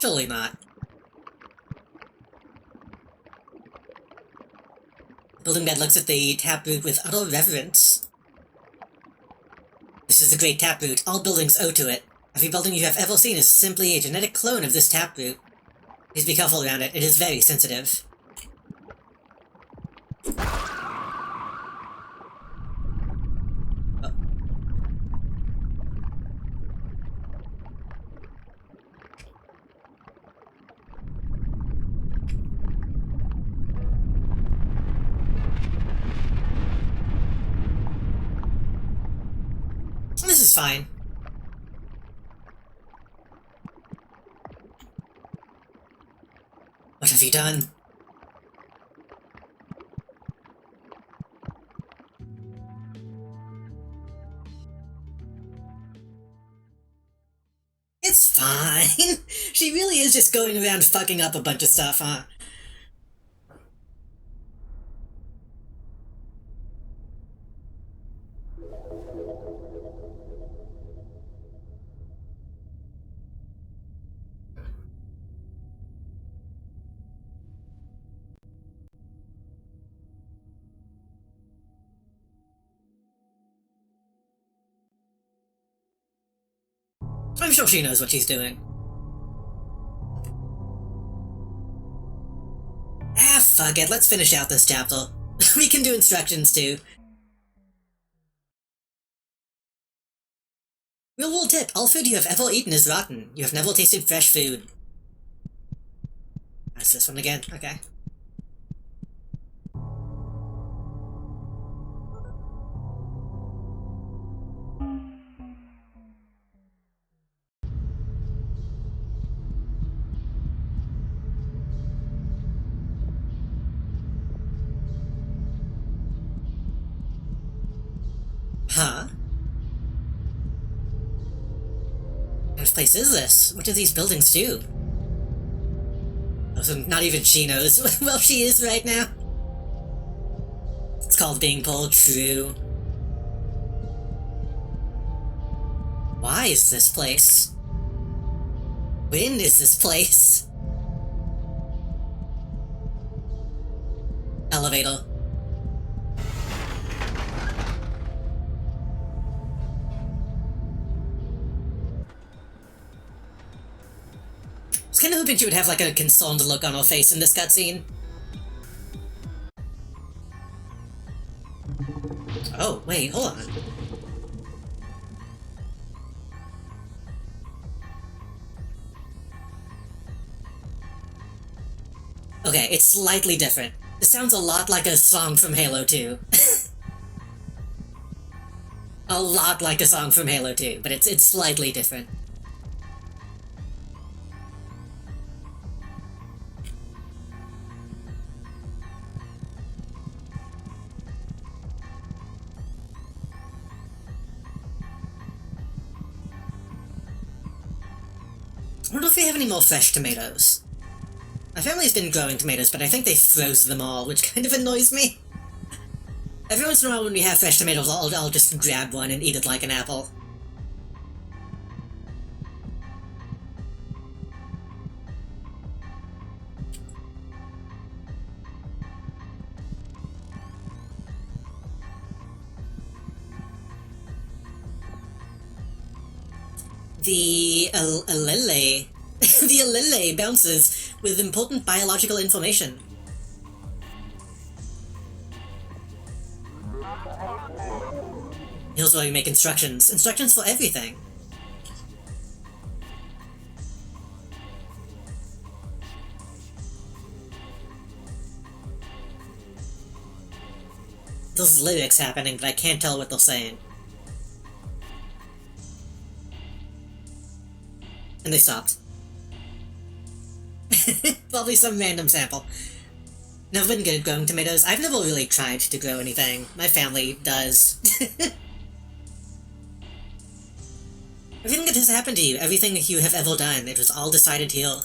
Surely not. Building bed looks at the taproot with utter reverence. This is the great taproot. All buildings owe to it. Every building you have ever seen is simply a genetic clone of this taproot. Please be careful around it. It is very sensitive. This is fine. What have you done? It's fine. She really is just going around fucking up a bunch of stuff, huh? I'm sure she knows what she's doing. Fuck it, let's finish out this chapter. We can do instructions too. Real world tip, all food you have ever eaten is rotten. You have never tasted fresh food. That's this one again, okay. Huh? What place is this? What do these buildings do? Oh, so not even she knows. Well, she is right now. It's called being pulled true. Why is this place? When is this place? Elevator. I was kinda hoping she would have like a concerned look on her face in this cutscene. Oh, wait, hold on. Okay, it's slightly different. This sounds a lot like a song from Halo 2. A lot like a song from Halo 2, but it's slightly different. I wonder if we have any more fresh tomatoes. My family's been growing tomatoes, but I think they froze them all, which kind of annoys me. Every once in a while when we have fresh tomatoes, I'll just grab one and eat it like an apple. The Alele... the Alele bounces with important biological information. Here's where we make instructions. Instructions for everything. There's lyrics happening, but I can't tell what they're saying. And they stopped. Probably some random sample. Never been good at growing tomatoes. I've never really tried to grow anything. My family does. Everything that has happened to you, everything that you have ever done, it was all decided here.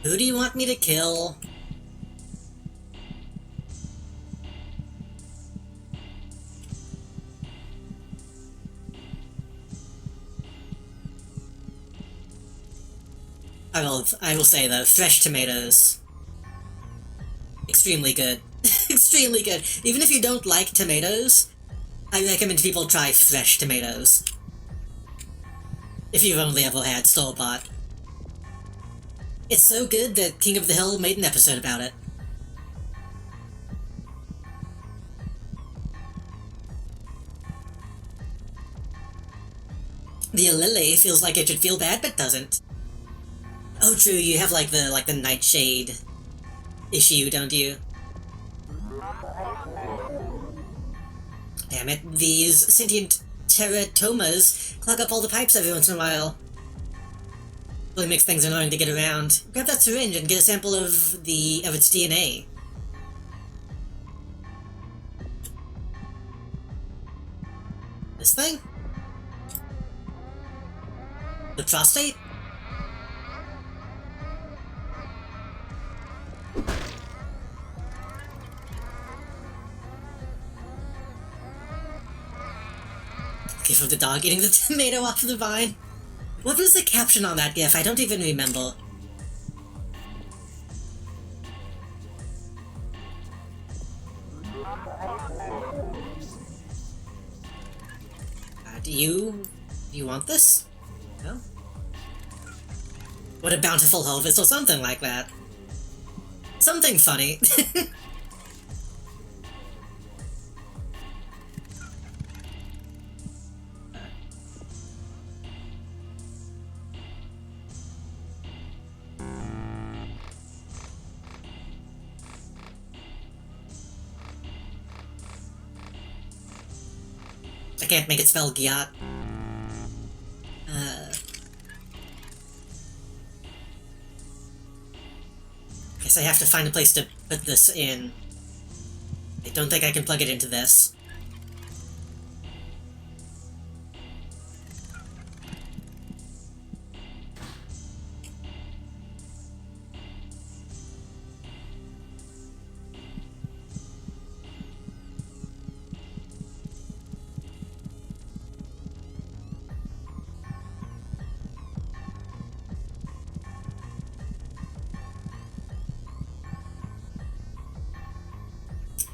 Who do you want me to kill? I will say though, fresh tomatoes. Extremely good. Extremely good. Even if you don't like tomatoes, I recommend people try fresh tomatoes. If you've only ever had store-bought. It's so good that King of the Hill made an episode about it. The Alele feels like it should feel bad, but doesn't. Oh, true, you have like the nightshade issue, don't you? Damn it, these sentient teratomas clog up all the pipes every once in a while. Really makes things annoying to get around. Grab that syringe and get a sample of its DNA. This thing? The prostate? Gif of the dog eating the tomato off the vine. What was the caption on that gif? I don't even remember. Do you want this? No? What a bountiful harvest or something like that. Something funny. I can't make it spell Gyat. Guess I have to find a place to put this in. I don't think I can plug it into this.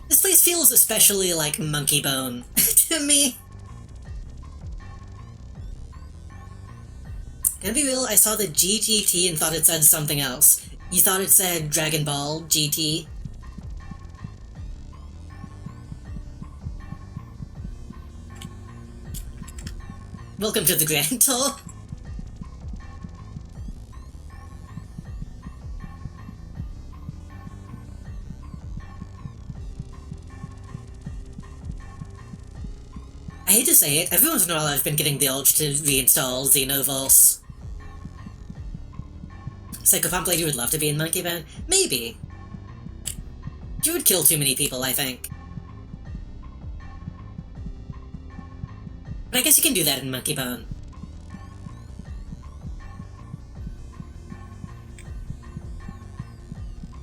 This place feels especially like Monkey Bone to me. Can I be real? I saw the GGT and thought it said something else. You thought it said Dragon Ball GT? Welcome to the Grand Tour. I hate to say it, every once in a while I've been getting the urge to reinstall Xenoverse. Psychopomp Lady would love to be in Monkey Bone? Maybe. She would kill too many people, I think. But I guess you can do that in Monkey Bone.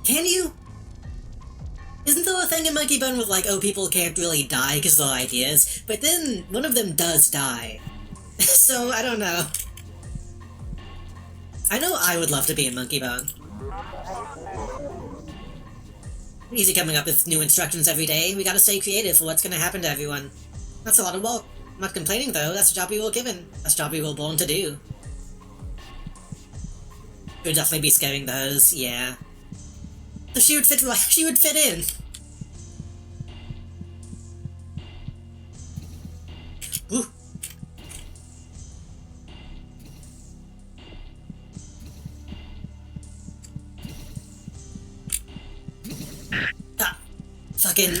Can you? Isn't there a thing in Monkey Bone with like, oh, people can't really die because they're ideas, but then one of them does die. So, I don't know. I know I would love to be in Monkey Bone. Easy coming up with new instructions every day. We gotta stay creative for what's gonna happen to everyone. That's a lot of work. I'm not complaining though, that's the job we were given. That's the job we were born to do. Would definitely be scaring those, yeah. So she would fit right, she would fit in. Ooh. Ah, fucking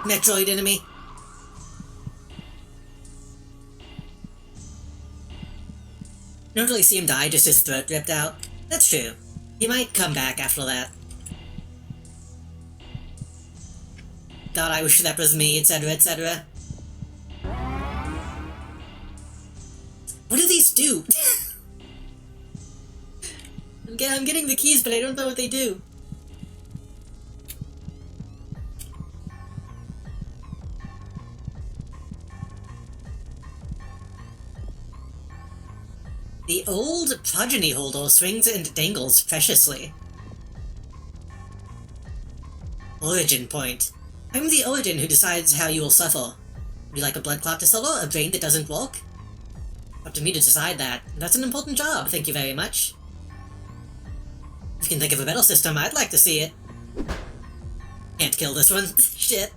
Metroid enemy. You don't really see him die, just his throat ripped out. That's true. He might come back after that. God, I wish that was me, etc., etc. What do these do? I'm getting the keys, but I don't know what they do. The old progeny holder swings and dangles preciously. Origin point. I'm the origin who decides how you will suffer. Would you like a blood clot disorder? A brain that doesn't work? Up to me to decide that. That's an important job, thank you very much. If you can think of a better system, I'd like to see it. Can't kill this one. Shit.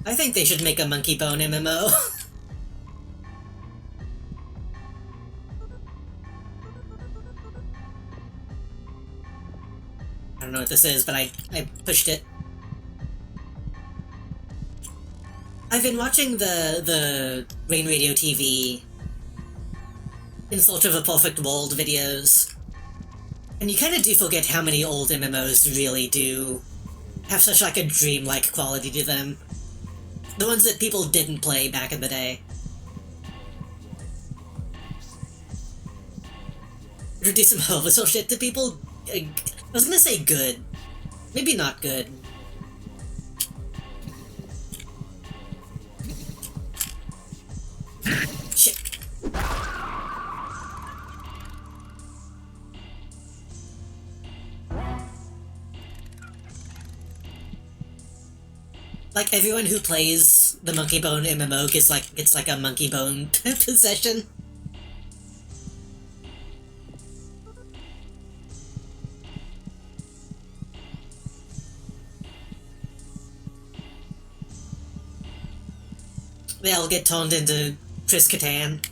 I think they should make a Monkey Bone MMO. I don't know what this is, but I pushed it. I've been watching the Rain Radio TV In Search of a Perfect World videos, and you kind of do forget how many old MMOs really do have such like a dreamlike quality to them. The ones that people didn't play back in the day. Introduce some Harvester shit to people? I was gonna say good. Maybe not good. Shit. Like, everyone who plays the Monkey Bone MMO gets like a Monkey Bone possession. They all get turned into Chris Kattan.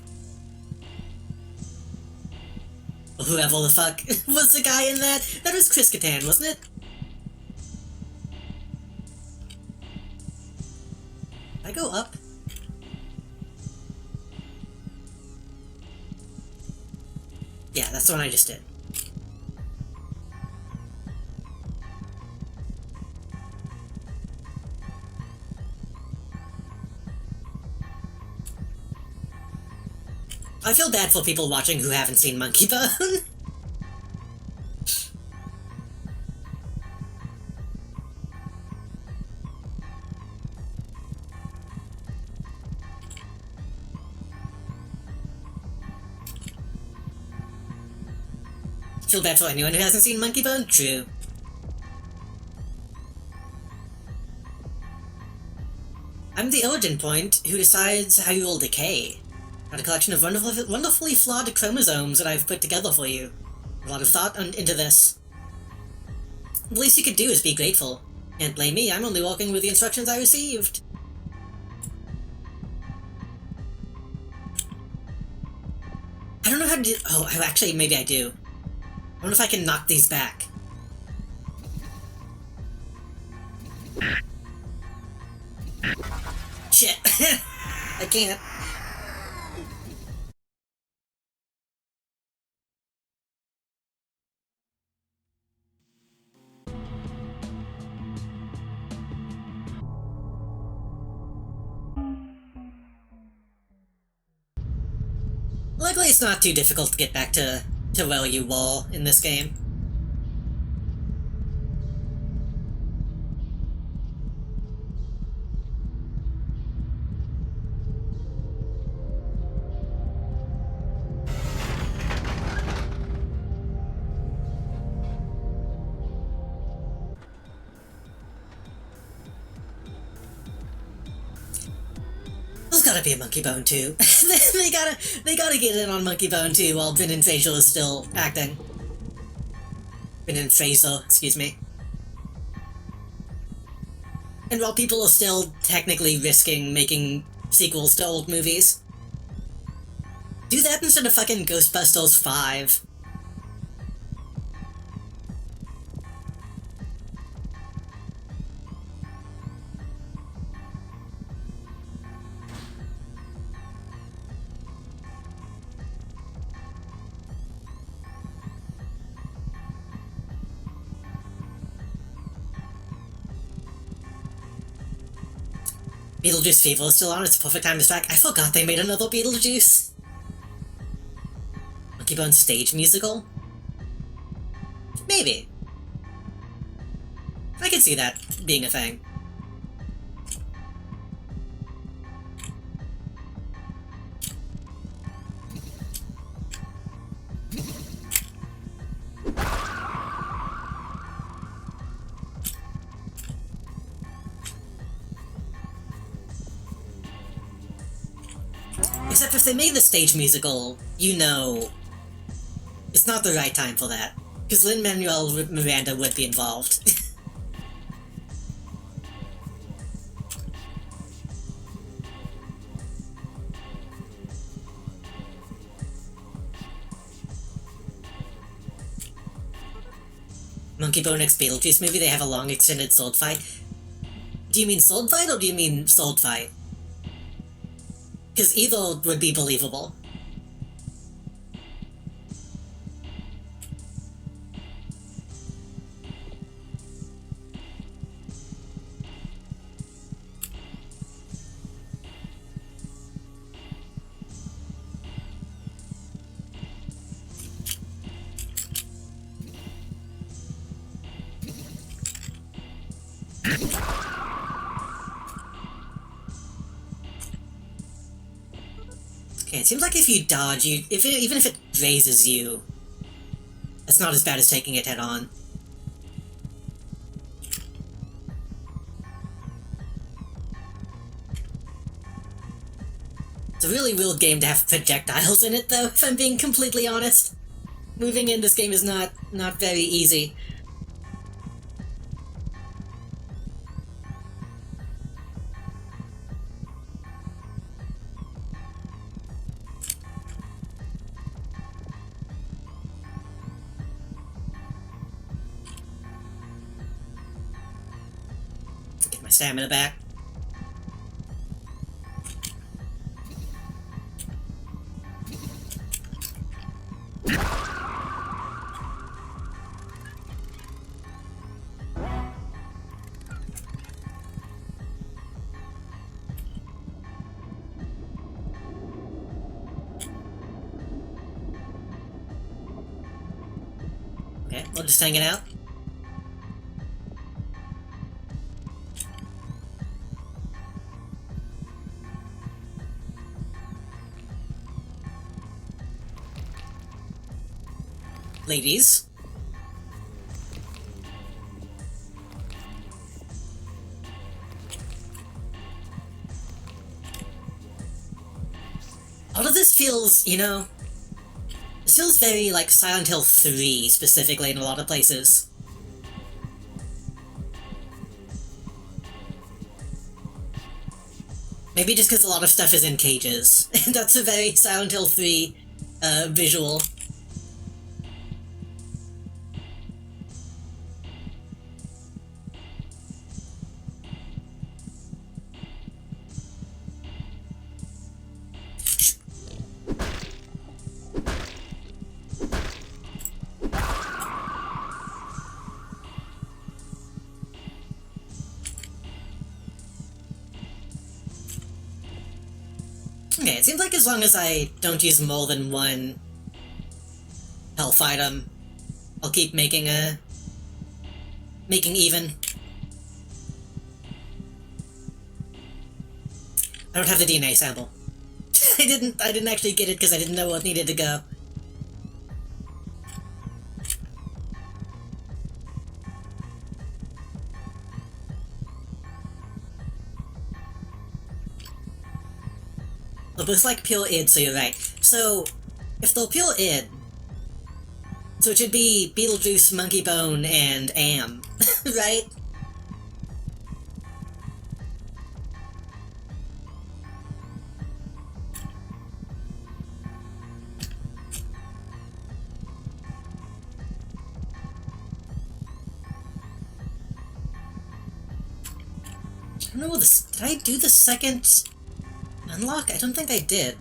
Or whoever the fuck was the guy in that. That was Chris Kattan, wasn't it? I go up? Yeah, that's the one I just did. I feel bad for people watching who haven't seen Monkey Bone. Feel bad for anyone who hasn't seen Monkey Bone? True. I'm the origin point who decides how you will decay. Got a collection of wonderfully flawed chromosomes that I've put together for you. A lot of thought into this. The least you could do is be grateful. Can't blame me, I'm only working with the instructions I received. I don't know how to do— oh, actually, maybe I do. I wonder if I can knock these back. Shit. I can't. Luckily, it's not too difficult to get back to where you were in this game. There's gotta be a Monkey Bone 2. they gotta get in on Monkey Bone 2 while Brendan Fraser is still acting. Brendan Fraser, excuse me. And while people are still technically risking making sequels to old movies. Do that instead of fucking Ghostbusters 5. Beetlejuice Fever is still on, it's a perfect time to strike. I forgot they made another Beetlejuice. Monkey Bone stage musical? Maybe. I can see that being a thing. Except if they made the stage musical, you know, it's not the right time for that. Because Lin-Manuel Miranda would be involved. Monkey Bone X Beetlejuice movie, they have a long extended sword fight. Do you mean sword fight or do you mean sword fight? Because either would be believable. Okay, it seems like if you dodge, even if it grazes you, it's not as bad as taking it head on. really weird game to have projectiles in it, though, if I'm being completely honest. Moving in this game is not very easy. Get my stamina back. Okay, we'll just hang it out. Ladies. All of this feels, you know, this feels very like Silent Hill 3 specifically in a lot of places. Maybe just because a lot of stuff is in cages. That's a very Silent Hill 3 visual. Okay, it seems like as long as I don't use more than one health item, I'll keep making even. I don't have the DNA sample. I didn't actually get it because I didn't know what needed to go. It looks like pure id, so you're right. So, if they're pure id, so it should be Beetlejuice, Monkey Bone, and Am, right? I don't know, did I do the second unlock? I don't think I did.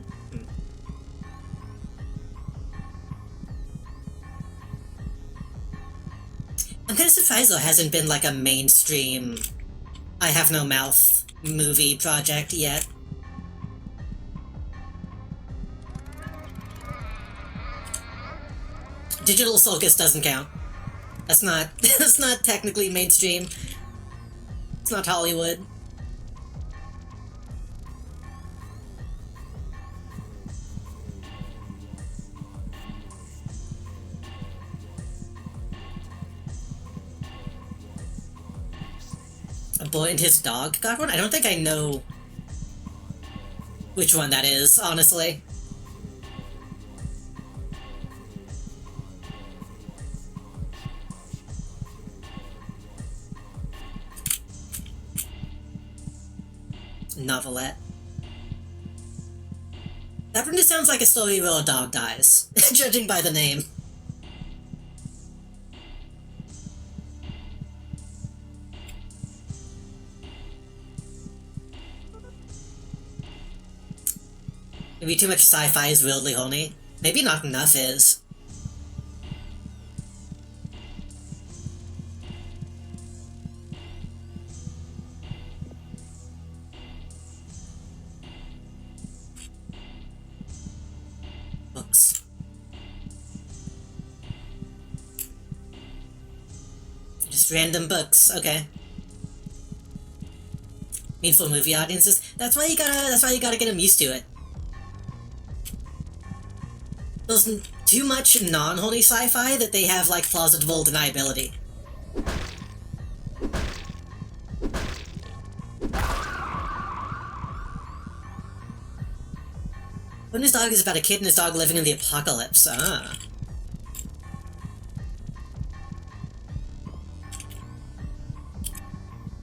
I'm kinda surprised there hasn't been like a mainstream I Have No Mouth movie project yet. Digital Circus doesn't count. That's not that's not technically mainstream. It's not Hollywood. A boy and his dog got one? I don't think I know which one that is, honestly. Novelette. That one just sounds like a story where a dog dies, judging by the name. Maybe too much sci-fi is weirdly horny. Maybe not enough is. Books. Just random books, okay. Mean for movie audiences. That's why you gotta get them used to it. There's too much non-horny sci-fi that they have, like, plausible deniability. Winter's Dog is about a kid and his dog living in the apocalypse. Ah.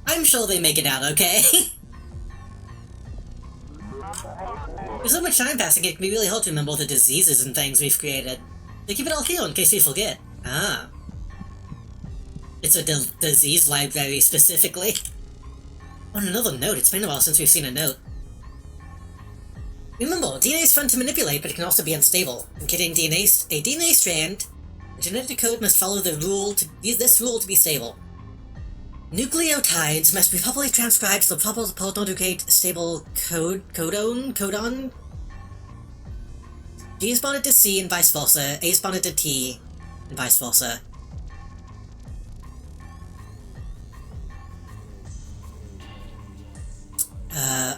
I'm sure they make it out okay. With so much time passing, it can be really hard to remember all the diseases and things we've created. They keep it all here in case we forget. Ah. It's a disease library, specifically. On another note, it's been a while since we've seen a note. Remember, DNA is fun to manipulate, but it can also be unstable. In getting a DNA strand, the genetic code must follow this rule to be stable. Nucleotides must be properly transcribed to the proper partner to create stable codon? G is bonded to C and vice versa, A is bonded to T, and vice versa.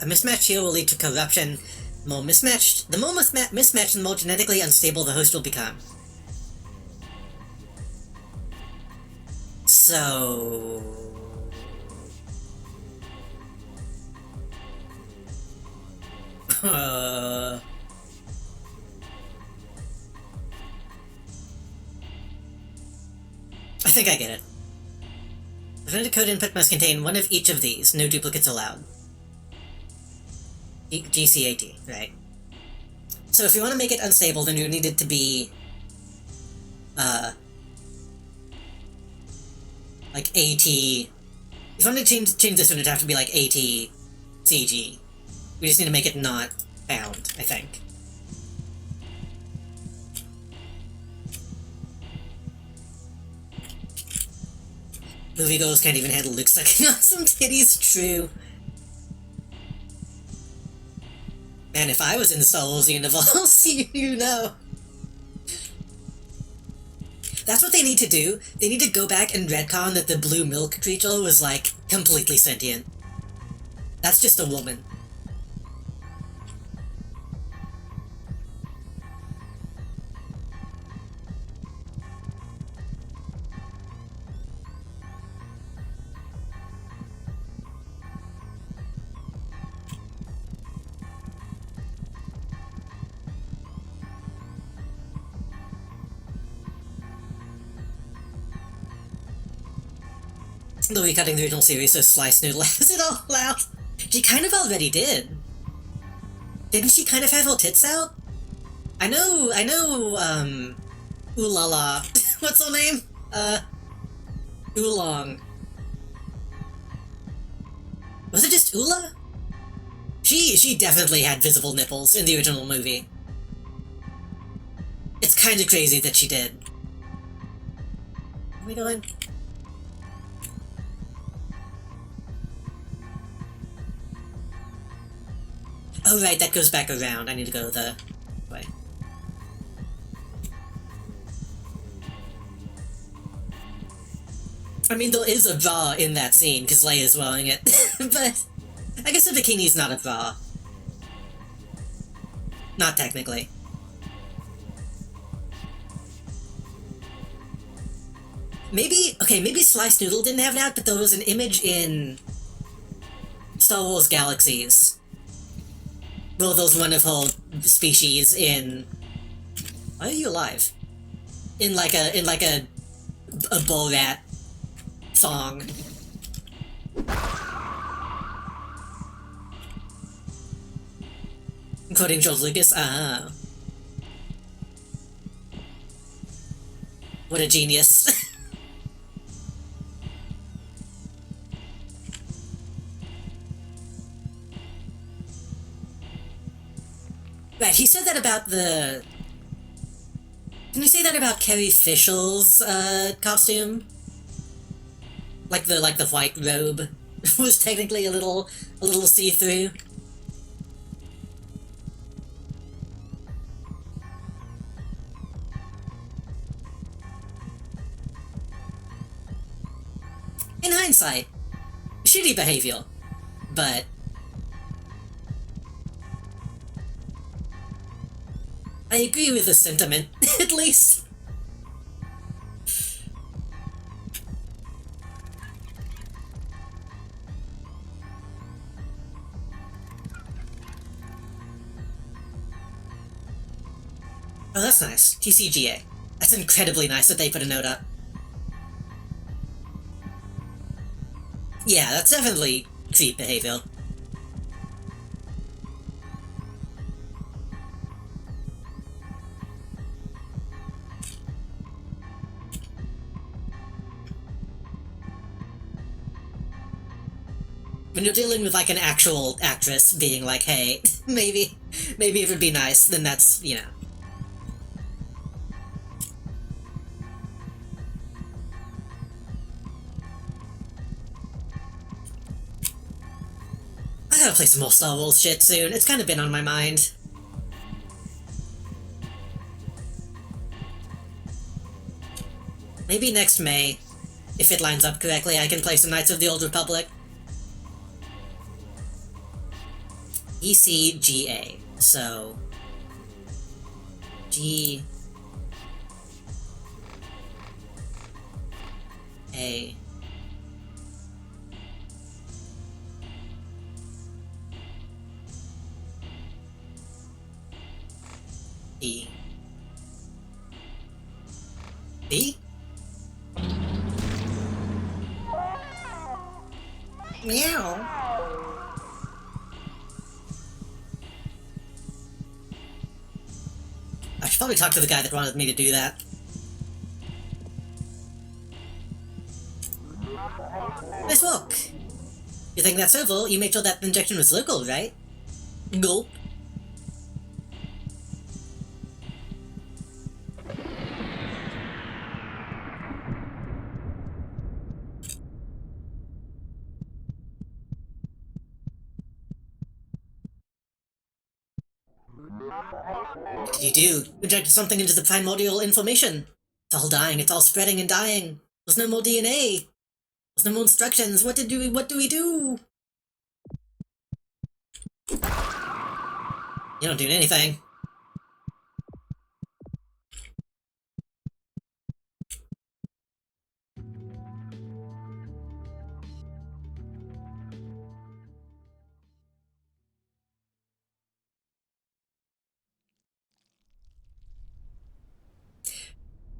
A mismatch here will lead to corruption. The more mismatched, the more genetically unstable the host will become. So... I think I get it. The genetic code input must contain one of each of these, no duplicates allowed. GCAT, right. So if you want to make it unstable, then you need it to be, like AT... If you want to change this one, it'd have to be like ATCG. We just need to make it not found, I think. Moviegoers can't even handle Luke sucking on some titties, true. Man, if I was in the Star Wars universe, you know. That's what they need to do. They need to go back and retcon that the blue milk creature was, like, completely sentient. That's just a woman. Though recutting the original series so Slice Noodle has it all out. She kind of already did. Didn't she kind of have her tits out? I know, Ooh La La. What's her name? Oolong. Was it just Oola? She definitely had visible nipples in the original movie. It's kind of crazy that she did. Where are we going? Oh right, that goes back around. I need to go the way. I mean, there is a bra in that scene, because Leia's wearing it. But I guess the bikini's not a bra. Not technically. Maybe Slice Noodle didn't have that, but there was an image in Star Wars Galaxies. Well, there's one of her species in... Why are you alive? In like a Borat song. Including George Lucas. Ah. What a genius. Right, he said that about the... Didn't he say that about Carrie Fisher's, costume? Like the white robe was technically a little see-through. In hindsight, shitty behavior, but... I agree with the sentiment, at least. Oh, that's nice. TCGA. That's incredibly nice that they put a note up. Yeah, that's definitely creep behavior. When you're dealing with, like, an actual actress being like, hey, maybe it would be nice, then that's, you know. I gotta play some more Star Wars shit soon. It's kind of been on my mind. Maybe next May, if it lines up correctly, I can play some Knights of the Old Republic. ECGA, so... G... A... E... B? Meow. I should probably talk to the guy that wanted me to do that. Nice walk! You think that's oval? You made sure that injection was local, right? Gulp. What did you do? Injected something into the primordial information. It's all dying, it's all spreading and dying. There's no more DNA. There's no more instructions. What do we do? You don't do anything.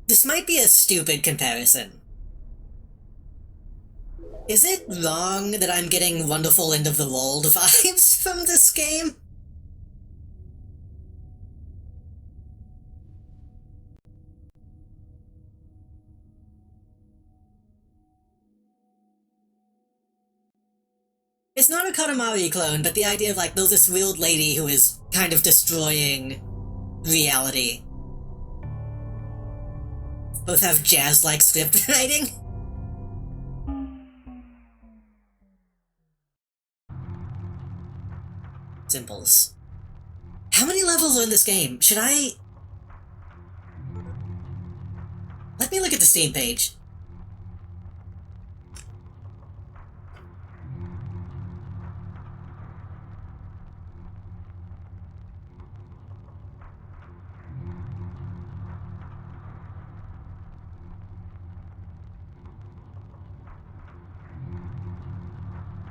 This might be a stupid comparison. Is it wrong that I'm getting wonderful end of the world vibes from this game? It's not a Katamari clone, but the idea of, like, there's this weird lady who is kind of destroying reality. Both have jazz-like script writing. Symbols. How many levels are in this game? Should I... Let me look at the Steam page.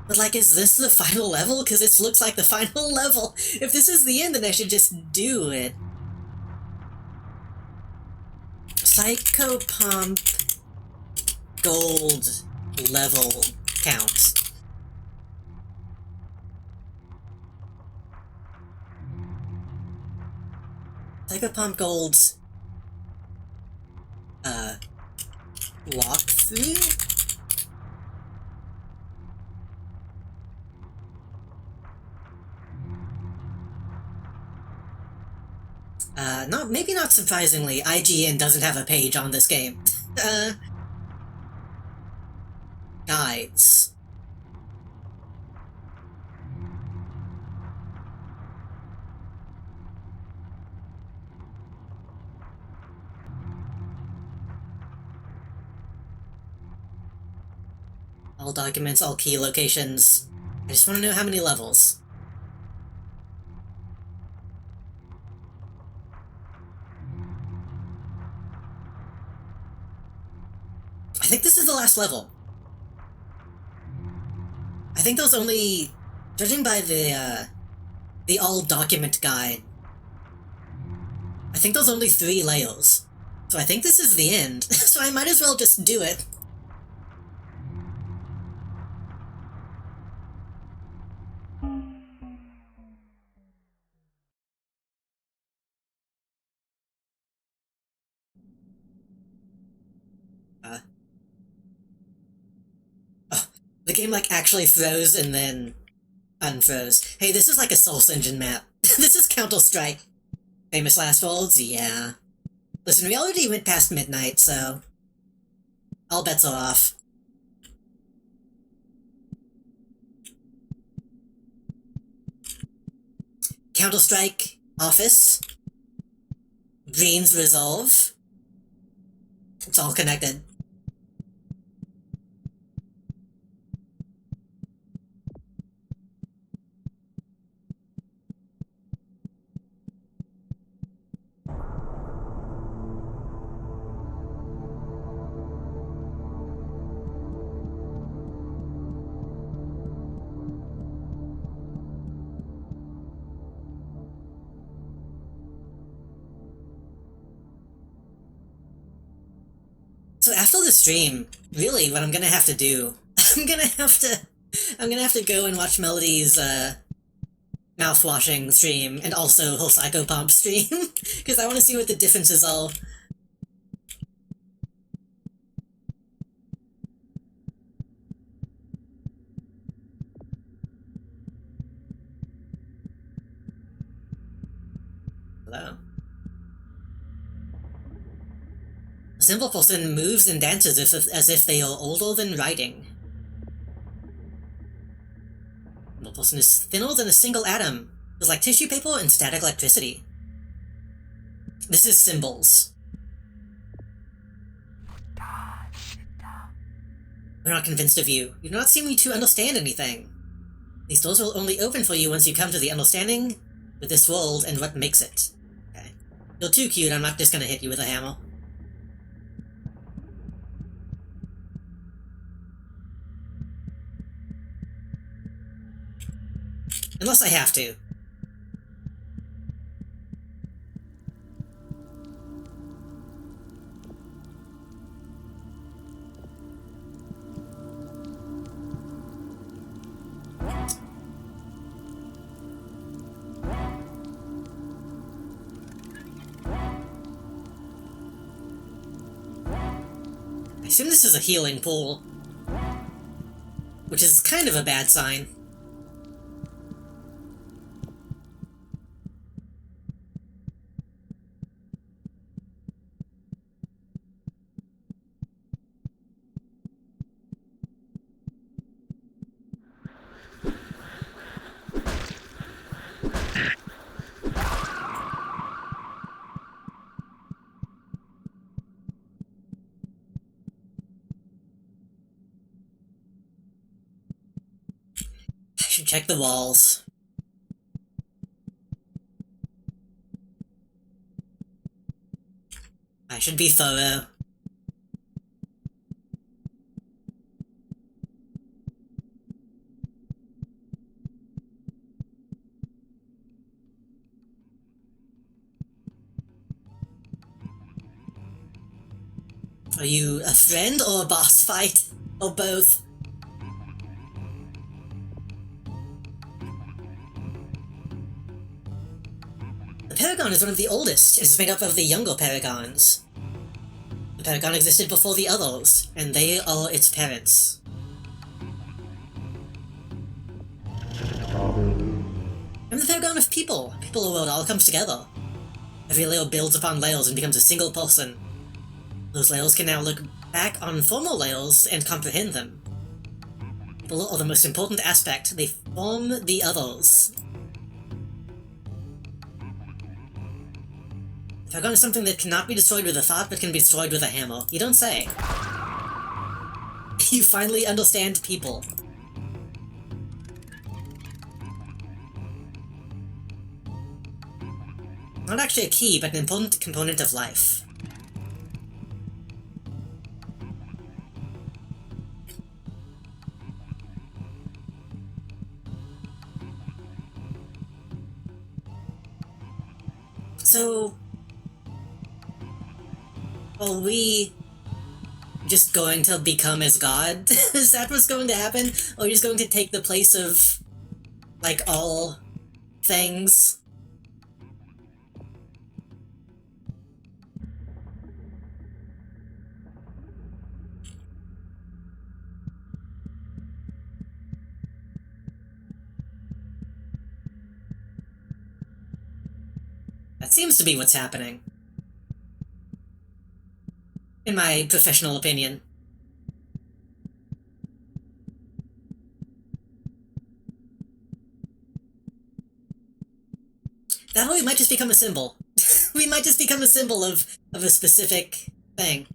But, like, is this the final level? Because this looks like the final level. If this is the end, then I should just do it. Psychopomp GOLD level count. Psychopomp GOLD walkthrough? Maybe not surprisingly, IGN doesn't have a page on this game. Guides. All documents, all key locations. I just want to know how many levels. I think this is the last level. I think there's only... Judging by the all document guide, I I think there's only 3 layers. So I think this is the end, so I might as well just do it. Oh, the game like actually froze and then unfroze. Hey, this is like a Source Engine map. This is Counter-Strike. Famous last words? Yeah. Listen, we already went past midnight, so all bets are off. Counter-Strike, Office, Green's Resolve. It's all connected. So after the stream, really what I'm gonna have to do, I'm gonna have to go and watch Melody's, mouthwashing stream, and also her Psychopomp stream, because I want to see what the differences are. Hello? A simple person moves and dances as if they are older than writing. A simple person is thinner than a single atom. It's like tissue paper and static electricity. This is symbols. We're not convinced of you. You do not seem to understand anything. These doors will only open for you once you come to the understanding with this world and what makes it. Okay. You're too cute, I'm not just gonna hit you with a hammer. Unless I have to. I assume this is a healing pool, which is kind of a bad sign. I should check the walls. I should be thorough. Are you a friend or a boss fight? Or both? The Paragon is one of the oldest. It is made up of the younger Paragons. The Paragon existed before the others, and they are its parents. I'm the Paragon of people. People where it all comes together. Every layer builds upon layers and becomes a single person. Those layers can now look back on former layers and comprehend them. People are the most important aspect. They form the others. The Paragon is something that cannot be destroyed with a thought, but can be destroyed with a hammer. You don't say. You finally understand people. Not actually a key, but an important component of life. So, Are we just going to become as God? Is that what's going to happen? Or are we just going to take the place of, like, all things? That seems to be what's happening. In my professional opinion. That way we might just become a symbol. We might just become a symbol of a specific thing.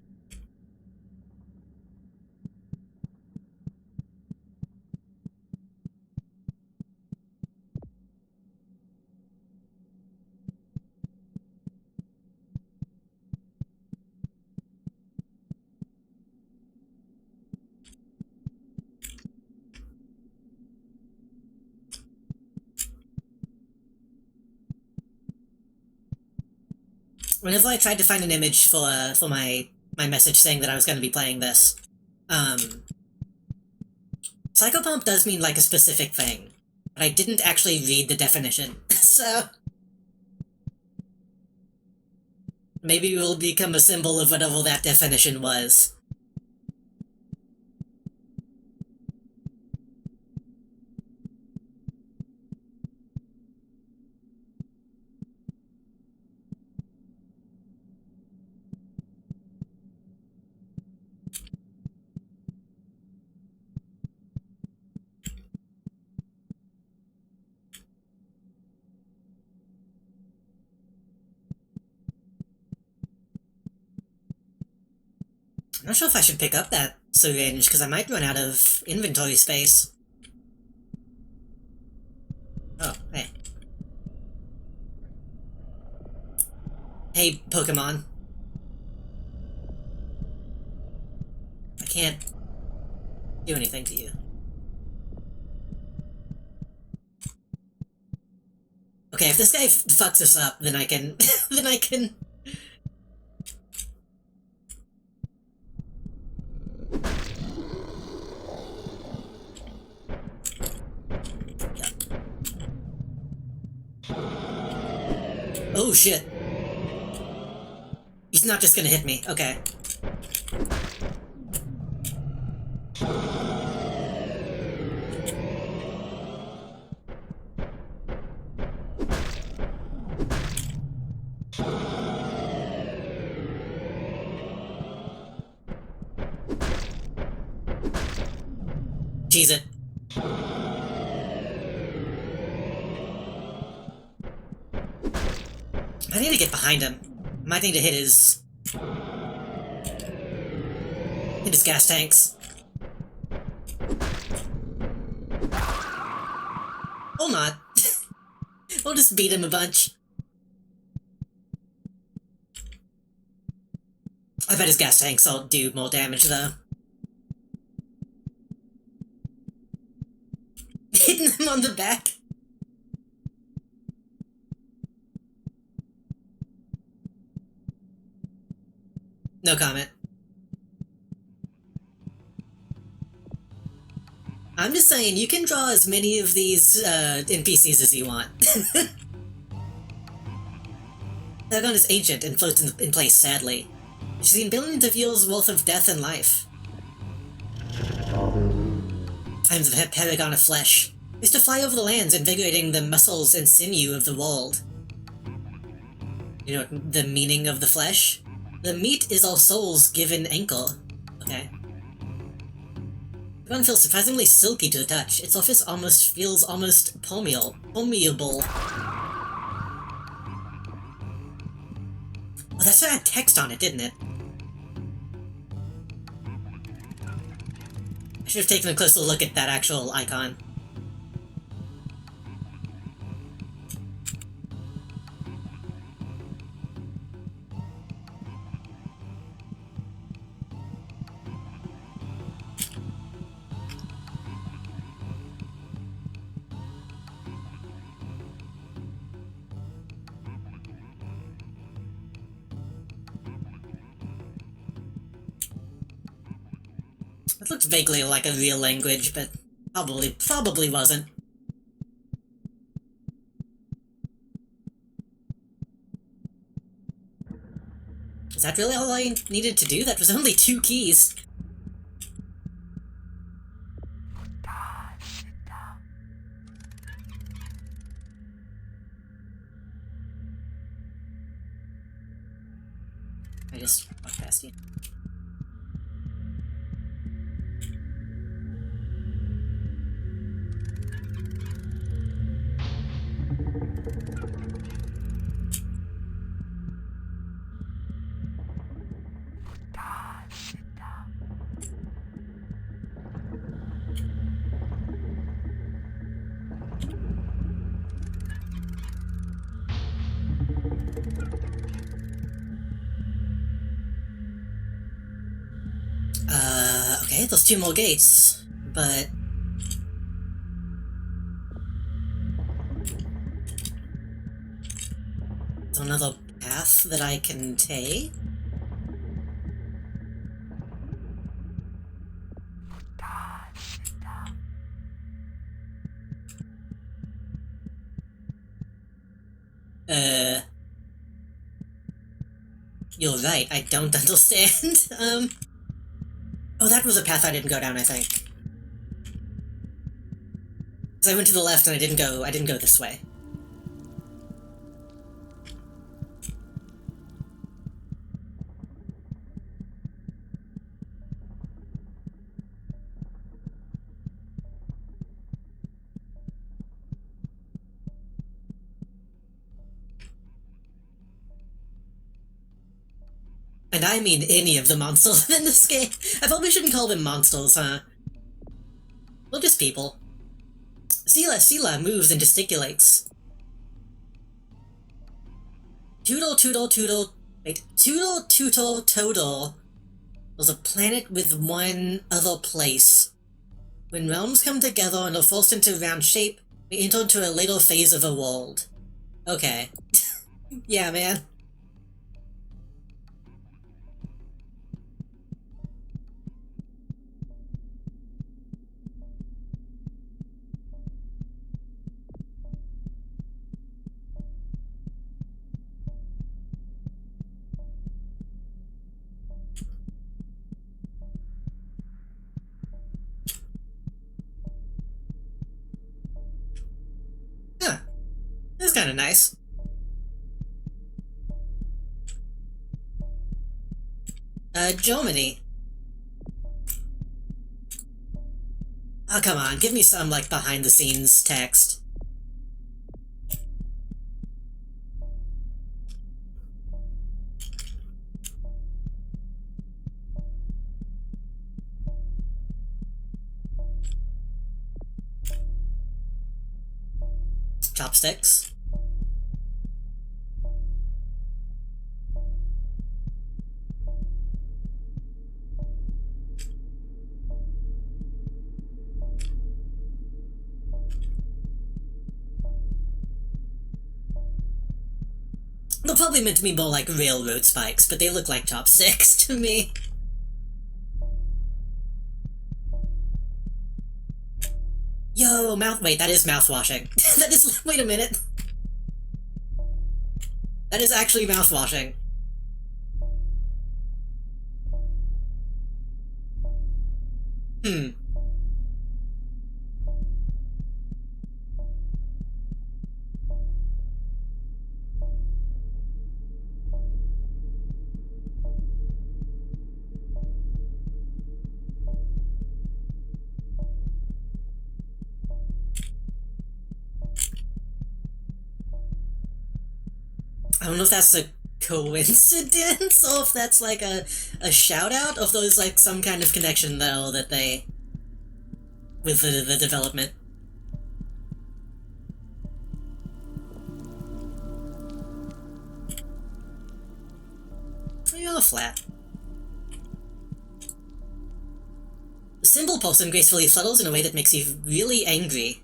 Whenever I tried to find an image for my message saying that I was going to be playing this, Psychopomp does mean like a specific thing, but I didn't actually read the definition, so maybe we'll become a symbol of whatever that definition was. I'm not sure if I should pick up that syringe, because I might run out of inventory space. Oh, hey. Hey, Pokemon. I can't do anything to you. Okay, if this guy fucks us up, then I can... then I can... Oh, shit. He's not just gonna hit me. Okay. Cheese it. I need to get behind him. Might need to hit his gas tanks. Or not. We'll just beat him a bunch. I bet his gas tanks will do more damage, though. Hitting him on the back. No comment. I'm just saying, you can draw as many of these NPCs as you want. Paragon is ancient and floats in place, sadly. She's seen billions of years worth of death and life. Times of Paragon of flesh. Used to fly over the lands, invigorating the muscles and sinew of the world. You know the meaning of the flesh? The meat is all souls given ankle. Okay. Paragon feels surprisingly silky to the touch. Its surface feels almost permeable. Oh, that's what had text on it, didn't it? I should have taken a closer look at that actual icon. It looked vaguely like a real language, but probably wasn't. Is that really all I needed to do? That was only 2 keys. I just walked past you. Okay, those 2 more gates, but... There's another path that I can take? You're right, I don't understand. Oh, that was a path I didn't go down, I think. Because I went to the left and I didn't go this way. And I mean any of the monsters in this game. I probably shouldn't call them monsters, huh? Well, just people. Sela moves and gesticulates. Toodle. Was a planet with one other place. When realms come together and are forced into round shape, we enter into a later phase of a world. Okay. Yeah, man. Huh. That's kind of nice. Germany. Oh, come on, give me some, like, behind-the-scenes text. Chopsticks. They're probably meant to be more like railroad spikes, but they look like chopsticks to me. Yo, wait, that is mouthwashing. That is- wait a minute. That is actually mouthwashing. I don't know if that's a coincidence, or if that's like a shout-out, or if there's like some kind of connection, though, that they... with the development. You're flat. The symbol person gracefully flutters in a way that makes you really angry.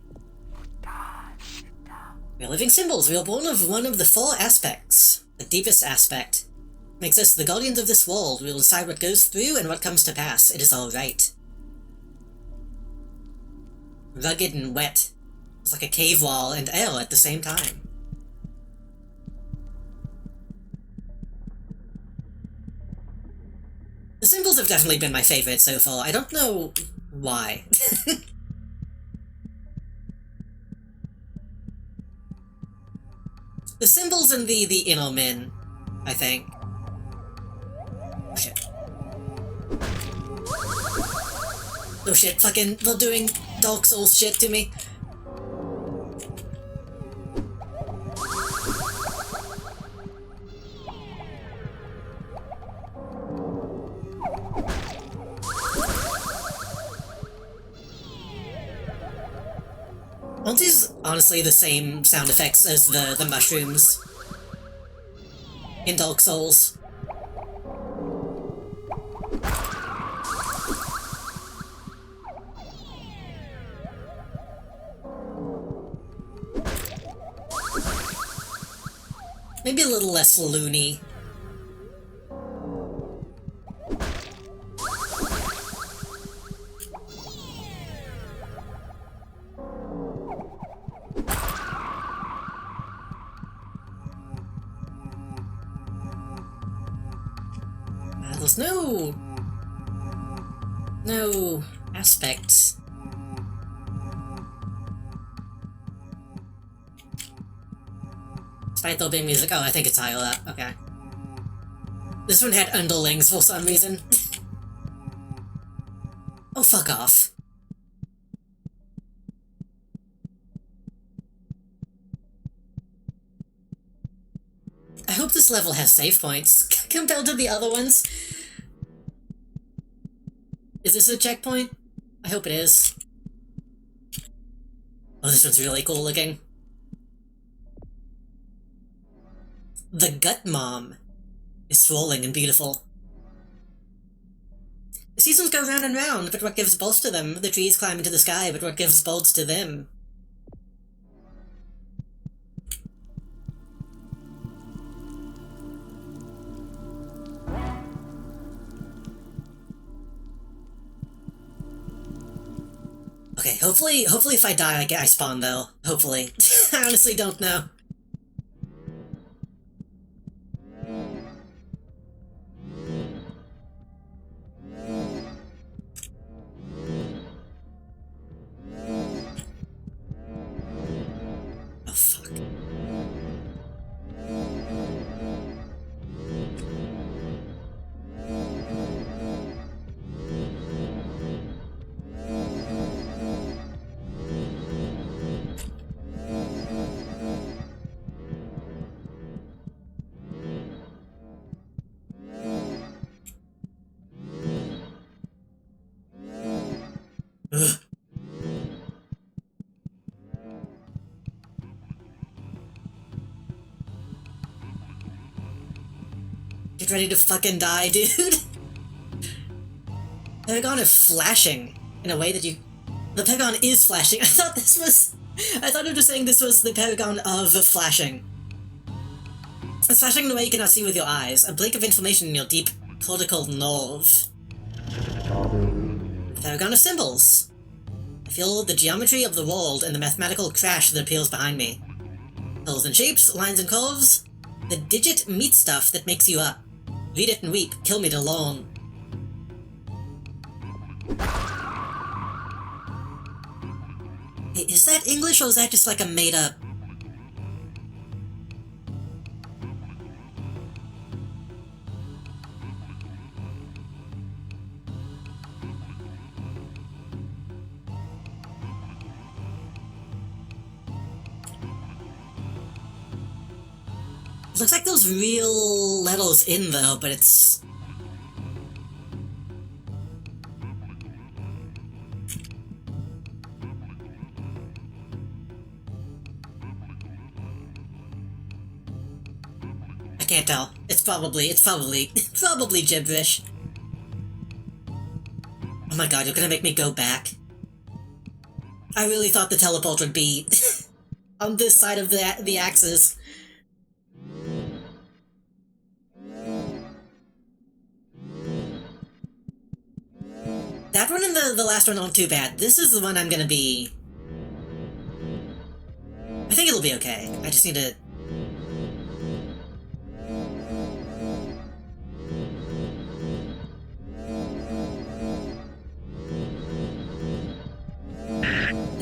We are living symbols. We are born of one of the 4 aspects. The deepest aspect makes us the guardians of this world. We will decide what goes through and what comes to pass. It is all right. rugged and wet. It's like a cave wall and ale at the same time. The symbols have definitely been my favorite so far. I don't know why. The symbols and the inner men, I think. Oh shit. Oh shit, fucking, they're doing Dark Souls shit to me. Aren't these honestly the same sound effects as the mushrooms in Dark Souls? Maybe a little less loony. There's no aspect. Despite there being music. Oh, I think it's higher up. Okay. This one had underlings for some reason. Oh, fuck off. I hope this level has save points compared to the other ones. Is this a checkpoint? I hope it is. Oh, this one's really cool looking. The Gut Mom is swirling and beautiful. The seasons go round and round, but what gives bolts to them? The trees climb into the sky, but what gives bolts to them? Okay, hopefully if I die, I spawn, though. Hopefully. I honestly don't know. Oh, fuck. Ugh. Get ready to fucking die, dude. Paragon is flashing in a way that you... The Paragon is flashing. I thought it was saying this was the Paragon of flashing. It's flashing in a way you cannot see with your eyes. A blink of inflammation in your deep cortical nerve. Paragon of symbols. I feel the geometry of the world and the mathematical crash that appears behind me. Hills and shapes, lines and curves. The digit meat stuff that makes you up. Read it and weep, kill me to learn. Hey, is that English or is that just like a made up? Looks like those real letters in though, but it's... I can't tell. It's probably gibberish. Oh my god, you're gonna make me go back. I really thought the teleport would be on this side of the axis. That one and the last one aren't too bad. This is the one I'm gonna be will be okay. I just need to...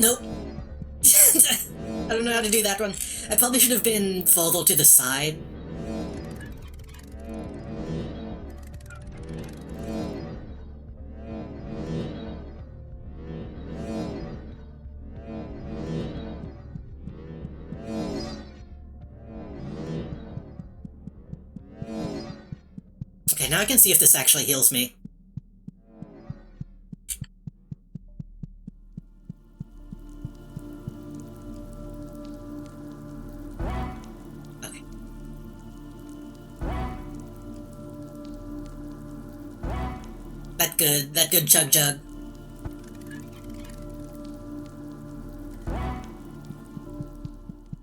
Nope. I don't know how to do that one. I probably should have been further to the side. Okay, now I can see if this actually heals me. Okay. That good chug chug.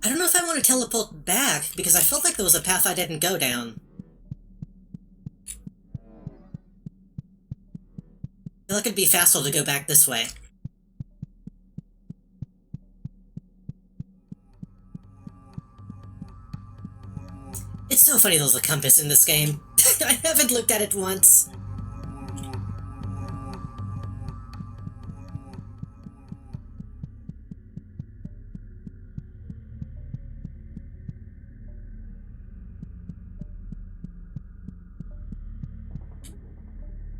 I don't know if I want to teleport back, because I felt like there was a path I didn't go down. I feel like it'd be faster to go back this way. It's so funny there's a compass in this game. I haven't looked at it once.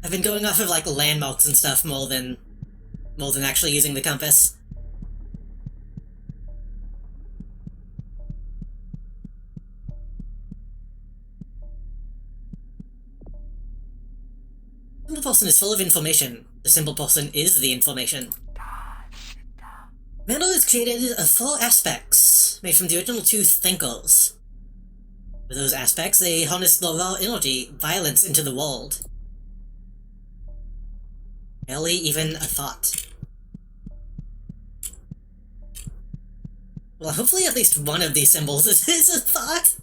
I've been going off of like landmarks and stuff more than actually using the compass. The symbol person is full of information. The symbol person is the information. Metal is created of 4 aspects, made from the original 2 thinkers. With those aspects, they harness the raw energy, violence into the world. Barely even a thought. Well, hopefully at least one of these symbols is a thought!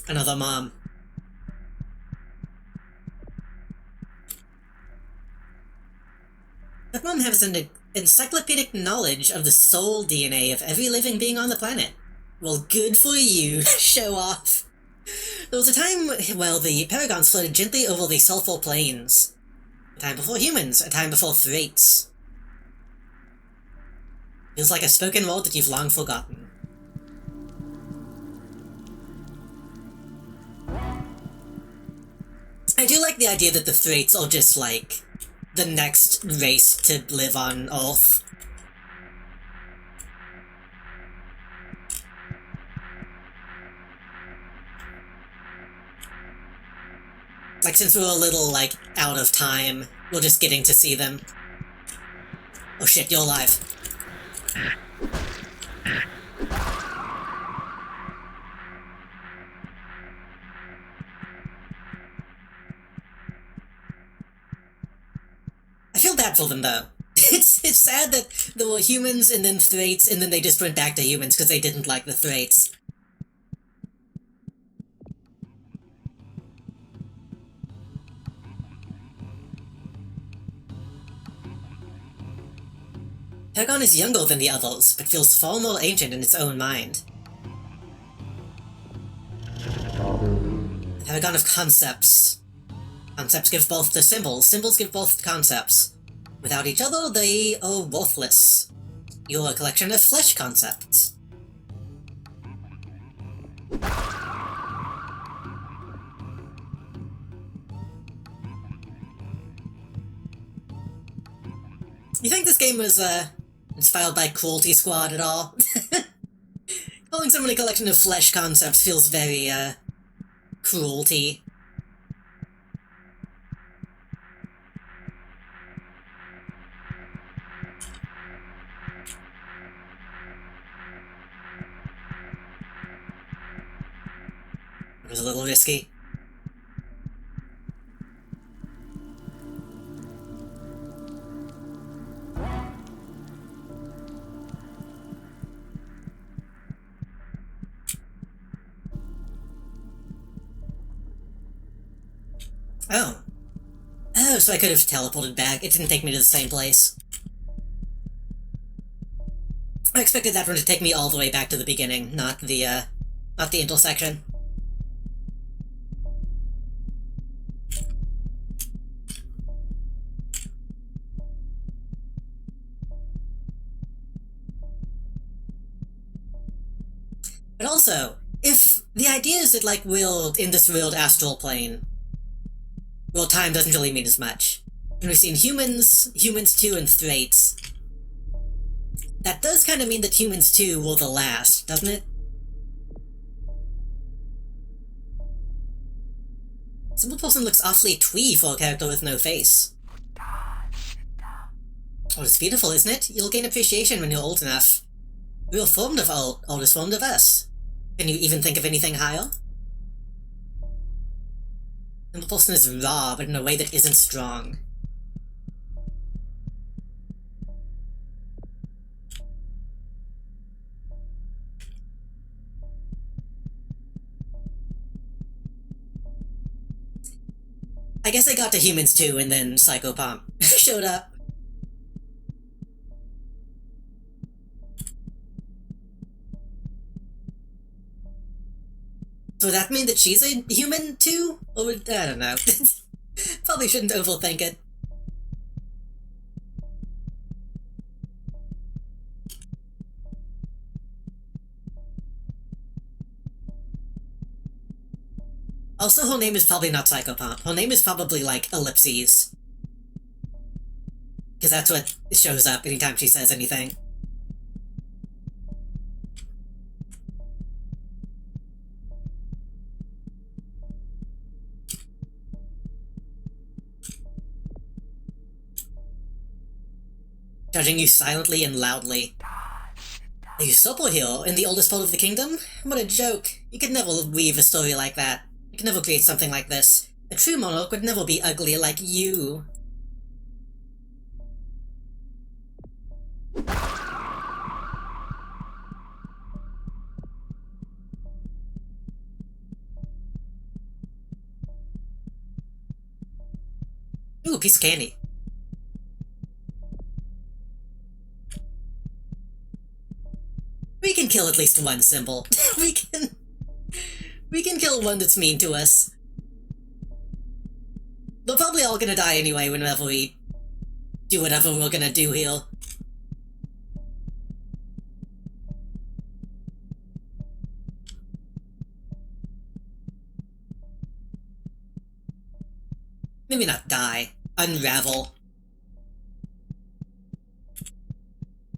Another mom. That mom has an encyclopedic knowledge of the soul DNA of every living being on the planet. Well, good for you, show off. There was a time, well, the Paragons floated gently over the sulfur plains. A time before humans, a time before threats. Feels like a spoken word that you've long forgotten. I do like the idea that the threats are just, like, the next race to live on Earth. Like, since we're a little, like, out of time, we're just getting to see them. Oh shit, you're alive. I feel bad for them, though. It's sad that there were humans and then threats, and then they just went back to humans because they didn't like the threats. Paragon is younger than the others, but feels far more ancient in its own mind. A paragon of concepts. Concepts give birth to symbols, symbols give birth to concepts. Without each other, they are worthless. You're a collection of flesh concepts. You think this game was, inspired by Cruelty Squad at all? Calling someone a collection of flesh concepts feels very, cruelty. It was a little risky. Oh. Oh, so I could have teleported back. It didn't take me to the same place. I expected that one to take me all the way back to the beginning, not the intersection. But also, if the idea is that, like, in this world astral plane, well, time doesn't really mean as much. And we've seen humans 2, and Thraits. That does kind of mean that humans 2 will the last, doesn't it? Simple Person looks awfully twee for a character with no face. Oh, it's beautiful, isn't it? You'll gain appreciation when you're old enough. We were formed of old is formed of us. Can you even think of anything higher? Simple Person is raw, but in a way that isn't strong. I guess I got to humans 2 and then Psychopomp showed up. So would that mean that she's a human too? Or would, I don't know. Probably shouldn't overthink it. Also, her name is probably not Psychopomp. Her name is probably, like, Ellipses. Because that's what shows up anytime she says anything. Judging you silently and loudly. A usurper hero in the oldest part of the kingdom? What a joke. You could never weave a story like that. You could never create something like this. A true monarch would never be ugly like you. Ooh, a piece of candy. We can kill at least one symbol. We can kill one that's mean to us. They're probably all gonna die anyway whenever we do whatever we're gonna do here. Maybe not die. Unravel.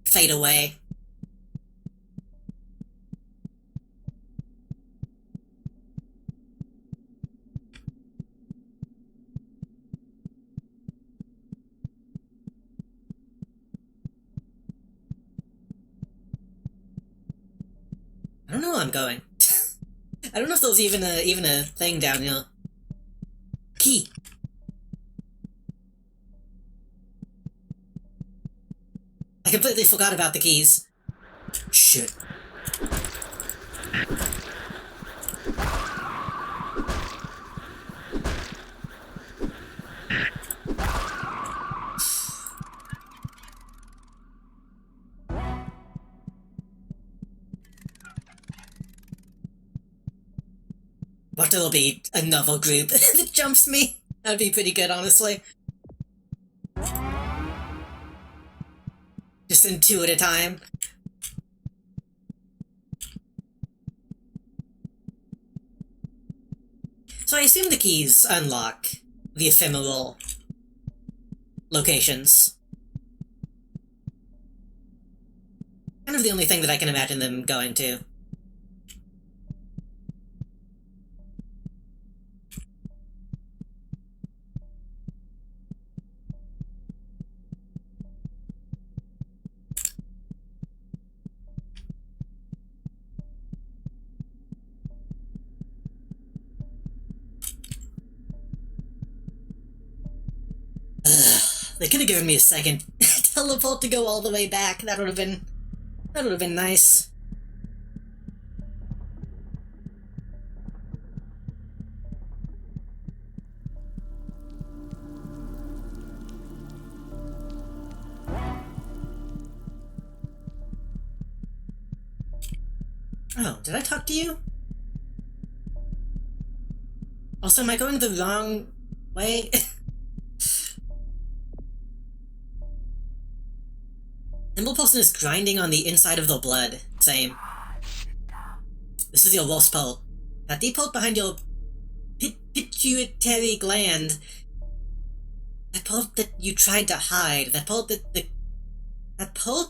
Fade away. I don't know where I'm going. I don't know if there's even a thing down here. Key. I completely forgot about the keys. Shit. What, there'll be another group that jumps me? That'd be pretty good, honestly. Just in 2 at a time. So I assume the keys unlock the ephemeral locations. Kind of the only thing that I can imagine them going to. They could have given me a second teleport to go all the way back. That would have been nice. Oh, did I talk to you? Also, am I going the wrong way? Nimble person is grinding on the inside of the blood, saying, "This is your wolf's pulp. That deep pulp behind your pituitary gland. That pulp that you tried to hide. That pulp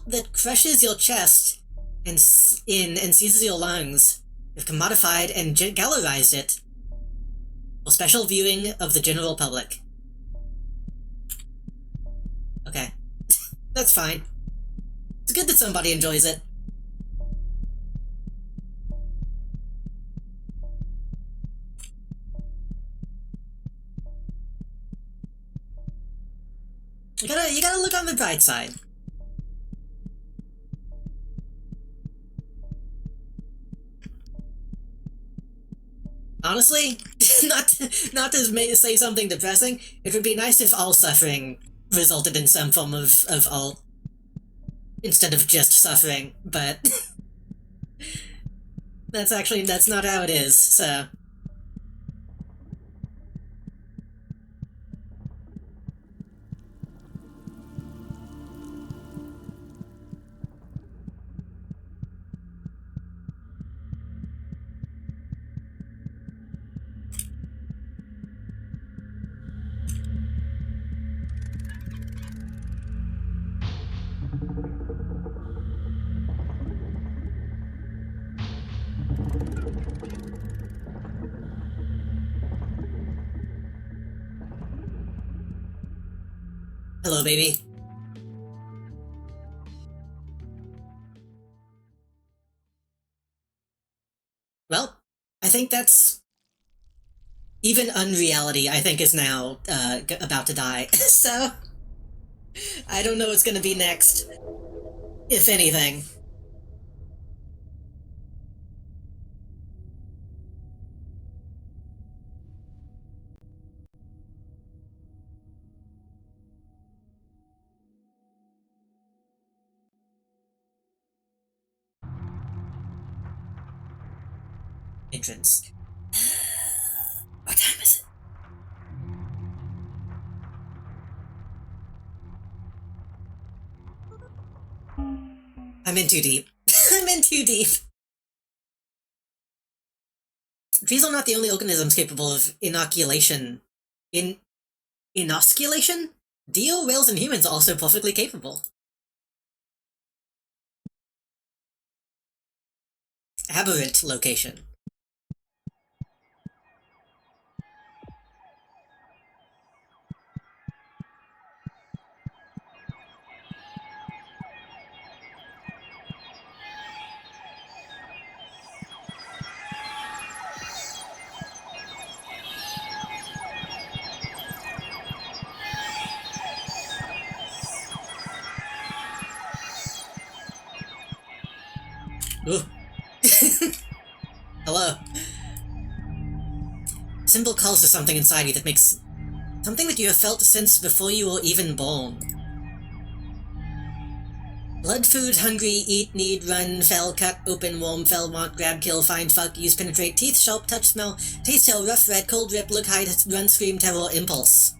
that crushes your chest and seizes your lungs. You've commodified and gallerized it for special viewing of the general public." Okay. That's fine. It's good that somebody enjoys it. You gotta look on the bright side. Honestly, not to say something depressing, it would be nice if all suffering resulted in some form of alt, instead of just suffering, but that's not how it is, so... Hello, baby. Well, I think that's... Even unreality, I think, is now, about to die, so... I don't know what's gonna be next. If anything. Entrance. What time is it? I'm in too deep. I'm in too deep. Trees are not the only organisms capable of inoculation. Inosculation? Deer, whales, and humans are also perfectly capable. Aberrant location. Ooh. Hello. Symbol calls to something inside you that makes... something that you have felt since before you were even born. Blood, food, hungry, eat, need, run, fell, cut, open, warm, fell, want, grab, kill, find, fuck, use, penetrate, teeth, sharp, touch, smell, taste, tell, rough, red, cold, rip, look, hide, run, scream, terror, impulse.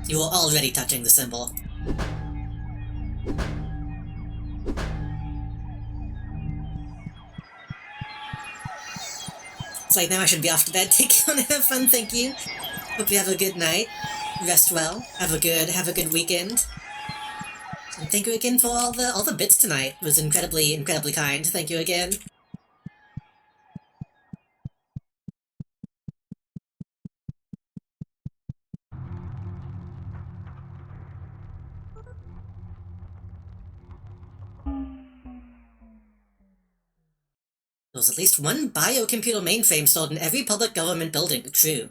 You are already touching the symbol. It's like now I should be off to bed. Take care and have fun, thank you. Hope you have a good night. Rest well. Have a good weekend. And thank you again for all the bits tonight. It was incredibly kind. Thank you again. There was at least one biocomputer mainframe stored in every public government building. True.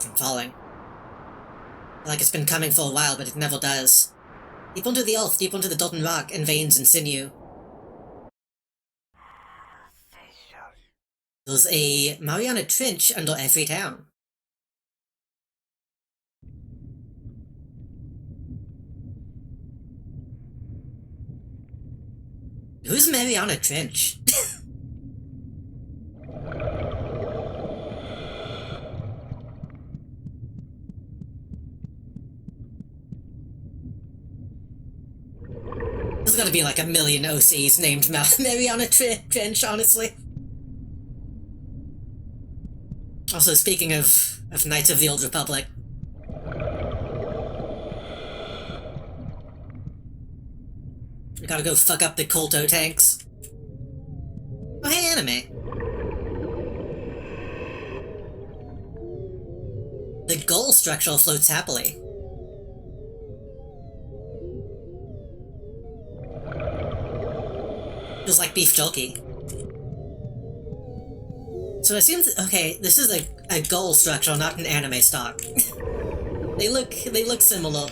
I'm falling. Like it's been coming for a while, but it never does. Deep into the earth, deep into the dirt and rock, and veins and sinew. There's a Mariana Trench under every town. Who's Mariana Trench? There's gotta be like a million OCs named Mariana Trench, honestly. Also, speaking of Knights of the Old Republic, we gotta go fuck up the Kolto tanks. Oh, hey, anime. The goal structure floats happily. Feels like beef jerky. So it seems okay. This is a goal structure, not an anime stock. they look similar.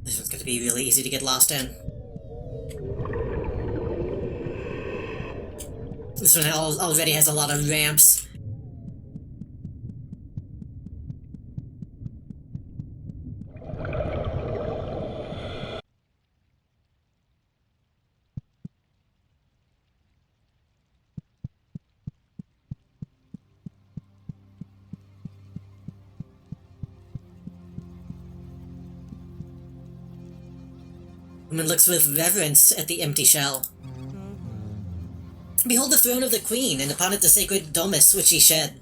This one's gonna be really easy to get lost in. This one already has a lot of ramps. Woman looks with reverence at the empty shell. Behold the throne of the queen, and upon it the sacred domus which she shed.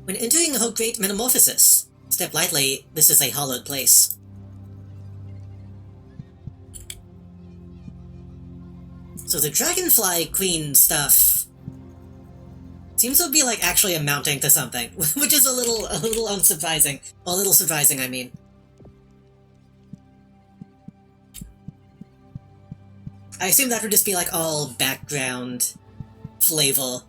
When entering her great metamorphosis, step lightly, this is a hallowed place. So the dragonfly queen stuff seems to be like actually amounting to something, which is a little unsurprising. A little surprising, I mean. I assume that would just be like all background flavor.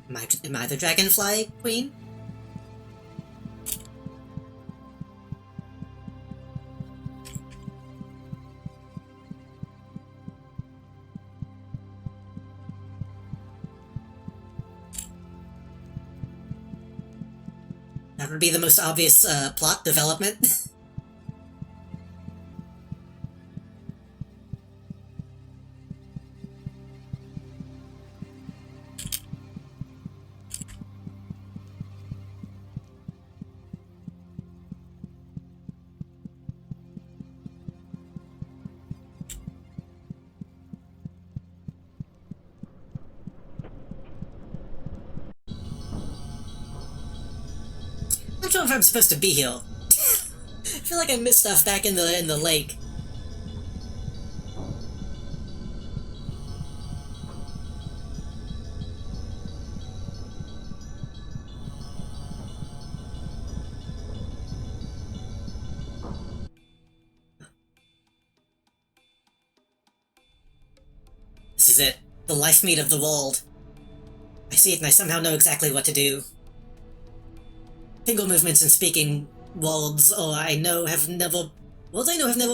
Am I the dragonfly queen? That would be the most obvious plot development. I'm not sure if I'm supposed to be here. I feel like I missed stuff back in the lake. This is it. The life meat of the world. I see it and I somehow know exactly what to do. Finger movements and speaking words, words I know have never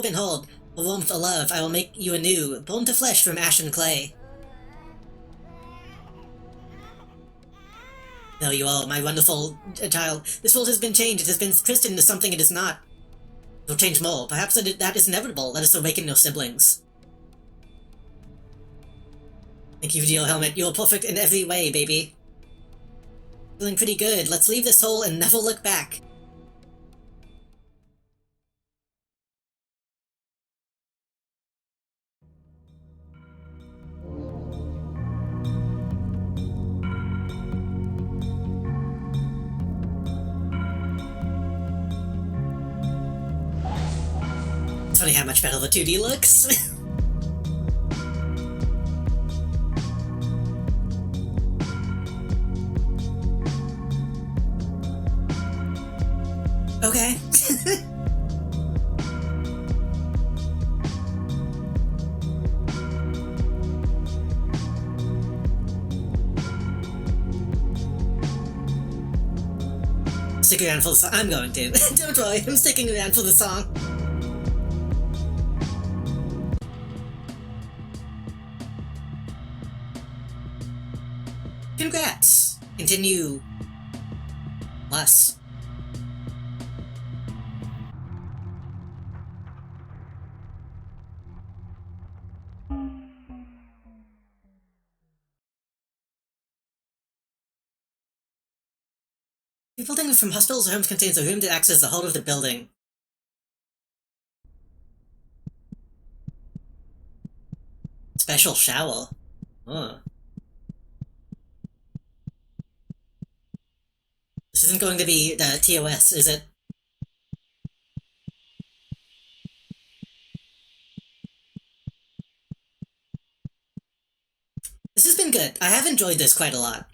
been heard. A warmth, a love, I will make you anew, born to flesh from ash and clay. There you are, my wonderful child. This world has been changed, it has been christened into something it is not. It will change more. Perhaps that is inevitable. Let us awaken your siblings. Thank you, Geo Helmet. You are perfect in every way, baby. Feeling pretty good. Let's leave this hole and never look back. It's funny how much better the 2D looks. Okay. Stick around for the song. I'm going to. Don't worry, I'm sticking around for the song. Congrats! Continue. Less. The building from hospitals or homes contains a room that acts as the whole of the building. Special shower. Oh. This isn't going to be the TOS, is it? This has been good. I have enjoyed this quite a lot.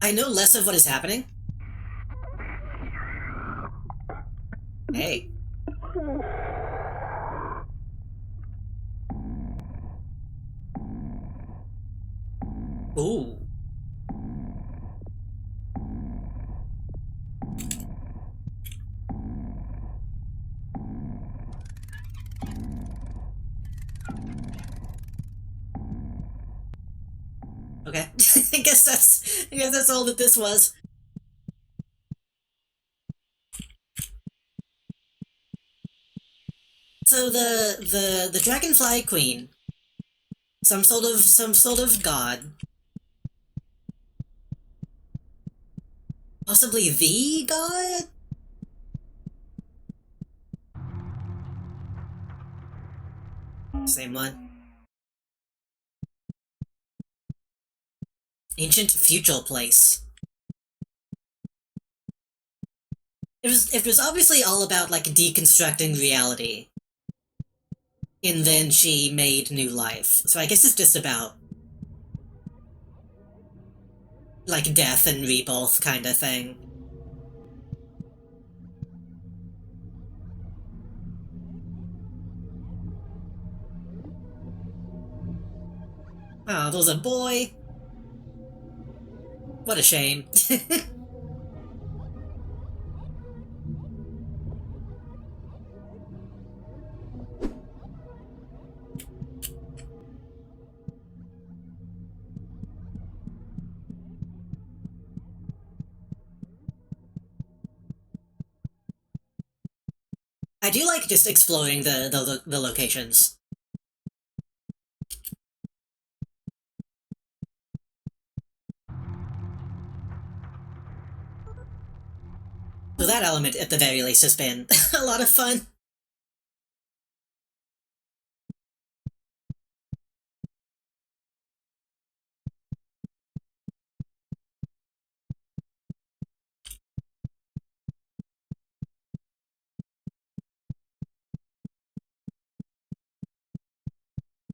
I know less of what is happening. Hey. Ooh. Okay. I guess that's all that this was. So the Dragonfly Queen, some sort of god, possibly the god. Same one. Ancient feudal place. It was obviously all about like deconstructing reality. And then she made new life. So I guess it's just about like death and rebirth kind of thing. Oh, there's a boy. What a shame. I do like just exploring the locations. So that element, at the very least, has been a lot of fun.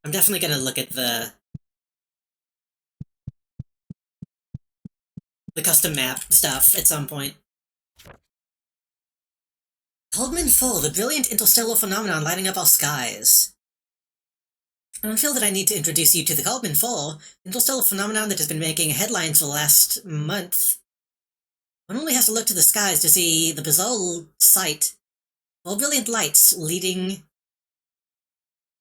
I'm definitely gonna look at the custom map stuff at some point. Coldman Full, the brilliant interstellar phenomenon lighting up our skies. I don't feel that I need to introduce you to the Coldman Full, interstellar phenomenon that has been making headlines for the last month. One only has to look to the skies to see the bizarre sight. All brilliant lights leading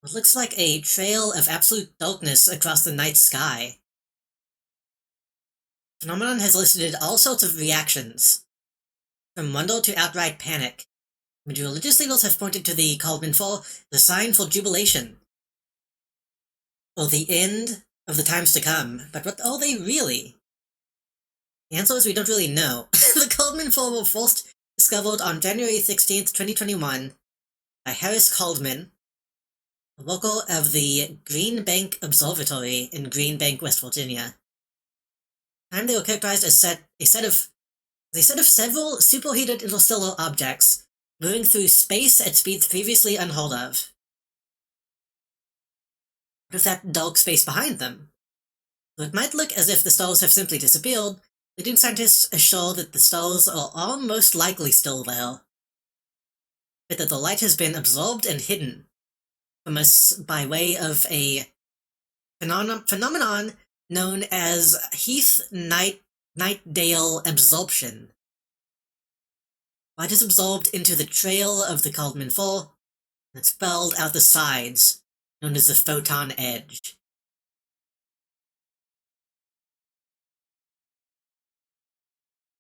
what looks like a trail of absolute darkness across the night sky. The phenomenon has elicited all sorts of reactions, from wonder to outright panic. Major religious leaders have pointed to the Coldman Fall, the sign for jubilation, or the end of the times to come. But what are they really? The answer is we don't really know. The Coldman Fall were first discovered on January 16th, 2021 by Harris Coldman, a local of the Green Bank Observatory in Green Bank, West Virginia. At the time they were characterized as a set of several superheated interstellar objects moving through space at speeds previously unheard of. What is that dark space behind them? So it might look as if the stars have simply disappeared, Leading scientists assure that the stars are all most likely still there, but that the light has been absorbed and hidden from us by way of a phenomenon known as Heath-Nightdale absorption. Light is absorbed into the trail of the Caldman 4 and expelled out the sides, known as the photon edge.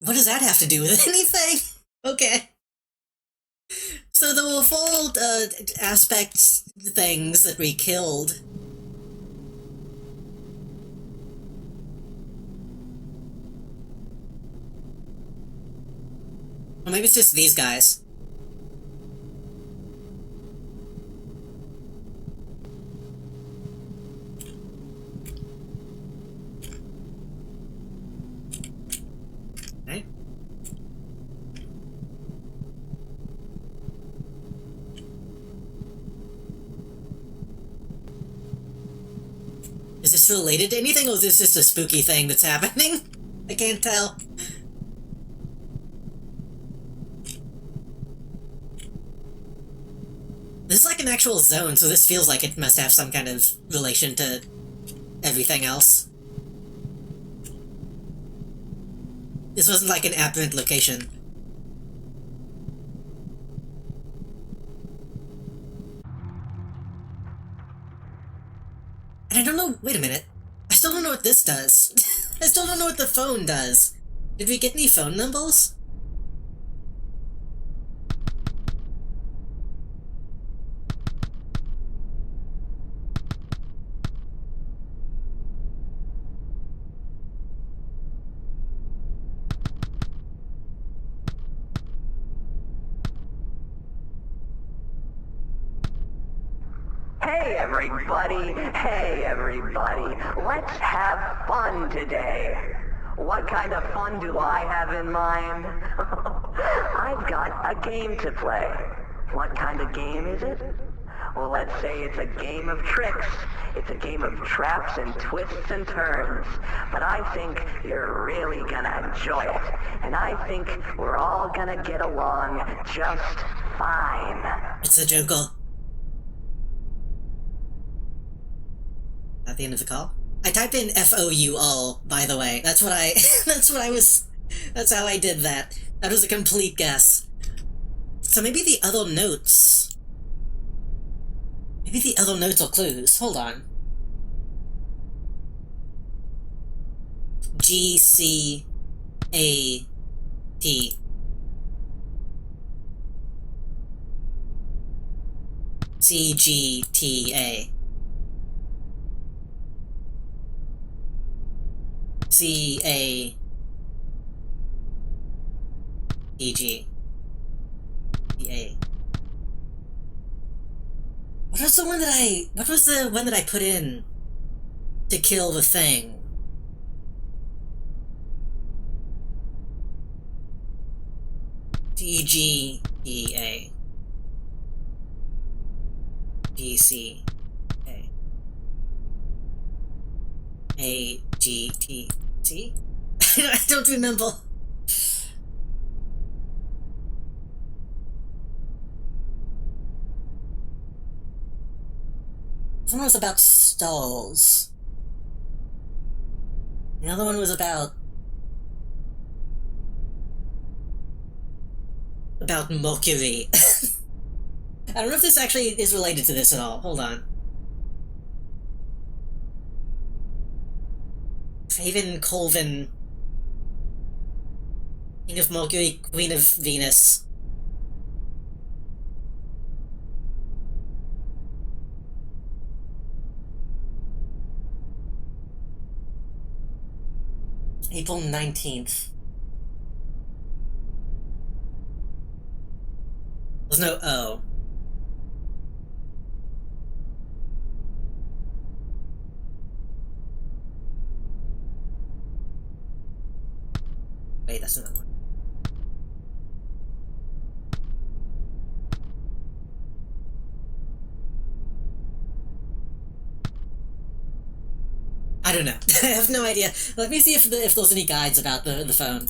What does that have to do with anything? Okay. So there were 4 aspect things that we killed. Or maybe it's just these guys. Okay. Is this related to anything, or is this just a spooky thing that's happening? I can't tell. This is like an actual zone, so this feels like it must have some kind of relation to everything else. This wasn't like an aberrant location. And I don't know— wait a minute. I still don't know what this does. I still don't know what the phone does. Did we get any phone numbers? Hey everybody, let's have fun today. What kind of fun do I have in mind? I've got a game to play. What kind of game is it? Well, let's say it's a game of tricks. It's a game of traps and twists and turns. But I think you're really gonna enjoy it. And I think we're all gonna get along just fine. It's a Joker. At the end of the call? I typed in FOUL, by the way. That's what I that's how I did that. That was a complete guess. So maybe the other notes. Maybe the other notes are clues. Hold on. GCAT. CGTA. CAEG. EA. What was the one that I put in to kill the thing? CGEA. GCA. AGT. See? I don't remember. One was about stalls. The other one was about Mercury. I don't know if this actually is related to this at all. Hold on. Craven Colvin. King of Mercury, Queen of Venus. April 19th. There's no O. Wait, that's another one. I don't know. I have no idea. Let me see if there's any guides about the phone.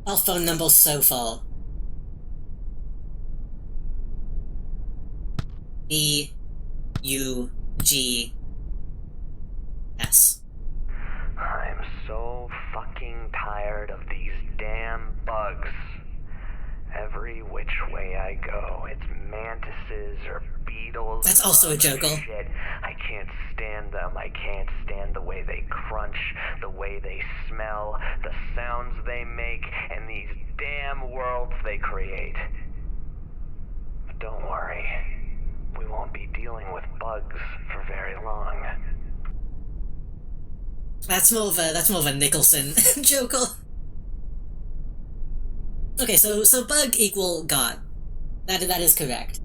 Our phone number's so far. B-U-G-S. I'm so fucking tired of these damn bugs. Every which way I go, it's mantises or beetles. That's also a joke. Shit. I can't stand them. I can't stand the way they crunch, the way they smell, the sounds they make, and these damn worlds they create. But don't worry. We won't be dealing with bugs for very long. That's more of a Nicholson joker. Okay, so bug equal God. That is correct.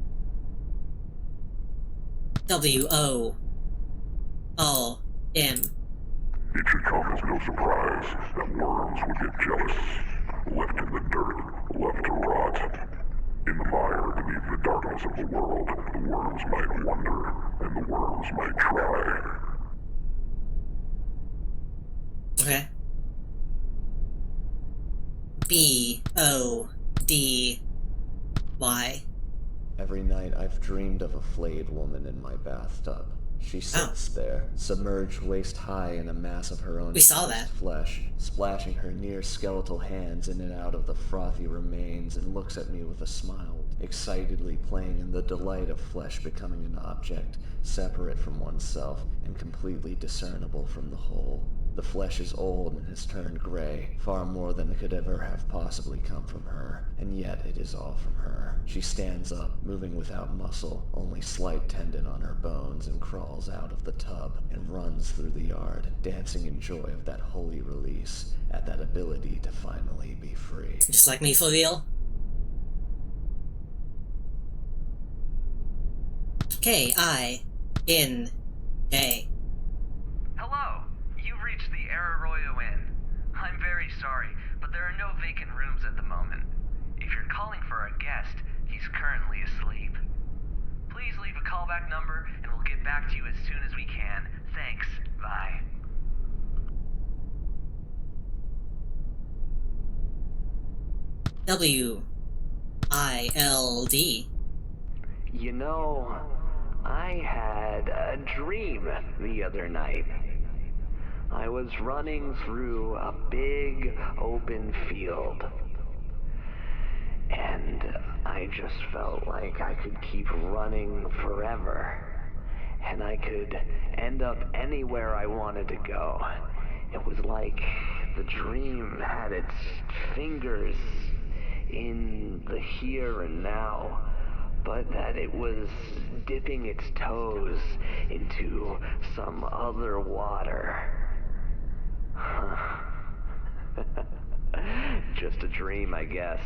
W-O-R-M. It should come as no surprise that worms would get jealous. Left in the dirt, left to rot. In the mire beneath the darkness of the world, the worms might wonder, and the worms might try. Okay. B-O-D-Y. Every night I've dreamed of a flayed woman in my bathtub. She sits there, submerged waist high in a mass of her own We saw that. flesh, splashing her near-skeletal hands in and out of the frothy remains, and looks at me with a smile, excitedly playing in the delight of flesh becoming an object, separate from oneself, and completely discernible from the whole. The flesh is old and has turned gray, far more than could ever have possibly come from her, and yet it is all from her. She stands up, moving without muscle, only slight tendon on her bones, and crawls out of the tub and runs through the yard, dancing in joy of that holy release, at that ability to finally be free. Just like me for real. K-I-N-K. Hello, you've reached the Arroyo Inn. I'm very sorry, but there are no vacant rooms at the moment. If you're calling for a guest, he's currently asleep. Please leave a callback number, and we'll get back to you as soon as we can. Thanks. Bye. W-I-L-D. You know, I had a dream the other night. I was running through a big open field. And I just felt like I could keep running forever. And I could end up anywhere I wanted to go. It was like the dream had its fingers in the here and now, but that it was dipping its toes into some other water. Just a dream, I guess.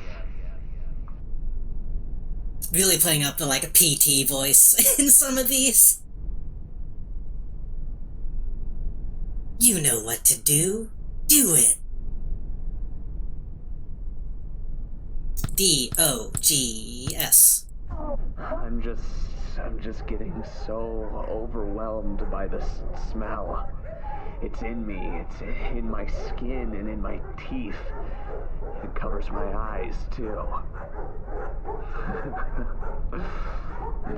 Really playing up the, like, a PT voice in some of these. You know what to do. Do it. D-O-G-S. I'm just getting so overwhelmed by the smell. It's in me, it's in my skin and in my teeth. It covers my eyes, too.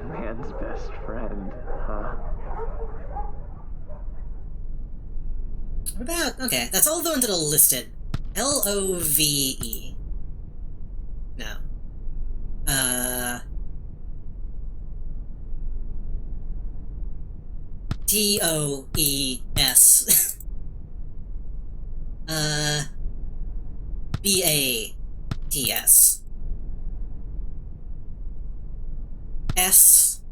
Man's best friend, huh? What about... Okay, that's all the ones that are listed. L-O-V-E. No. T-O-E-S. B-A-T-S. S-K-I-N.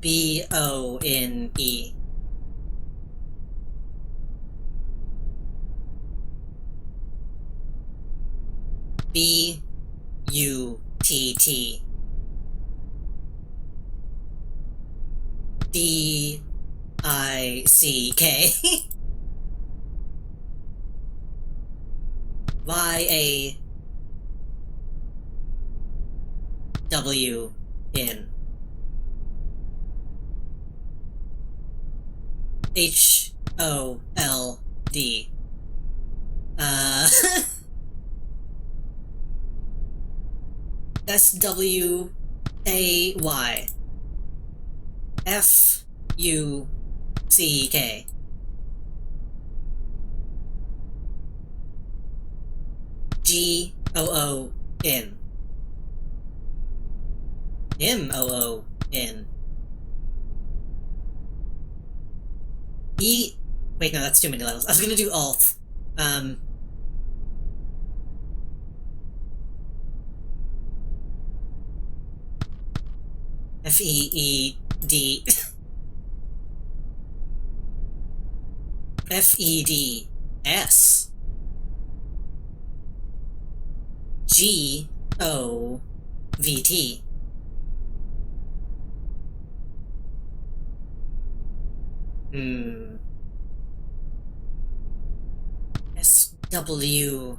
B-O-N-E. B-U-T-T. Y-A-I-C-K. Y-A-W-N. H-O-L-D. S-W-A-Y. F-U-C-K. G-O-O-N. M-O-O-N. E... Wait, no, that's too many letters. I was gonna do alt. F-E-E-D... F-E-D-S. G-O-V-T. S-W-I-M?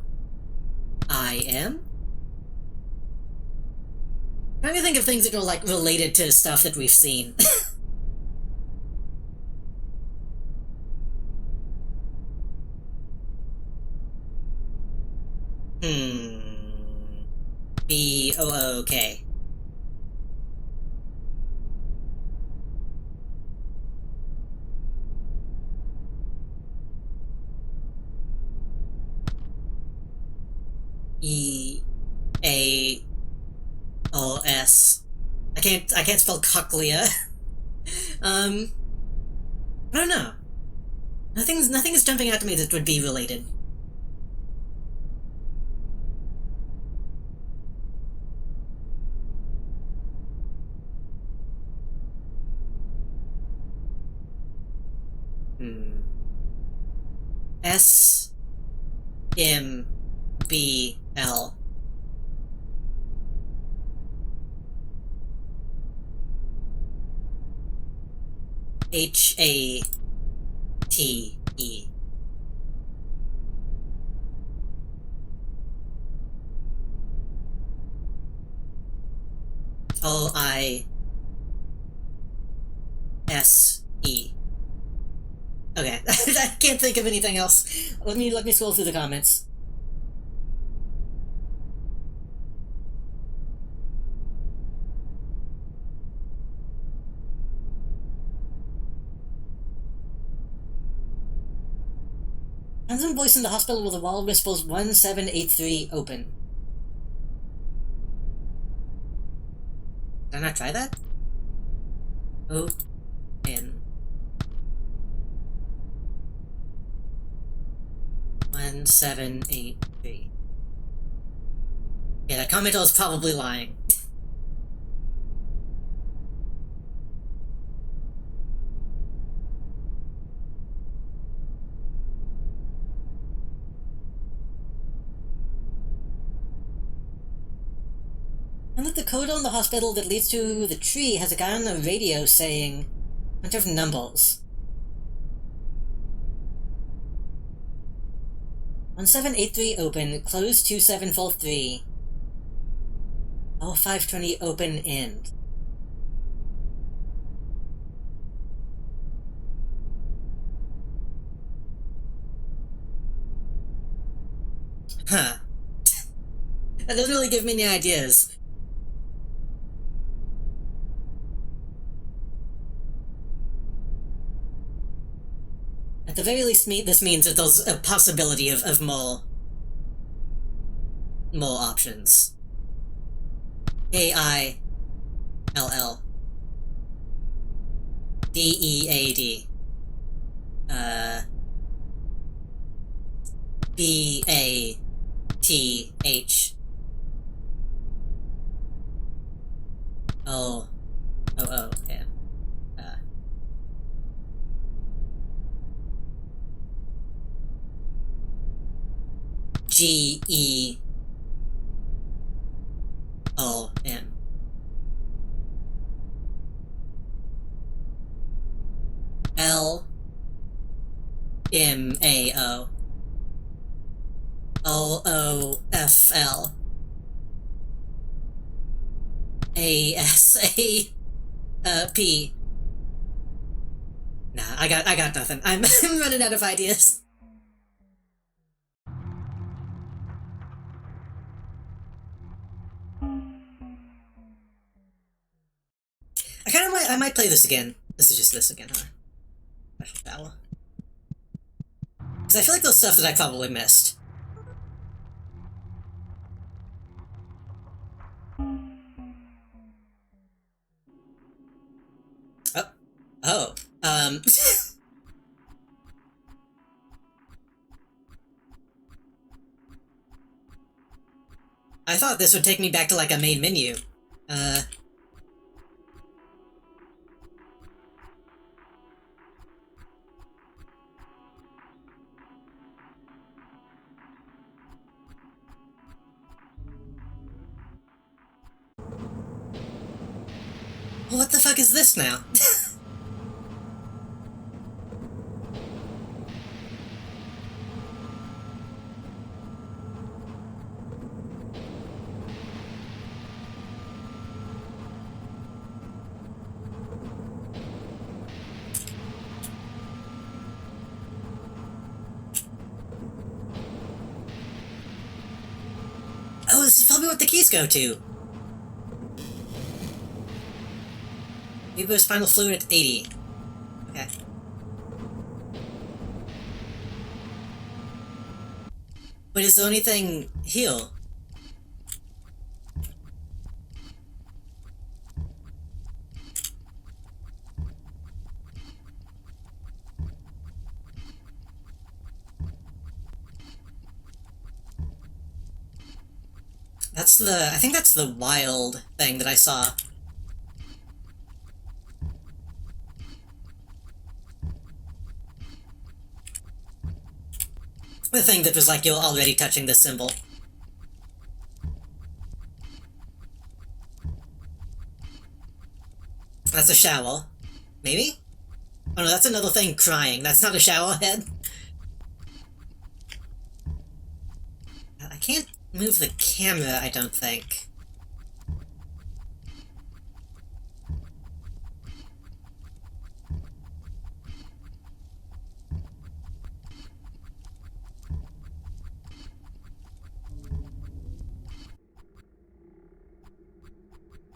Trying to think of things that are, like, related to stuff that we've seen. B-O-O-K. E-A-O-S. I can't spell cochlea. I don't know. Nothing is jumping out to me that would be related. S M B L. H-A-T-E. L-I-S-E. Okay, I can't think of anything else. Let me scroll through the comments. Unknown voice in the hospital with a wall whispers 1783 open. Did I not try that? O-N. 1783. Yeah, that commenter is probably lying. And that the code on the hospital that leads to the tree has a guy on the radio saying a bunch of numbers. 1783 open, close 2743. Oh, 520 open end. Huh. That doesn't really give me any ideas. At the very least, this means that there's a possibility of more options. K-I-L-L. D-E-A-D. B-A-T-H. O-O-O, yeah. G-E-O-N. L M A O O O F L A S A P. Nah, I got nothing. I'm running out of ideas. I might play this again. This is just this again, huh? Special battle. Because I feel like those stuff that I probably missed. Oh. I thought this would take me back to like a main menu. Well, what the fuck is this now? Oh, this is probably what the keys go to. Ubo's spinal fluid at 80. Okay. But is the only thing heal? I think that's the wild thing that I saw. The thing that was like, you're already touching this symbol. That's a shower. Maybe? Oh no, that's another thing crying. That's not a shower head. I can't move the camera, I don't think.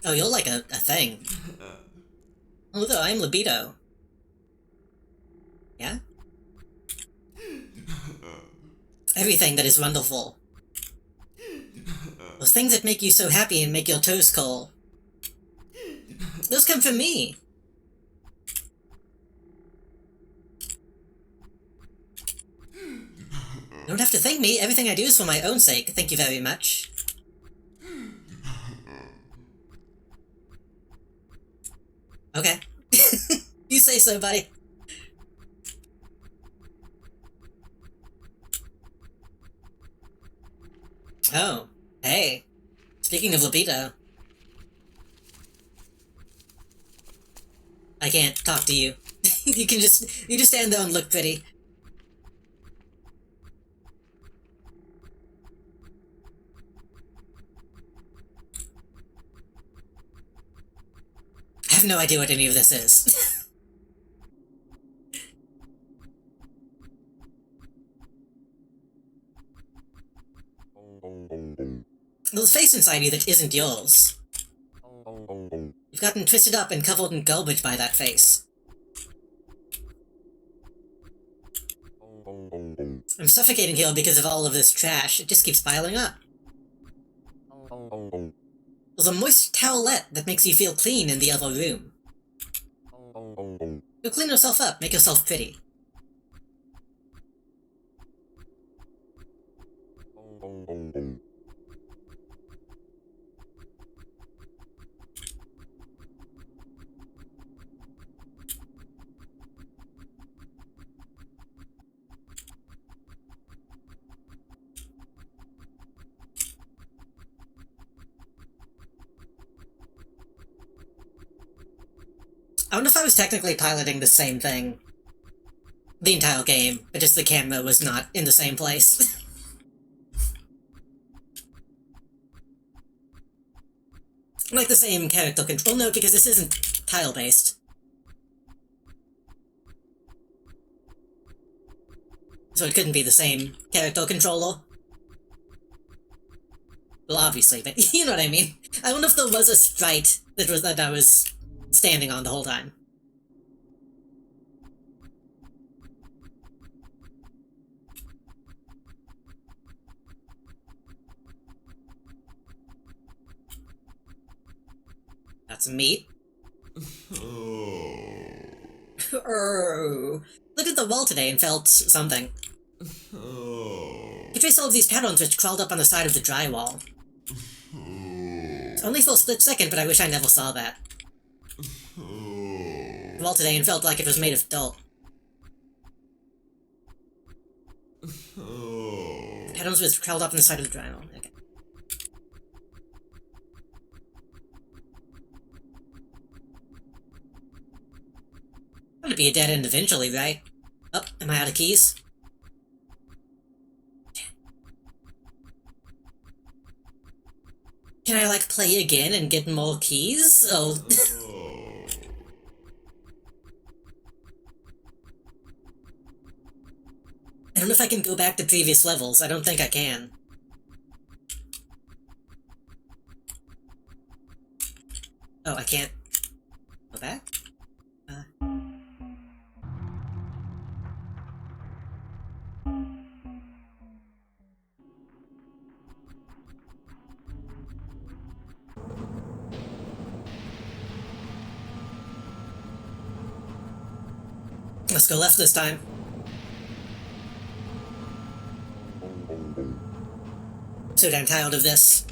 Oh, you're like a thing. Oh, though, I'm libido. Yeah? Everything that is wonderful. Those things that make you so happy and make your toes curl. Those come from me. You don't have to thank me. Everything I do is for my own sake. Thank you very much. Okay. You say so, buddy. Oh, hey. Speaking of libido. I can't talk to you. You just stand there and look pretty. I have no idea what any of this is. There's a face inside you that isn't yours. You've gotten twisted up and covered in garbage by that face. I'm suffocating here because of all of this trash. It just keeps piling up. There's a moist towelette that makes you feel clean in the other room. You'll clean yourself up, make yourself pretty. I wonder if I was technically piloting the same thing. the entire game, but just the camera was not in the same place. Like the same character control. No, because this isn't tile-based. So it couldn't be the same character controller. Well, obviously, but you know what I mean. I wonder if there was a sprite that I was standing on the whole time. That's meat. Oh. Looked at the wall today and felt something. You traced all of these patterns which crawled up on the side of the drywall. Only for a split second, but I wish I never saw that. The wall today and felt like it was made of dirt. Patterns which crawled up on the side of the drywall. Okay. Gonna be a dead end eventually, right? Oh, am I out of keys? Can I, like, play again and get more keys? Oh. I don't know if I can go back to previous levels. I don't think I can. Oh, I can't go back? Let's go left this time. So damn tired of this.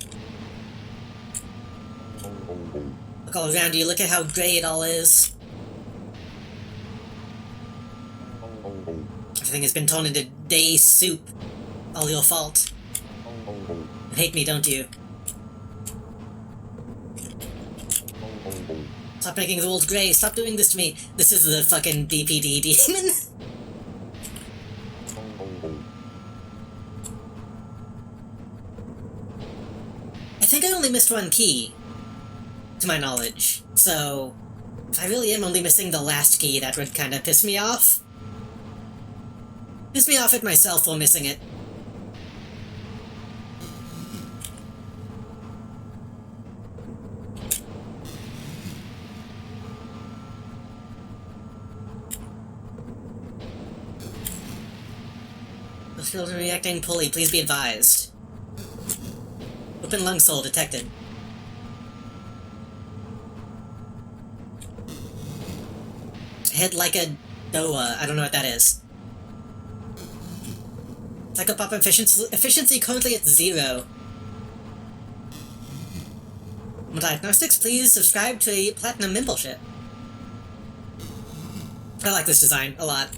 Look all around you, look at how grey it all is. Everything has been turned into day soup. All your fault. You hate me, don't you? Stop making the world grey, stop doing this to me. This is the fucking BPD demon. I think I only missed one key, to my knowledge. So, if I really am only missing the last key, that would kind of piss me off. Piss me off at myself for missing it. Those fields are reacting poorly, please be advised. Open lung soul detected. Head like a Doa, I don't know what that is. Psychopomp efficiency currently at 0. Diagnostics, please subscribe to a platinum membership. I like this design a lot.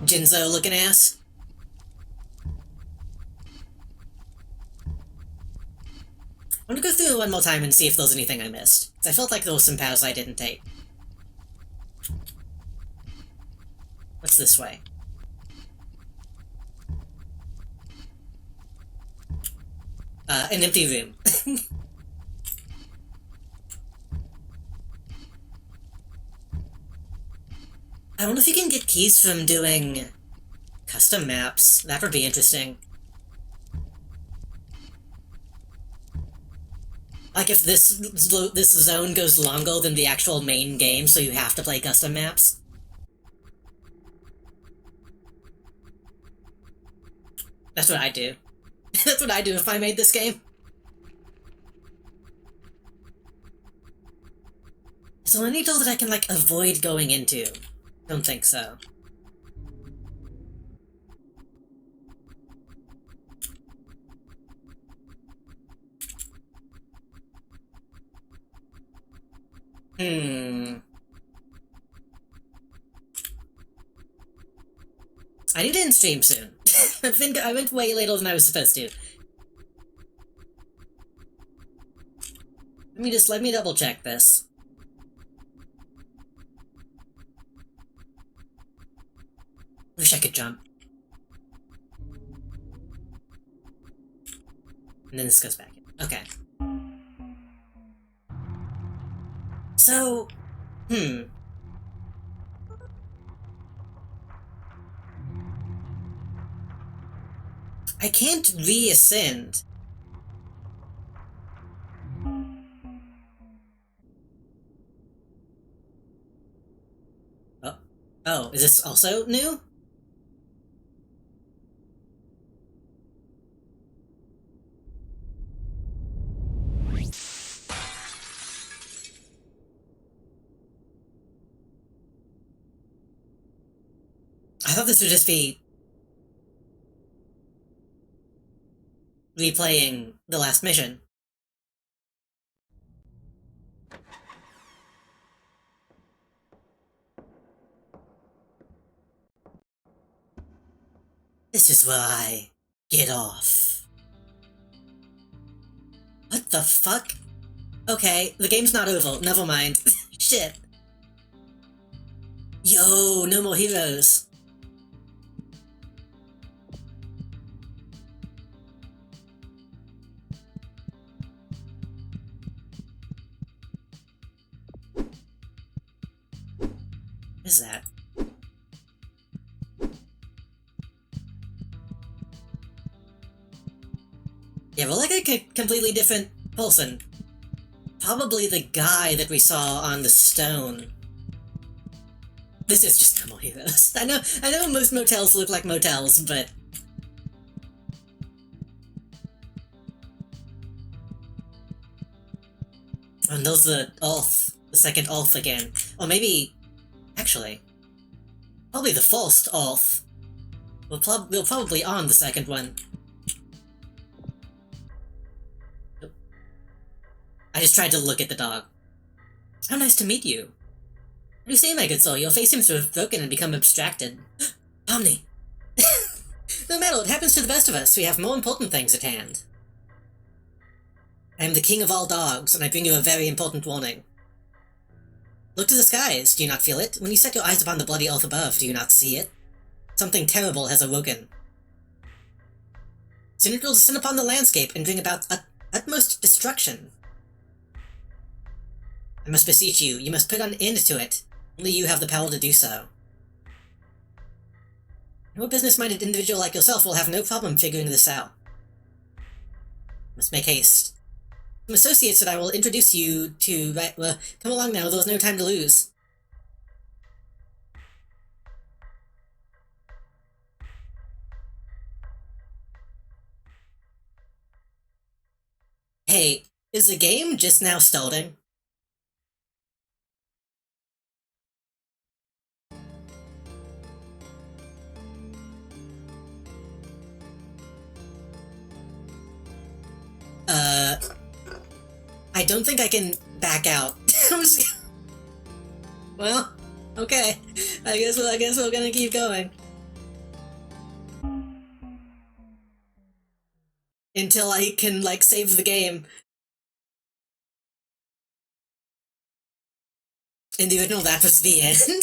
Jinzo looking ass. I'm gonna go through it one more time and see if there's anything I missed. I felt like there was some paths I didn't take. What's this way? An empty room. I wonder if you can get keys from doing custom maps. That would be interesting. Like if this zone goes longer than the actual main game, so you have to play custom maps. That's what I'd do. That's what I'd do if I made this game. Is there any door that I can, like, avoid going into? Don't think so. I need to end stream soon. I went way later than I was supposed to. Let me double check this. Wish I could jump. And then this goes back in. Okay. So, I can't reascend. Oh, is this also new? I thought this would just be replaying the last mission. This is where I get off. What the fuck? Okay, the game's not over. Never mind. Shit. Yo, no more heroes. What is that? Yeah, we're like a completely different person. Probably the guy that we saw on the stone. This is just normal heroes. I know most motels look like motels, but... And those the Ulf, the second Ulf again. Or maybe... Actually... Probably the first Ulf. We're probably on the second one. I just tried to look at the dog. How nice to meet you. What do you say, my good soul? Your face seems to have broken and become abstracted. Omni! No matter, it happens to the best of us. We have more important things at hand. I am the king of all dogs, and I bring you a very important warning. Look to the skies. Do you not feel it? When you set your eyes upon the bloody earth above, do you not see it? Something terrible has awoken. Soon it will descend upon the landscape and bring about utmost destruction. I must beseech you, you must put an end to it. Only you have the power to do so. No business-minded individual like yourself will have no problem figuring this out. Must make haste. Some associates that I will introduce you to... Well, come along now, there's no time to lose. Hey, is the game just now starting? I don't think I can back out. Well, okay. I guess we're gonna keep going. Until I can, like, save the game. In the original, that was the end.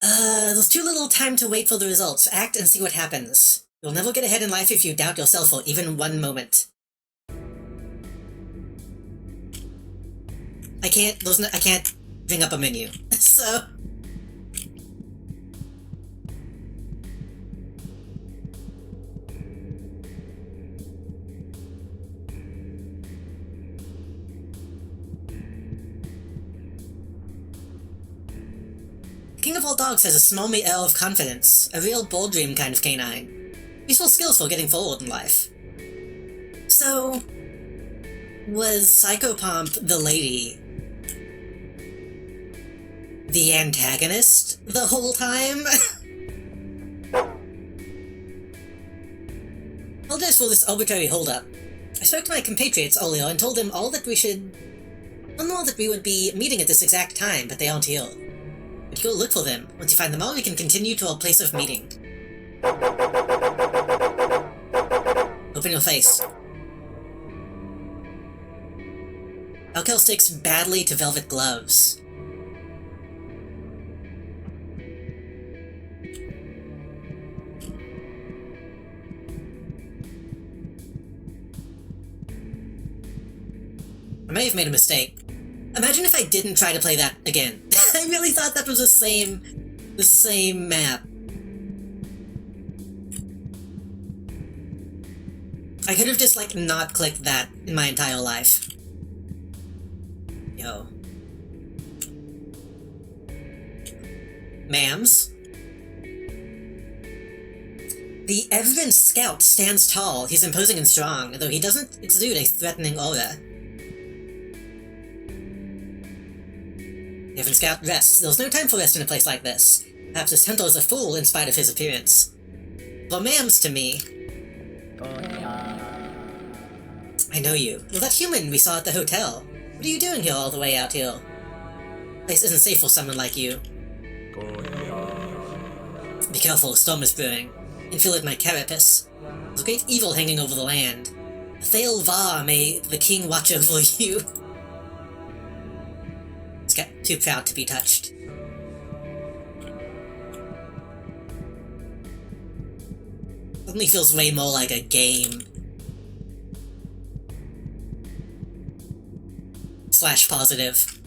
There's too little time to wait for the results. Act and see what happens. You'll never get ahead in life if you doubt yourself for even one moment. I can't bring up a menu, so... The king of all dogs has a smarmy air of confidence, a real bold dream kind of canine. Useful skills for getting forward in life. So... was Psychopomp the lady the antagonist the whole time? Apologize for this arbitrary holdup. I spoke to my compatriots earlier and told them all that we would be meeting at this exact time, but they aren't here. But go look for them. Once you find them all, we can continue to our place of meeting. Open your face. Alkyl sticks badly to velvet gloves. I may have made a mistake. Imagine if I didn't try to play that again. I really thought that was the same map. I could have just, like, not clicked that in my entire life. Yo. Ma'ams? The Everin Scout stands tall. He's imposing and strong, though he doesn't exude a threatening aura. The Everin Scout rests. There's no time for rest in a place like this. Perhaps this hunter is a fool in spite of his appearance. For ma'ams to me... I know you. You're that human we saw at the hotel. What are you doing here all the way out here? Place isn't safe for someone like you. Be careful, a storm is brewing. Infilate my carapace. There's a great evil hanging over the land. Thail Var, may the king watch over you. He's got too proud to be touched. Suddenly feels way more like a game. / positive.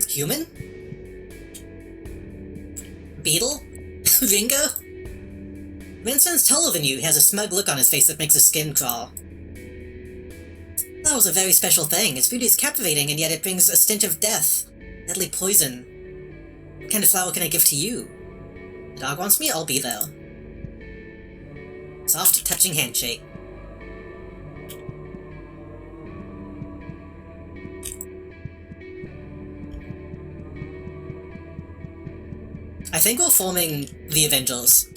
Human? Beetle? Ringo? The man stands taller than you. He has a smug look on his face that makes his skin crawl. That was a very special thing. Its beauty is captivating, and yet it brings a stench of death. Deadly poison. What kind of flower can I give to you? The dog wants me, I'll be there. Soft, touching handshake. I think we're forming the Avengers.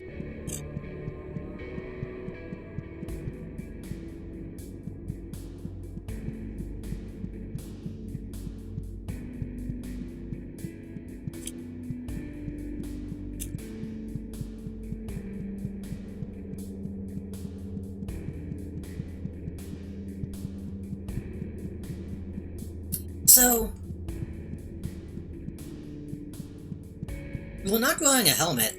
So... we're not wearing a helmet.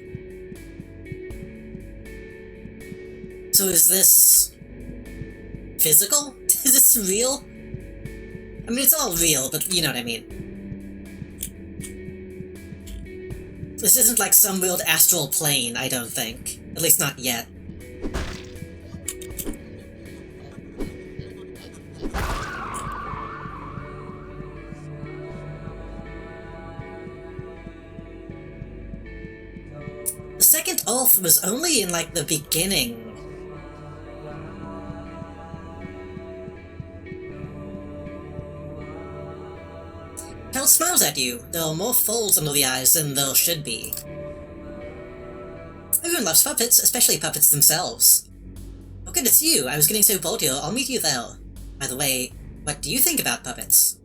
So is this... physical? Is this real? I mean, it's all real, but you know what I mean. This isn't like some weird astral plane, I don't think. At least not yet. The second Ulf was only in, like, the beginning. Hell smiles at you. There are more folds under the eyes than there should be. Everyone loves puppets, especially puppets themselves. Oh good, it's you. I was getting so bored here. I'll meet you there. By the way, what do you think about puppets?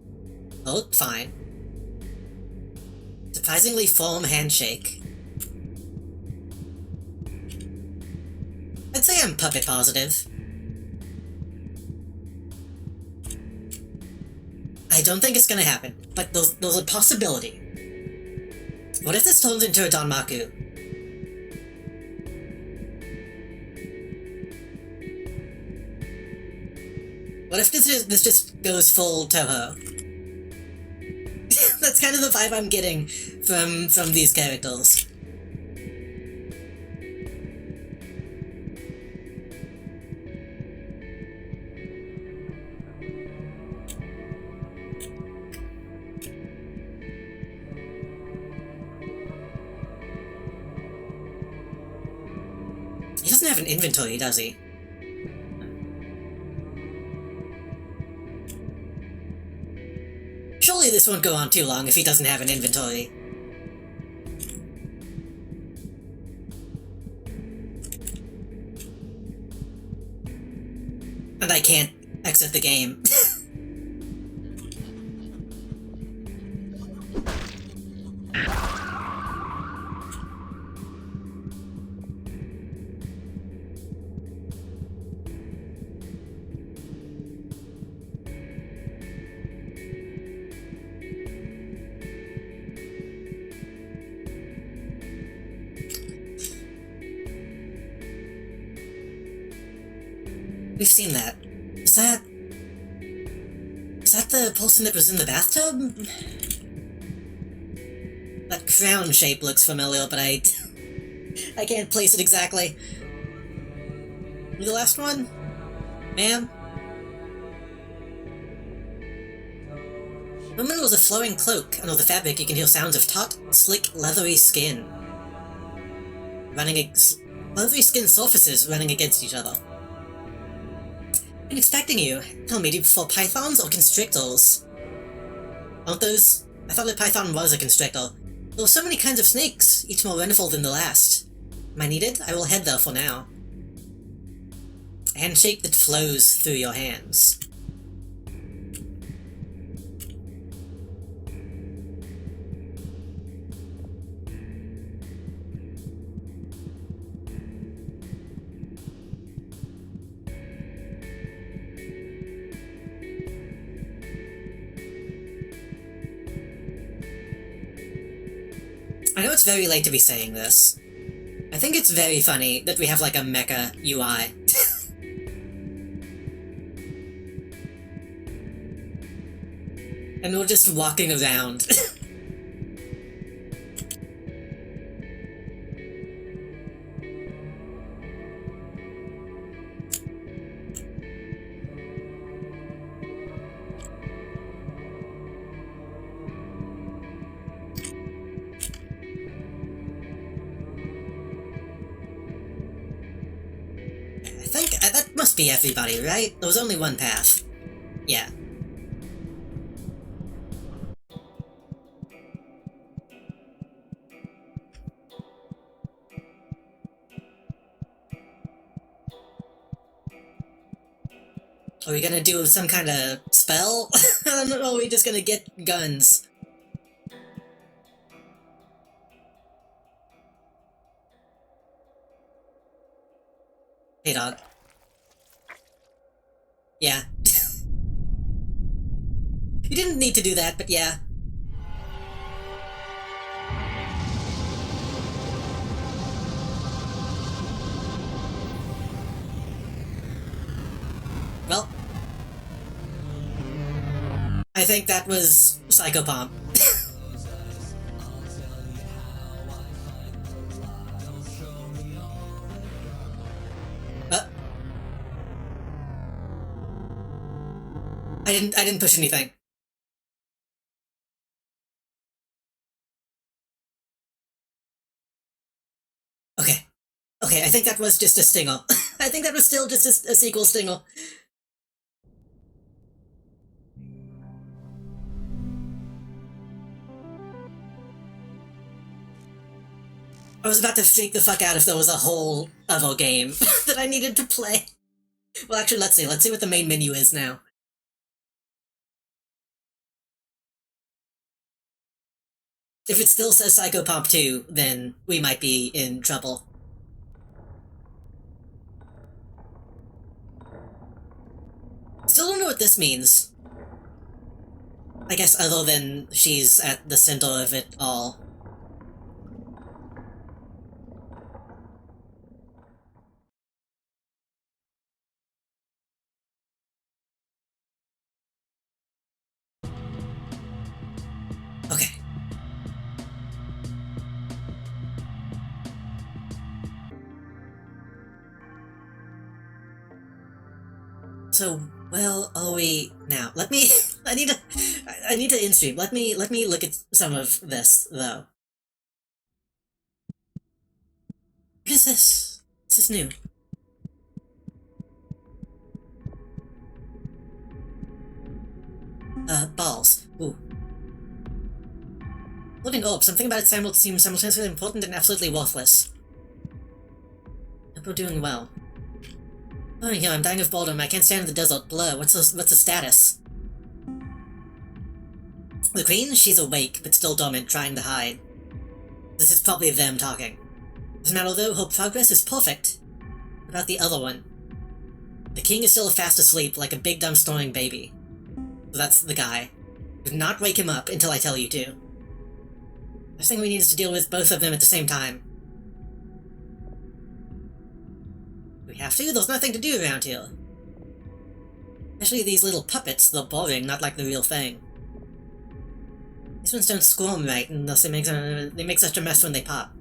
Oh, fine. Surprisingly firm handshake. I'd say I'm puppet positive. I don't think it's gonna happen, but there's a possibility. What if this turns into a Danmaku? What if this just goes full Toho? That's kind of the vibe I'm getting from these characters. He doesn't have an inventory, does he? Surely this won't go on too long if he doesn't have an inventory. And I can't exit the game. We've seen that. Is that... Is that the person that was in the bathtub? That crown shape looks familiar, but I can't place it exactly. You the last one? Ma'am? The woman was a flowing cloak. Under the fabric, you can hear sounds of taut, slick, leathery skin. Leathery skin surfaces running against each other. Been expecting you. Tell me, do you prefer pythons or constrictors? Aren't those... I thought a python was a constrictor. There are so many kinds of snakes, each more wonderful than the last. Am I needed? I will head there for now. A handshake that flows through your hands. I know it's very late to be saying this. I think it's very funny that we have like a mecha UI. And we're just walking around. I think that must be everybody, right? There was only one path. Yeah. Are we gonna do some kind of spell? I don't know, are we just gonna get guns? Hey, dog. Yeah. You didn't need to do that, but yeah. Well, I think that was Psychopomp. I didn't push anything. Okay. Okay, I think that was just a stinger. I think that was still just a sequel stinger. I was about to freak the fuck out if there was a whole other game that I needed to play. Well, actually, let's see. Let's see what the main menu is now. If it still says Psychopomp 2, then we might be in trouble. Still don't know what this means. I guess other than she's at the center of it all. Okay. So, well, are we now? Let me. I need to in-stream. Let me look at some of this though. What is this? This is new. Balls. Ooh. Floating orb. Something about it seems simultaneously important and absolutely worthless. Hope we're doing well. Oh yeah, I'm dying of boredom. I can't stand in the desert. Blur. What's the status? The queen? She's awake, but still dormant, trying to hide. This is probably them talking. Doesn't matter though, her progress is perfect. What about the other one? The king is still fast asleep, like a big dumb snoring baby. So that's the guy. Do not wake him up until I tell you to. First thing we need is to deal with both of them at the same time. We have to? There's nothing to do around here. Especially these little puppets, they're boring, not like the real thing. These ones don't squirm right unless they make such a mess when they pop.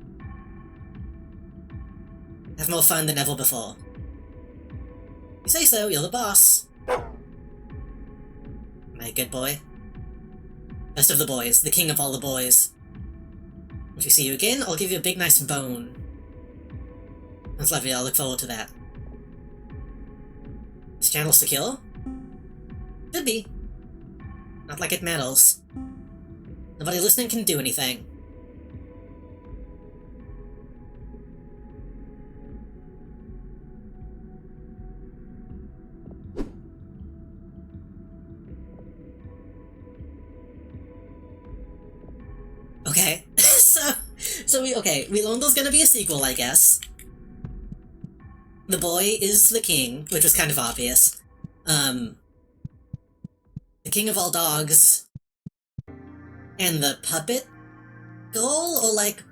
Have more fun than ever before. You say so, you're the boss. My good boy. Best of the boys, the king of all the boys. If we see you again, I'll give you a big nice bone. That's lovely, I'll look forward to that. This channel secure? Should be. Not like it matters. Nobody listening can do anything. Okay, we learned there's gonna be a sequel, I guess. The boy is the king, which was kind of obvious. The king of all dogs. And the puppet girl, or like,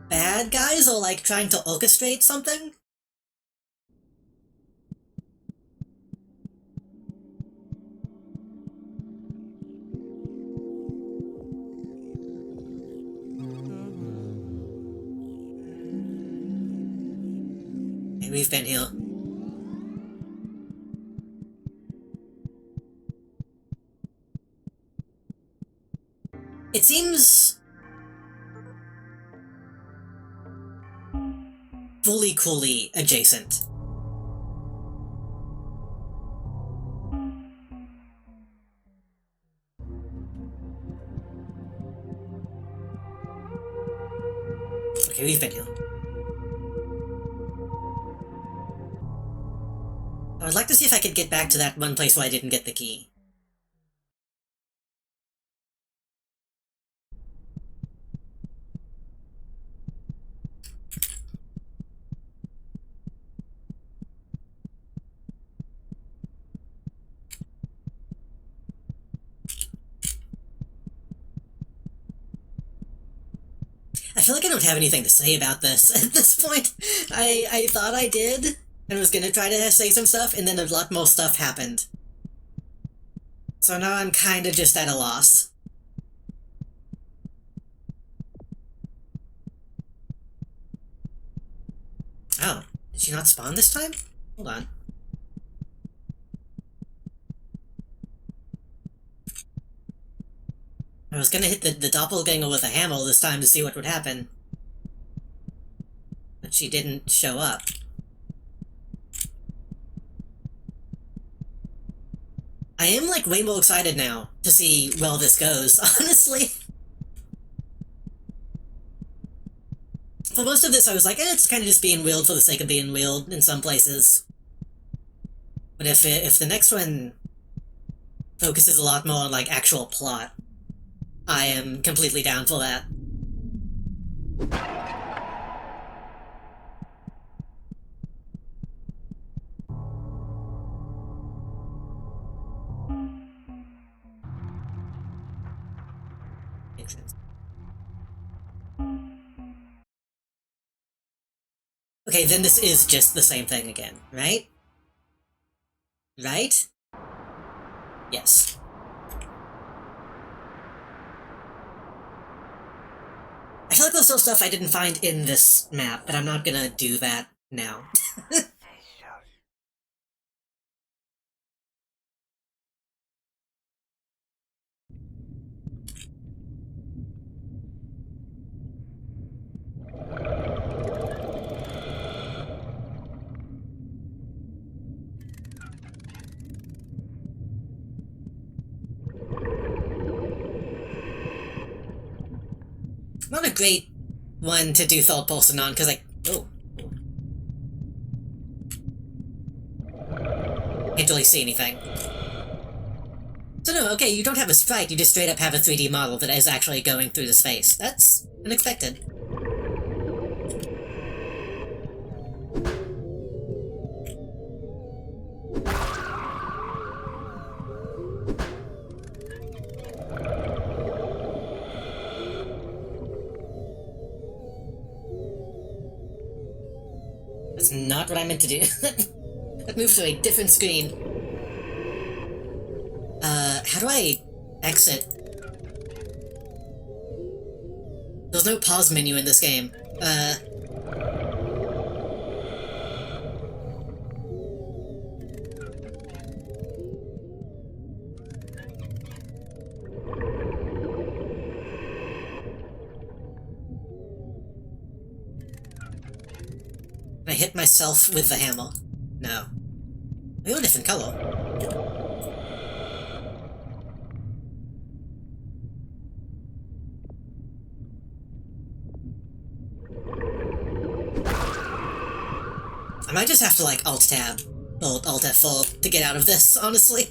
bad guys, or like trying to orchestrate something? We've been here. It seems fully coolly adjacent. Okay, we've been here. I would like to see if I could get back to that one place where I didn't get the key. I feel like I don't have anything to say about this at this point. I thought I did, and was gonna try to say some stuff, and then a lot more stuff happened. So now I'm kinda just at a loss. Oh, did she not spawn this time? Hold on. I was gonna hit the doppelganger with a hammer this time to see what would happen. But she didn't show up. I am, like, way more excited now to see where this goes, honestly. For most of this, I was like, it's kind of just being weird for the sake of being weird in some places. But if the next one focuses a lot more on, like, actual plot, I am completely down for that. Okay, then this is just the same thing again, right? Right? Yes. I feel like there's still stuff I didn't find in this map, but I'm not gonna do that now. Not a great one to do third person on, because oh. Can't really see anything. So no, okay, you don't have a sprite, you just straight up have a 3D model that is actually going through the space. That's unexpected. That's not what I meant to do. That moved to a different screen. How do I exit? There's no pause menu in this game. Can I hit myself with the hammer? No. I got a different color. I might just have to, like, Alt-Tab, or Alt-F4 to get out of this, honestly.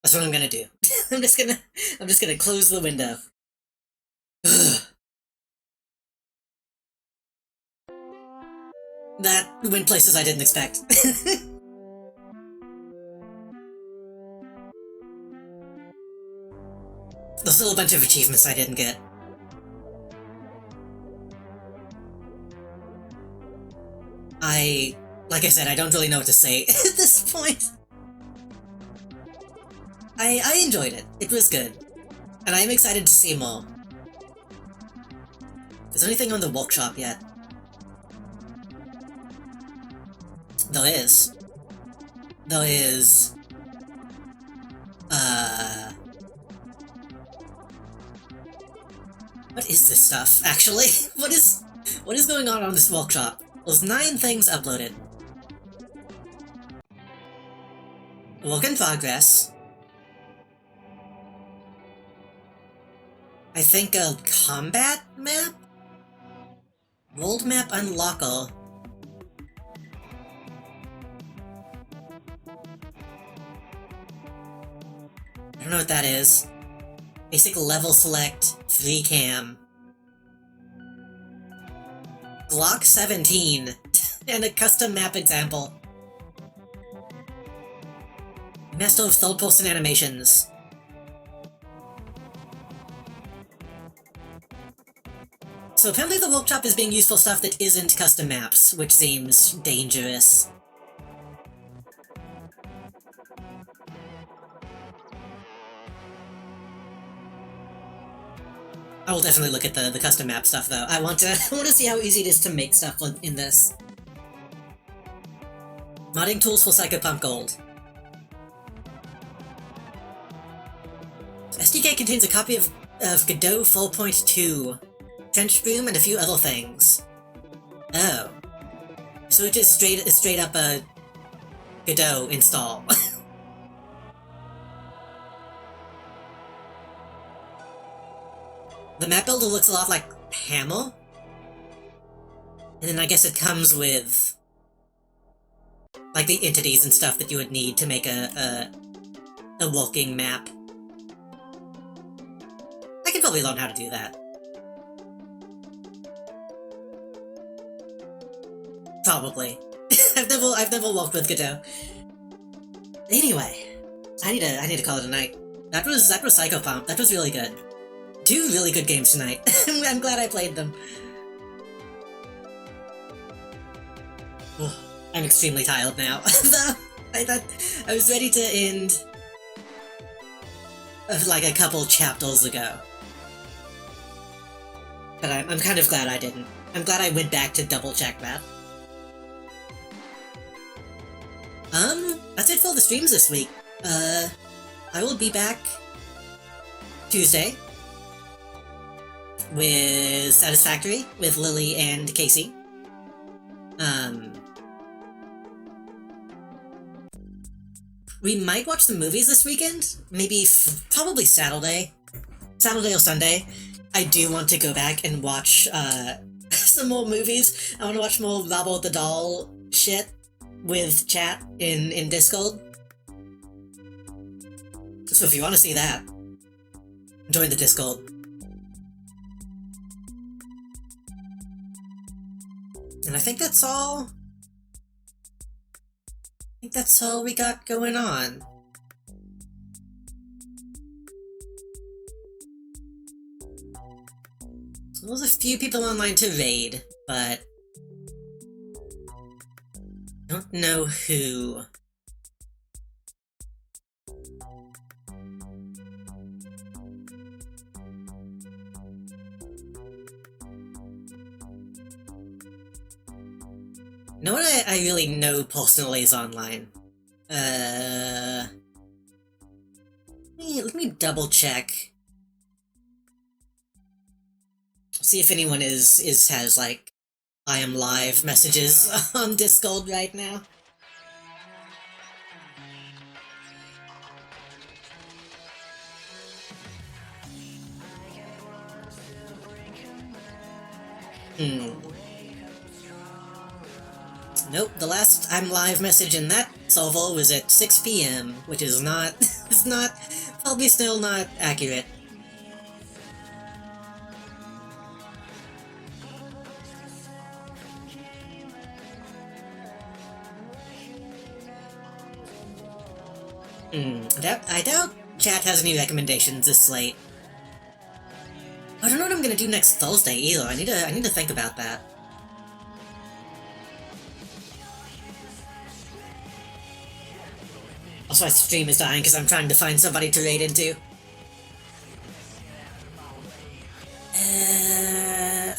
That's what I'm gonna do. I'm just gonna close the window. That went places I didn't expect. There's still a bunch of achievements I didn't get. Like I said, I don't really know what to say at this point. I enjoyed it. It was good. And I am excited to see more. Is there anything on the workshop yet? There is. What is this stuff, actually? What is going on this workshop? There's 9 things uploaded. Work in progress. I think a combat map? World map unlocker. I don't know what that is. Basic level select, free cam. Glock 17, and a custom map example. Master of third-person animations. So apparently the workshop is being used for stuff that isn't custom maps, which seems dangerous. I will definitely look at the custom map stuff, though. I want to see how easy it is to make stuff in this. Modding tools for Psychopomp GOLD. SDK contains a copy of Godot 4.2, Trench Boom, and a few other things. Oh. So it is straight up a Godot install. The map builder looks a lot like Hammer. And then I guess it comes with like the entities and stuff that you would need to make a walking map. I can probably learn how to do that. Probably. I've never walked with Godot. Anyway, I need to call it a night. That was Psychopomp. That was really good. 2 really good games tonight. I'm glad I played them. Oh, I'm extremely tired now. I thought I was ready to end like a couple chapters ago. But I'm kind of glad I didn't. I'm glad I went back to double check that. That's it for the streams this week. I will be back Tuesday with Satisfactory with Lily and Casey. We might watch the movies this weekend. Maybe, probably Saturday or Sunday. I do want to go back and watch, some more movies. I want to watch more Robert the Doll shit with chat in Discord. So if you want to see that, join the Discord. And I think that's all think that's all we got going on. So there's a few people online to raid, but I don't know who. No one I really know personally is online. Let me double check. See if anyone has like I am live messages on Discord right now. Nope, the last I'm live message in that server was at 6 PM, which is not, it's not, probably still not accurate. I doubt chat has any recommendations this late. I don't know what I'm gonna do next Thursday either. I need to think about that. Also, my stream is dying because I'm trying to find somebody to raid into.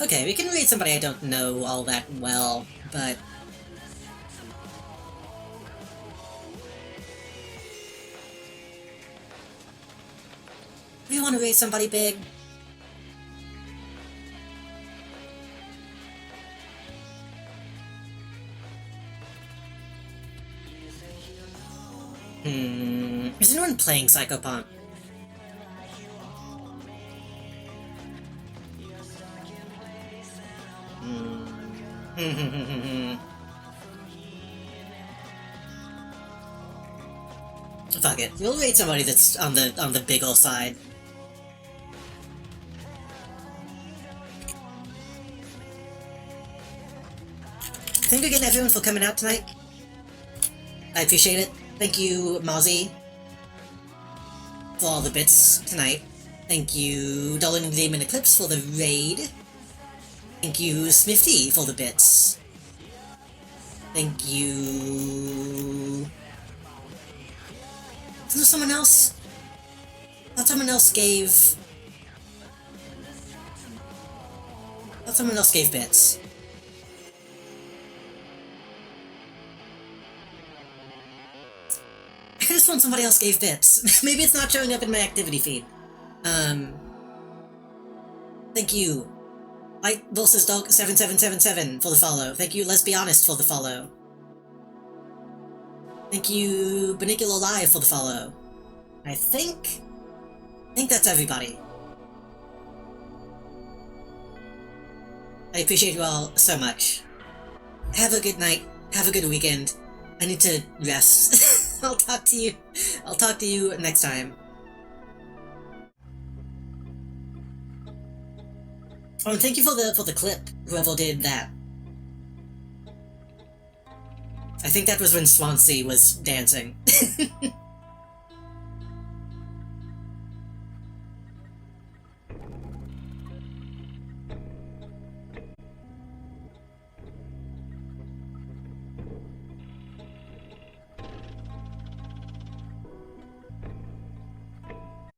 Okay, we can raid somebody I don't know all that well, but... Do you want to raid somebody big? Is anyone playing Psychopomp? Fuck it. We'll raid somebody that's on the big ol' side. Thank you again, everyone, for coming out tonight. I appreciate it. Thank you, Mozzie, for all the bits tonight. Thank you, Dolan and Damon Eclipse, for the raid. Thank you, Smifty, for the bits. Thank you... Is there someone else? I thought someone else gave... bits. I could have sworn somebody else gave bits. Maybe it's not showing up in my activity feed. Thank you. Light versus Dog 7777 for the follow. Thank you, Let's Be Honest, for the follow. Thank you, Benicular Live, for the follow. I think that's everybody. I appreciate you all so much. Have a good night. Have a good weekend. I need to rest. I'll talk to you next time. Oh, and thank you for the clip, whoever did that. I think that was when Swansea was dancing.